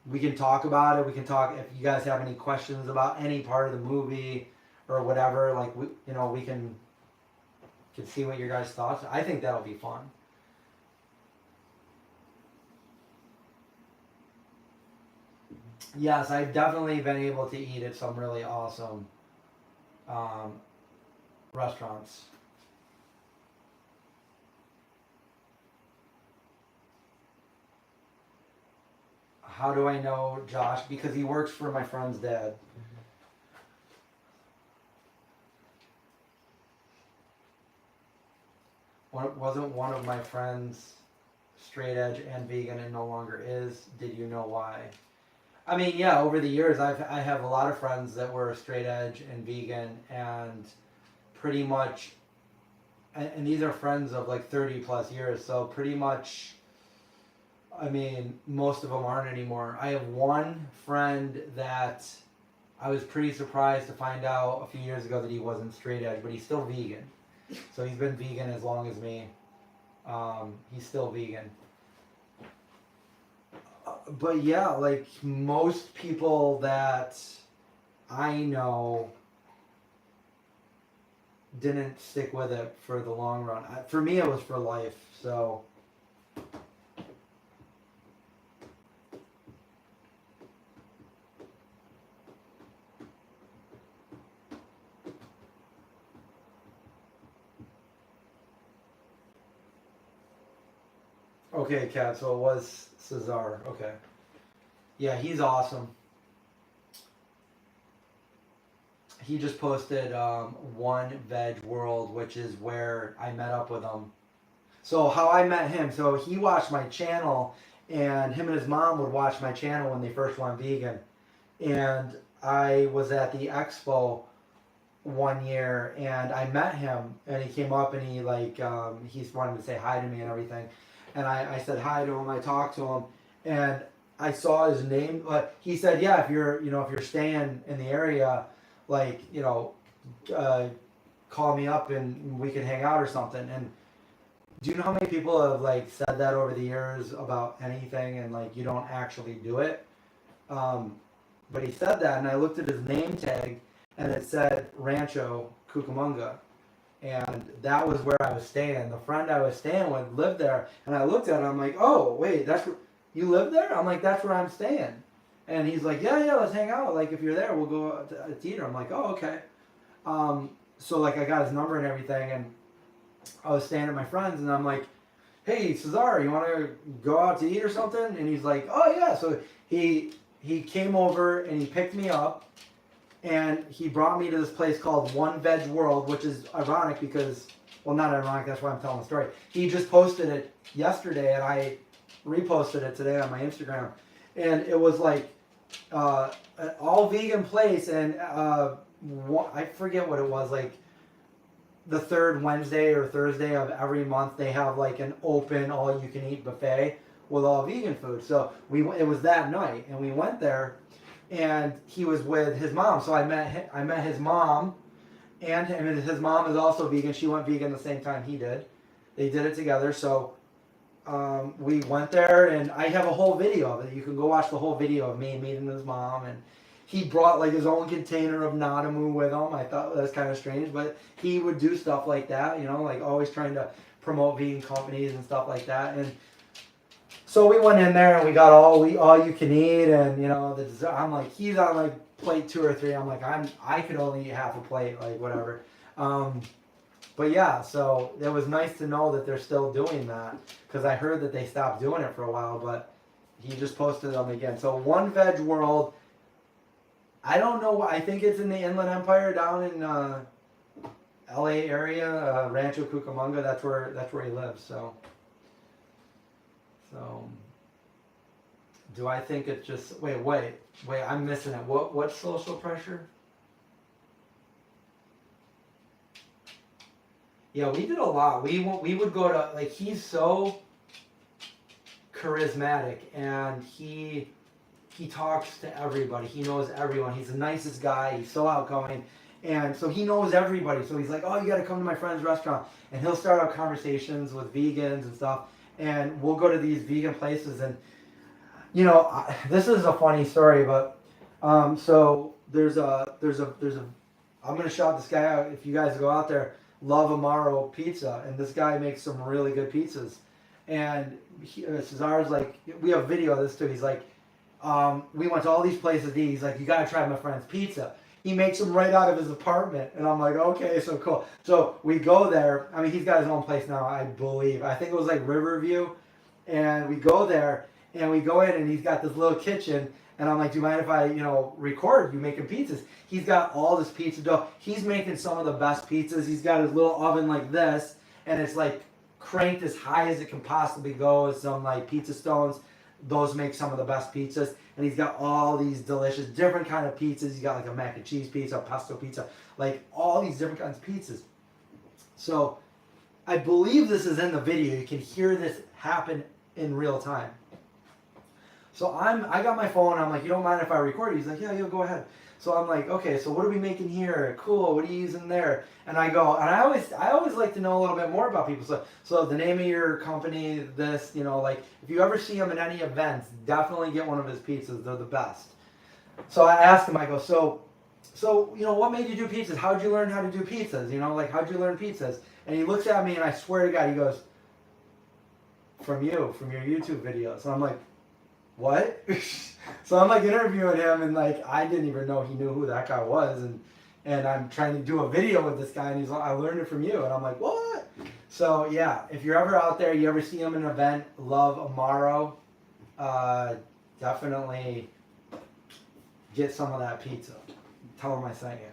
we can talk about it. We can talk if you guys have any questions about any part of the movie or whatever. We can see what your guys' thoughts are. I think that'll be fun. Yes, I've definitely been able to eat at some really awesome um, restaurants. How do I know Josh? Because he works for my friend's dad. Wasn't one of my friends straight edge and vegan and no longer is? Did you know why? I mean, yeah, over the years, I have a lot of friends that were straight edge and vegan, and pretty much, and these are friends of like 30 plus years, so pretty much, I mean, most of them aren't anymore. I have one friend that I was pretty surprised to find out a few years ago that he wasn't straight edge, but he's still vegan. So he's been vegan as long as me. He's still vegan. But yeah, like most people that I know didn't stick with it for the long run. For me, it was for life. So. Okay, Kat, so it was Cesar. Okay. Yeah, he's awesome. He just posted One Veg World, which is where I met up with him. So how I met him, so he watched my channel, and him and his mom would watch my channel when they first went vegan. And I was at the expo one year, and I met him, and he came up and he he wanted to say hi to me and everything. And I said hi to him. I talked to him, and I saw his name. He said, "Yeah, if you're staying in the area, like call me up and we can hang out or something." And do you know how many people have like said that over the years about anything, and like you don't actually do it? But he said that, and I looked at his name tag, and it said Rancho Cucamonga. And that was where I was staying. The friend I was staying with lived there, and I looked at him. I'm like, "Oh, wait, that's where you live there?" I'm like, "That's where I'm staying." And he's like, "Yeah, let's hang out. Like, if you're there, we'll go out to eat." I'm like, "Oh, okay." So like, I got his number and everything, and I was staying at my friend's, and I'm like, "Hey, Cesar, you want to go out to eat or something?" And he's like, "Oh yeah." So he came over and he picked me up. And he brought me to this place called One Veg World, which is ironic because, well, not ironic, that's why I'm telling the story. He just posted it yesterday, and I reposted it today on my Instagram. And it was like an all vegan place, and I forget what it was, like the third Wednesday or Thursday of every month, they have like an open all-you-can-eat buffet with all vegan food. So it was that night, and we went there. And he was with his mom, so I met his mom, and his mom is also vegan. She went vegan the same time he did. They did it together. So we went there, and I have a whole video of it. You can go watch the whole video of me meeting his mom. And he brought like his own container of Nadamu with him. I thought that was kind of strange, but he would do stuff like that, like always trying to promote vegan companies and stuff like that. And so we went in there and we got all you can eat, and the dessert. I'm like, he's on like plate 2 or 3. I'm like, I could only eat half a plate, like whatever. But yeah, so it was nice to know that they're still doing that, because I heard that they stopped doing it for a while, but he just posted them again. So One Veg World, I don't know. I think it's in the Inland Empire down in LA area, Rancho Cucamonga. That's where he lives. So, do I think it's just wait? I'm missing it. What's social pressure? Yeah, we did a lot. We would go to, like, he's so charismatic, and he talks to everybody. He knows everyone. He's the nicest guy. He's so outgoing. And so he knows everybody. So he's like, "Oh, you got to come to my friend's restaurant." And he'll start out conversations with vegans and stuff. And we'll go to these vegan places. And, this is a funny story, but so there's a I'm going to shout this guy out. If you guys go out there, Love Amaro Pizza. And this guy makes some really good pizzas. And Cesar's like, we have video of this too. He's like, we went to all these places to eat. He's like, "You got to try my friend's pizza." He makes them right out of his apartment. And I'm like, okay, so cool. So we go there. I mean, he's got his own place now, I believe. I think it was like Riverview. And we go there, and we go in, and he's got this little kitchen. And I'm like, "Do you mind if I, record you making pizzas?" He's got all this pizza dough. He's making some of the best pizzas. He's got his little oven like this, and it's like cranked as high as it can possibly go with some like pizza stones. Those make some of the best pizzas. And he's got all these delicious different kind of pizzas. He's got like a mac and cheese pizza, pesto pizza, like all these different kinds of pizzas. So I believe this is in the video. You can hear this happen in real time. So I got my phone. I'm like, you don't mind if I record? He's like, yeah, go ahead. So I'm like, okay, so what are we making here? Cool. What are you using there? And I go, and I always like to know a little bit more about people. So the name of your company, this, you know, like if you ever see him at any events, definitely get one of his pizzas. They're the best. So I asked him, I go, so you know, what made you do pizzas? How'd you learn how to do pizzas? You know, like how'd you learn pizzas? And he looks at me, and I swear to God, he goes, from your YouTube videos. And I'm like, what? So I'm like interviewing him, and like I didn't even know he knew who that guy was, and I'm trying to do a video with this guy, and he's like, I learned it from you, and I'm like, what? So yeah, if you're ever out there, you ever see him in an event, love Amaro, definitely get some of that pizza. Tell him I sent you.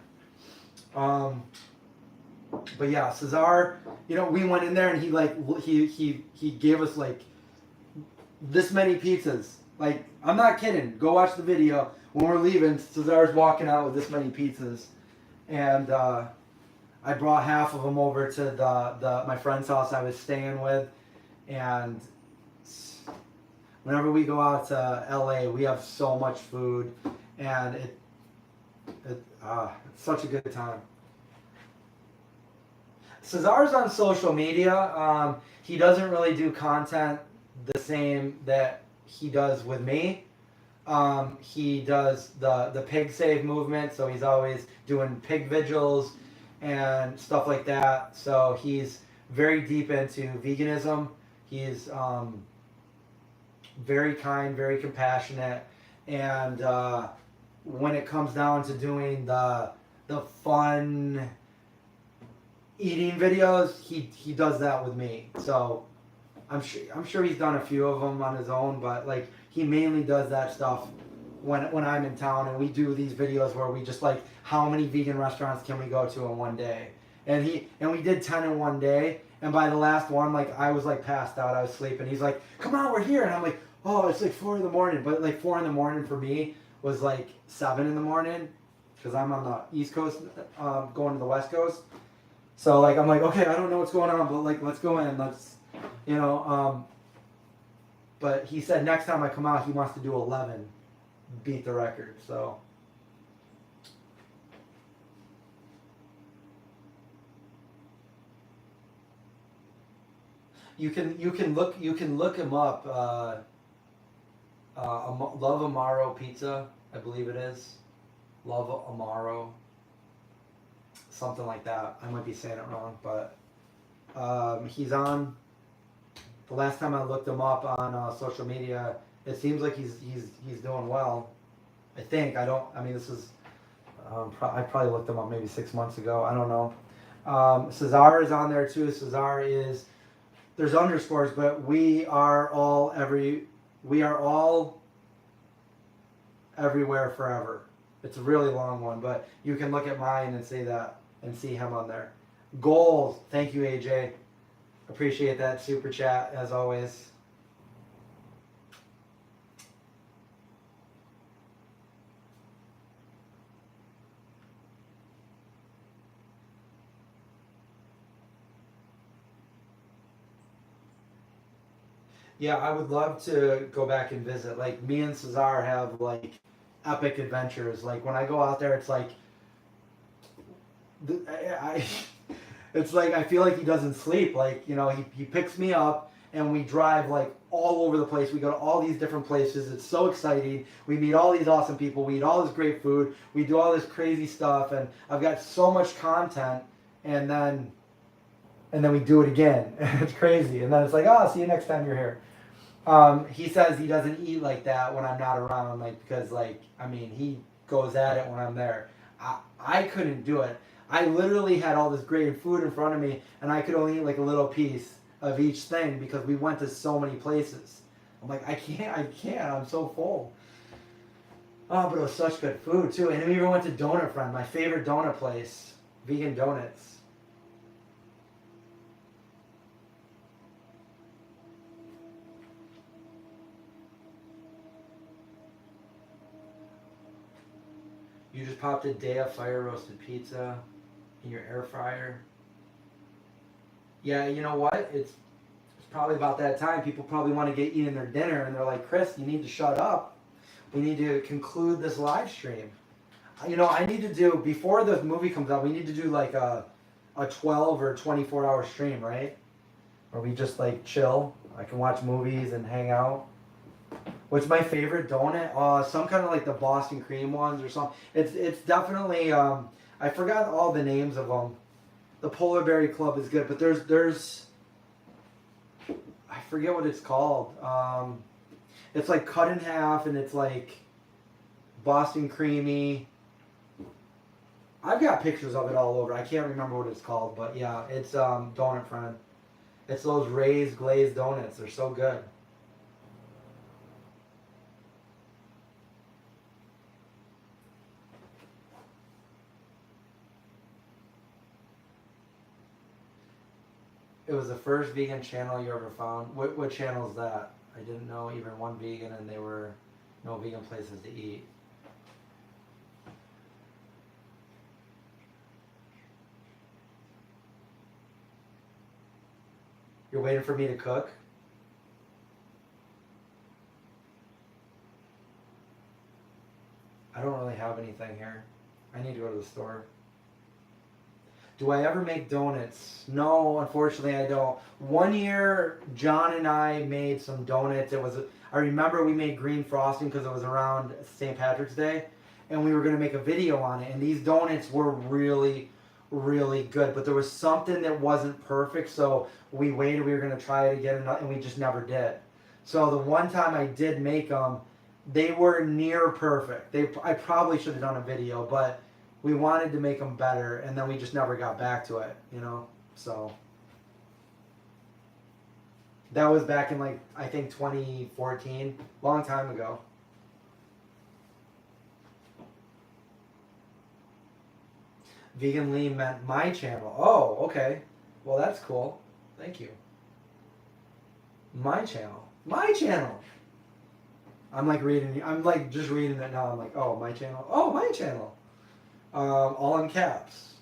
But yeah, Cesar, you know, we went in there, and he gave us like this many pizzas. Like, I'm not kidding. Go watch the video. When we're leaving, Cesar's walking out with this many pizzas. And I brought half of them over to my friend's house I was staying with. And whenever we go out to LA, we have so much food. And it's such a good time. Cesar's on social media. He doesn't really do content the same that he does with me. He does the pig save movement, so he's always doing pig vigils and stuff like that. So he's very deep into veganism. He's very kind, very compassionate, and when it comes down to doing the fun eating videos, he does that with me. So I'm sure he's done a few of them on his own, but like he mainly does that stuff when I'm in town, and we do these videos where we just like, how many vegan restaurants can we go to in one day? And we did 10 in one day, and by the last one, like I was like passed out, I was sleeping. He's like, come on, we're here, and I'm like, oh, it's like 4 a.m, but like 4 a.m for me was like 7 a.m, because I'm on the East Coast, going to the West Coast. So like I'm like, okay, I don't know what's going on, but like let's go in, let's, you know. But he said next time I come out, he wants to do 11, beat the record. So you can look him up. Love Amaro Pizza, I believe it is. Love Amaro. Something like that. I might be saying it wrong, but he's on. The last time I looked him up on social media, it seems like he's doing well. I think. I mean, this is. I probably looked him up maybe 6 months ago. I don't know. Cesar is on there too. Cesar is. There's underscores, but we are all everywhere forever. It's a really long one, but you can look at mine and say that and see him on there. Goals. Thank you, AJ. Appreciate that super chat as always. Yeah, I would love to go back and visit. Like, me and Cesar have like epic adventures. Like, when I go out there, it's like it's like I feel like he doesn't sleep. Like, you know, he picks me up and we drive like all over the place. We go to all these different places. It's so exciting. We meet all these awesome people. We eat all this great food. We do all this crazy stuff, and I've got so much content, and then we do it again. It's crazy. And then it's like, oh, see you next time you're here. He says he doesn't eat like that when I'm not around, like, because, like, I mean, he goes at it when I'm there. I couldn't do it. I literally had all this great food in front of me, and I could only eat like a little piece of each thing because we went to so many places. I'm like, I can't, I'm so full. Oh, but it was such good food too. And we even went to Donut Friend, my favorite donut place, vegan donuts. You just popped a day of fire roasted pizza in your air fryer. Yeah, you know what? It's probably about that time. People probably want to get eating their dinner, and they're like, Chris, you need to shut up. We need to conclude this live stream. You know, I need to do, before the movie comes out, we need to do like a 12 or 24 hour stream, right? Where we just like chill. I can watch movies and hang out. What's my favorite donut? Some kind of like the Boston cream ones or something. It's definitely, I forgot all the names of them. The Polar Berry Club is good, but there's I forget what it's called. It's like cut in half, and it's like Boston creamy. I've got pictures of it all over. I can't remember what it's called, but yeah, it's Donut Friend. It's those raised glazed donuts. They're so good. It was the first vegan channel you ever found. What channel is that? I didn't know even one vegan, and they were no vegan places to eat. You're waiting for me to cook? I don't really have anything here. I need to go to the store. Do I ever make donuts? No, unfortunately I don't. One year, John and I made some donuts. I remember we made green frosting because it was around St. Patrick's Day, and we were going to make a video on it. And these donuts were really, really good. But there was something that wasn't perfect, so we waited. We were going to try it again, and we just never did. So the one time I did make them, they were near perfect. I probably should have done a video, but we wanted to make them better, and then we just never got back to it, you know? So that was back in, like, I think 2014, long time ago. Vegan Lean meant my channel. Oh, okay. Well, that's cool. Thank you. My channel. My channel. I'm like just reading it now. I'm like, oh, my channel. Oh, my channel. All in caps.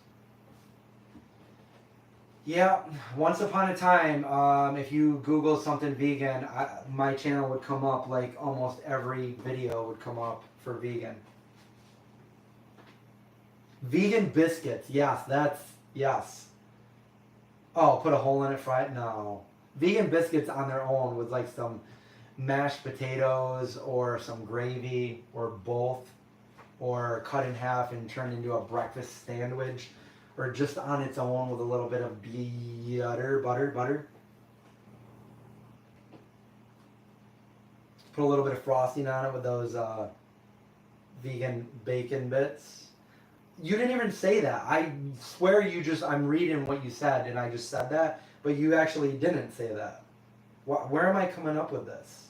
Yeah, once upon a time, if you Google something vegan, my channel would come up. Like almost every video would come up for vegan. Vegan biscuits. Yes, yes. Oh, put a hole in it, fry it? No. Vegan biscuits on their own with like some mashed potatoes or some gravy or both, or cut in half and turned into a breakfast sandwich, or just on its own with a little bit of butter. Put a little bit of frosting on it with those vegan bacon bits. You didn't even say that. I swear I'm reading what you said and I just said that, but you actually didn't say that. Where am I coming up with this?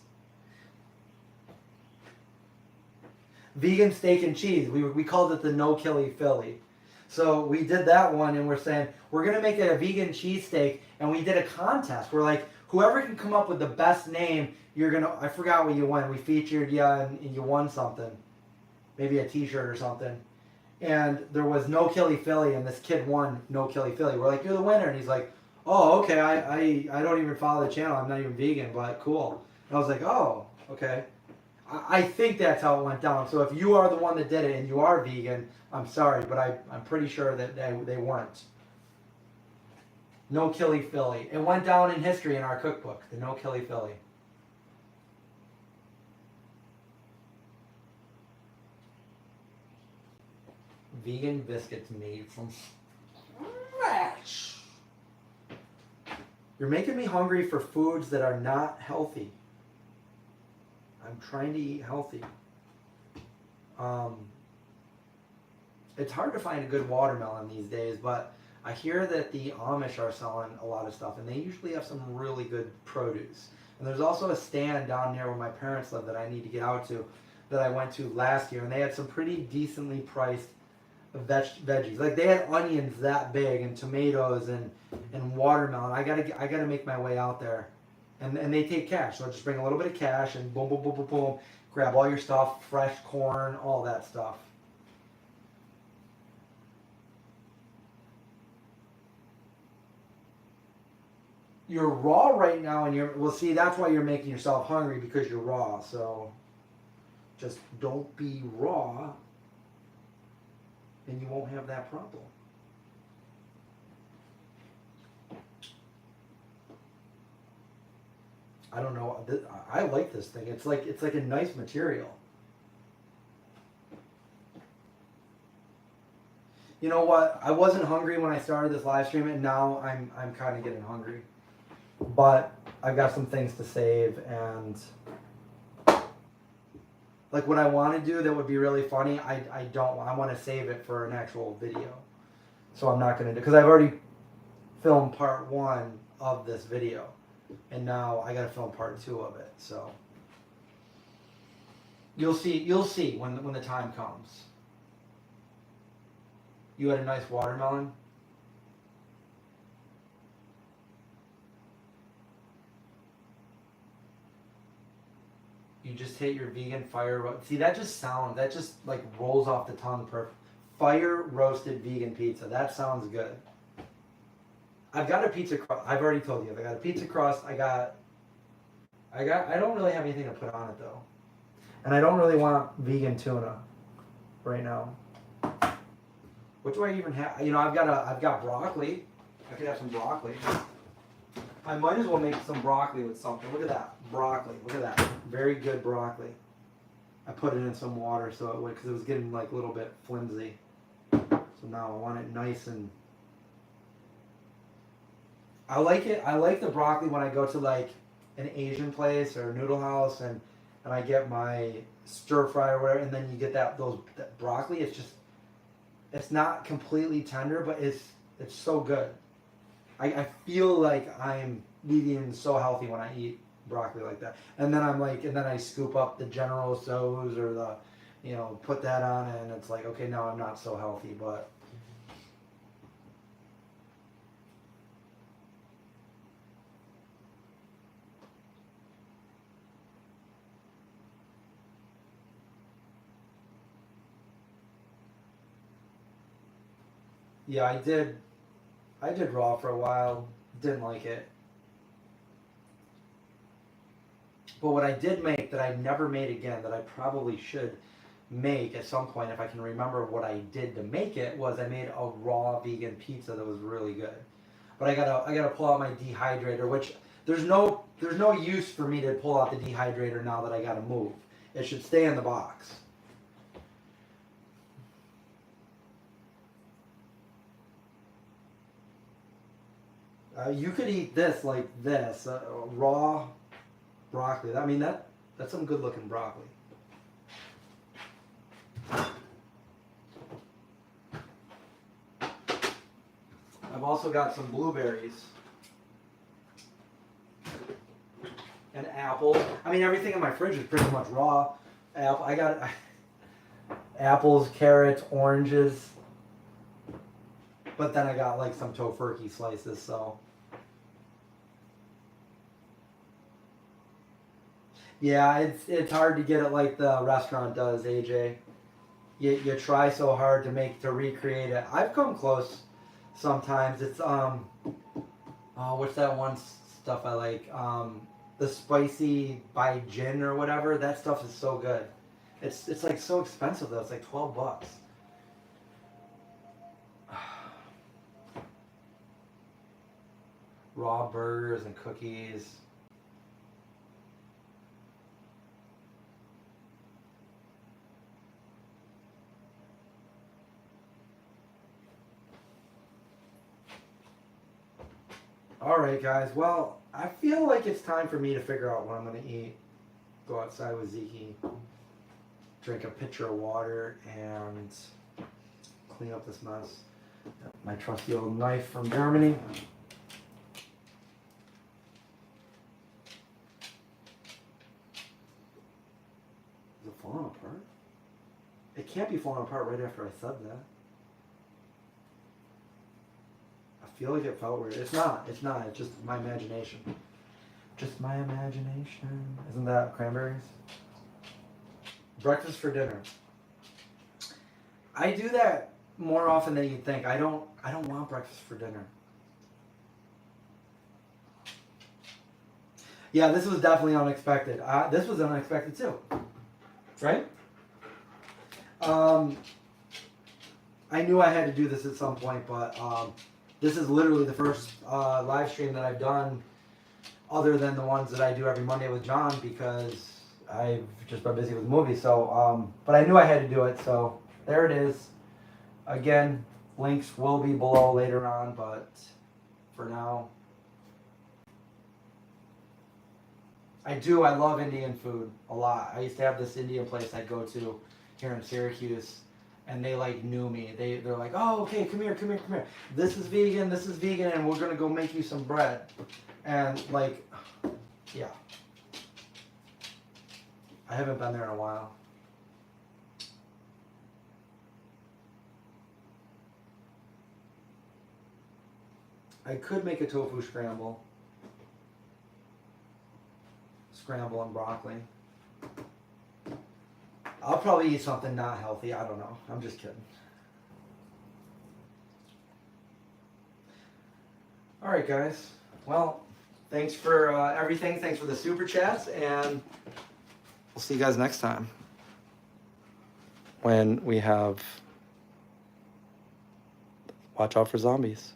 Vegan steak and cheese. We called it the No Killy Philly. So we did that one, and we're saying we're going to make it a vegan cheesesteak, and we did a contest. We're like, whoever can come up with the best name, I forgot what you won. We featured you, and you won something. Maybe a t-shirt or something. And there was No Killy Philly, and this kid won No Killy Philly. We're like, you're the winner. And he's like, oh, okay, I don't even follow the channel. I'm not even vegan, but cool. And I was like, oh, okay. I think that's how it went down. So if you are the one that did it and you are vegan, I'm sorry, but I'm pretty sure that they weren't. No Killy Philly. It went down in history in our cookbook, the No Killy Philly. Vegan biscuits made from scratch. You're making me hungry for foods that are not healthy. I'm trying to eat healthy. It's hard to find a good watermelon these days, but I hear that the Amish are selling a lot of stuff, and they usually have some really good produce. And there's also a stand down near where my parents live that I need to get out to, that I went to last year, and they had some pretty decently priced veggies. Like they had onions that big, and tomatoes, and watermelon. I gotta make my way out there. And they take cash, so just bring a little bit of cash and boom, boom, boom, boom, boom. Grab all your stuff, fresh corn, all that stuff. you're raw right now, and well, see, that's why you're making yourself hungry, because you're raw. So just don't be raw, and you won't have that problem. I don't know. I like this thing. It's like a nice material. You know what? I wasn't hungry when I started this live stream, and now I'm kind of getting hungry. But I've got some things to save, and like what I want to do that would be really funny, I don't. I want to save it for an actual video. So I'm not going to do, because I've already filmed part 1 of this video, and now I got to film part 2 of it. So you'll see when the time comes. You had a nice watermelon. You just hit your vegan fire. See, that just like rolls off the tongue perfect. Fire roasted vegan pizza. That sounds good. I've got a pizza crust. I've already told you. I got a pizza crust. I don't really have anything to put on it though. And I don't really want vegan tuna right now. What do I even have? You know, I've got broccoli. I could have some broccoli. I might as well make some broccoli with something. Look at that. Broccoli. Look at that. Very good broccoli. I put it in some water so it would, because it was getting like a little bit flimsy. So now I want it nice, and I like it. I like the broccoli when I go to like an Asian place or a noodle house, and I get my stir fry or whatever, and then you get that broccoli. It's just, it's not completely tender, but it's so good. I feel like I'm eating so healthy when I eat broccoli like that. And then I scoop up the General Tso's or the, you know, put that on, and it's like, okay, now I'm not so healthy, but yeah, I did raw for a while. Didn't like it. But what I did make that I never made again, that I probably should make at some point if I can remember what I did to make it, was I made a raw vegan pizza that was really good. But I gotta pull out my dehydrator, which there's no use for me to pull out the dehydrator now that I gotta move. It should stay in the box. You could eat this like this, raw broccoli. I mean, that's some good looking broccoli. I've also got some blueberries and apples. I mean, everything in my fridge is pretty much raw. I got apples, carrots, oranges, but then I got like some tofurkey slices, so. Yeah, it's hard to get it like the restaurant does, AJ. You try so hard to recreate it. I've come close sometimes. It's oh, what's that one stuff I like? The spicy by gin or whatever. That stuff is so good. It's like so expensive though. It's like $12. Raw burgers and cookies. Alright guys, well, I feel like it's time for me to figure out what I'm going to eat. Go outside with Zeke, drink a pitcher of water, and clean up this mess. My trusty old knife from Germany. Is it falling apart? It can't be falling apart right after I said that. I feel like it felt weird. It's not. It's just my imagination. Just my imagination. Isn't that cranberries? Breakfast for dinner. I do that more often than you'd think. I don't want breakfast for dinner. Yeah, this was definitely unexpected. This was unexpected too, right? I knew I had to do this at some point, but this is literally the first live stream that I've done other than the ones that I do every Monday with John because I've just been busy with movies. So, but I knew I had to do it, so there it is. Again, links will be below later on, but for now, I love Indian food a lot. I used to have this Indian place I'd go to here in Syracuse, and they like knew me. They're like, oh, okay, come here. This is vegan, and we're gonna go make you some bread. And like, yeah. I haven't been there in a while. I could make a tofu scramble. Scramble and broccoli. I'll probably eat something not healthy. I don't know. I'm just kidding. All right, guys. Well, thanks for everything. Thanks for the super chats, and we'll see you guys next time when we have Watch Out for Zombies.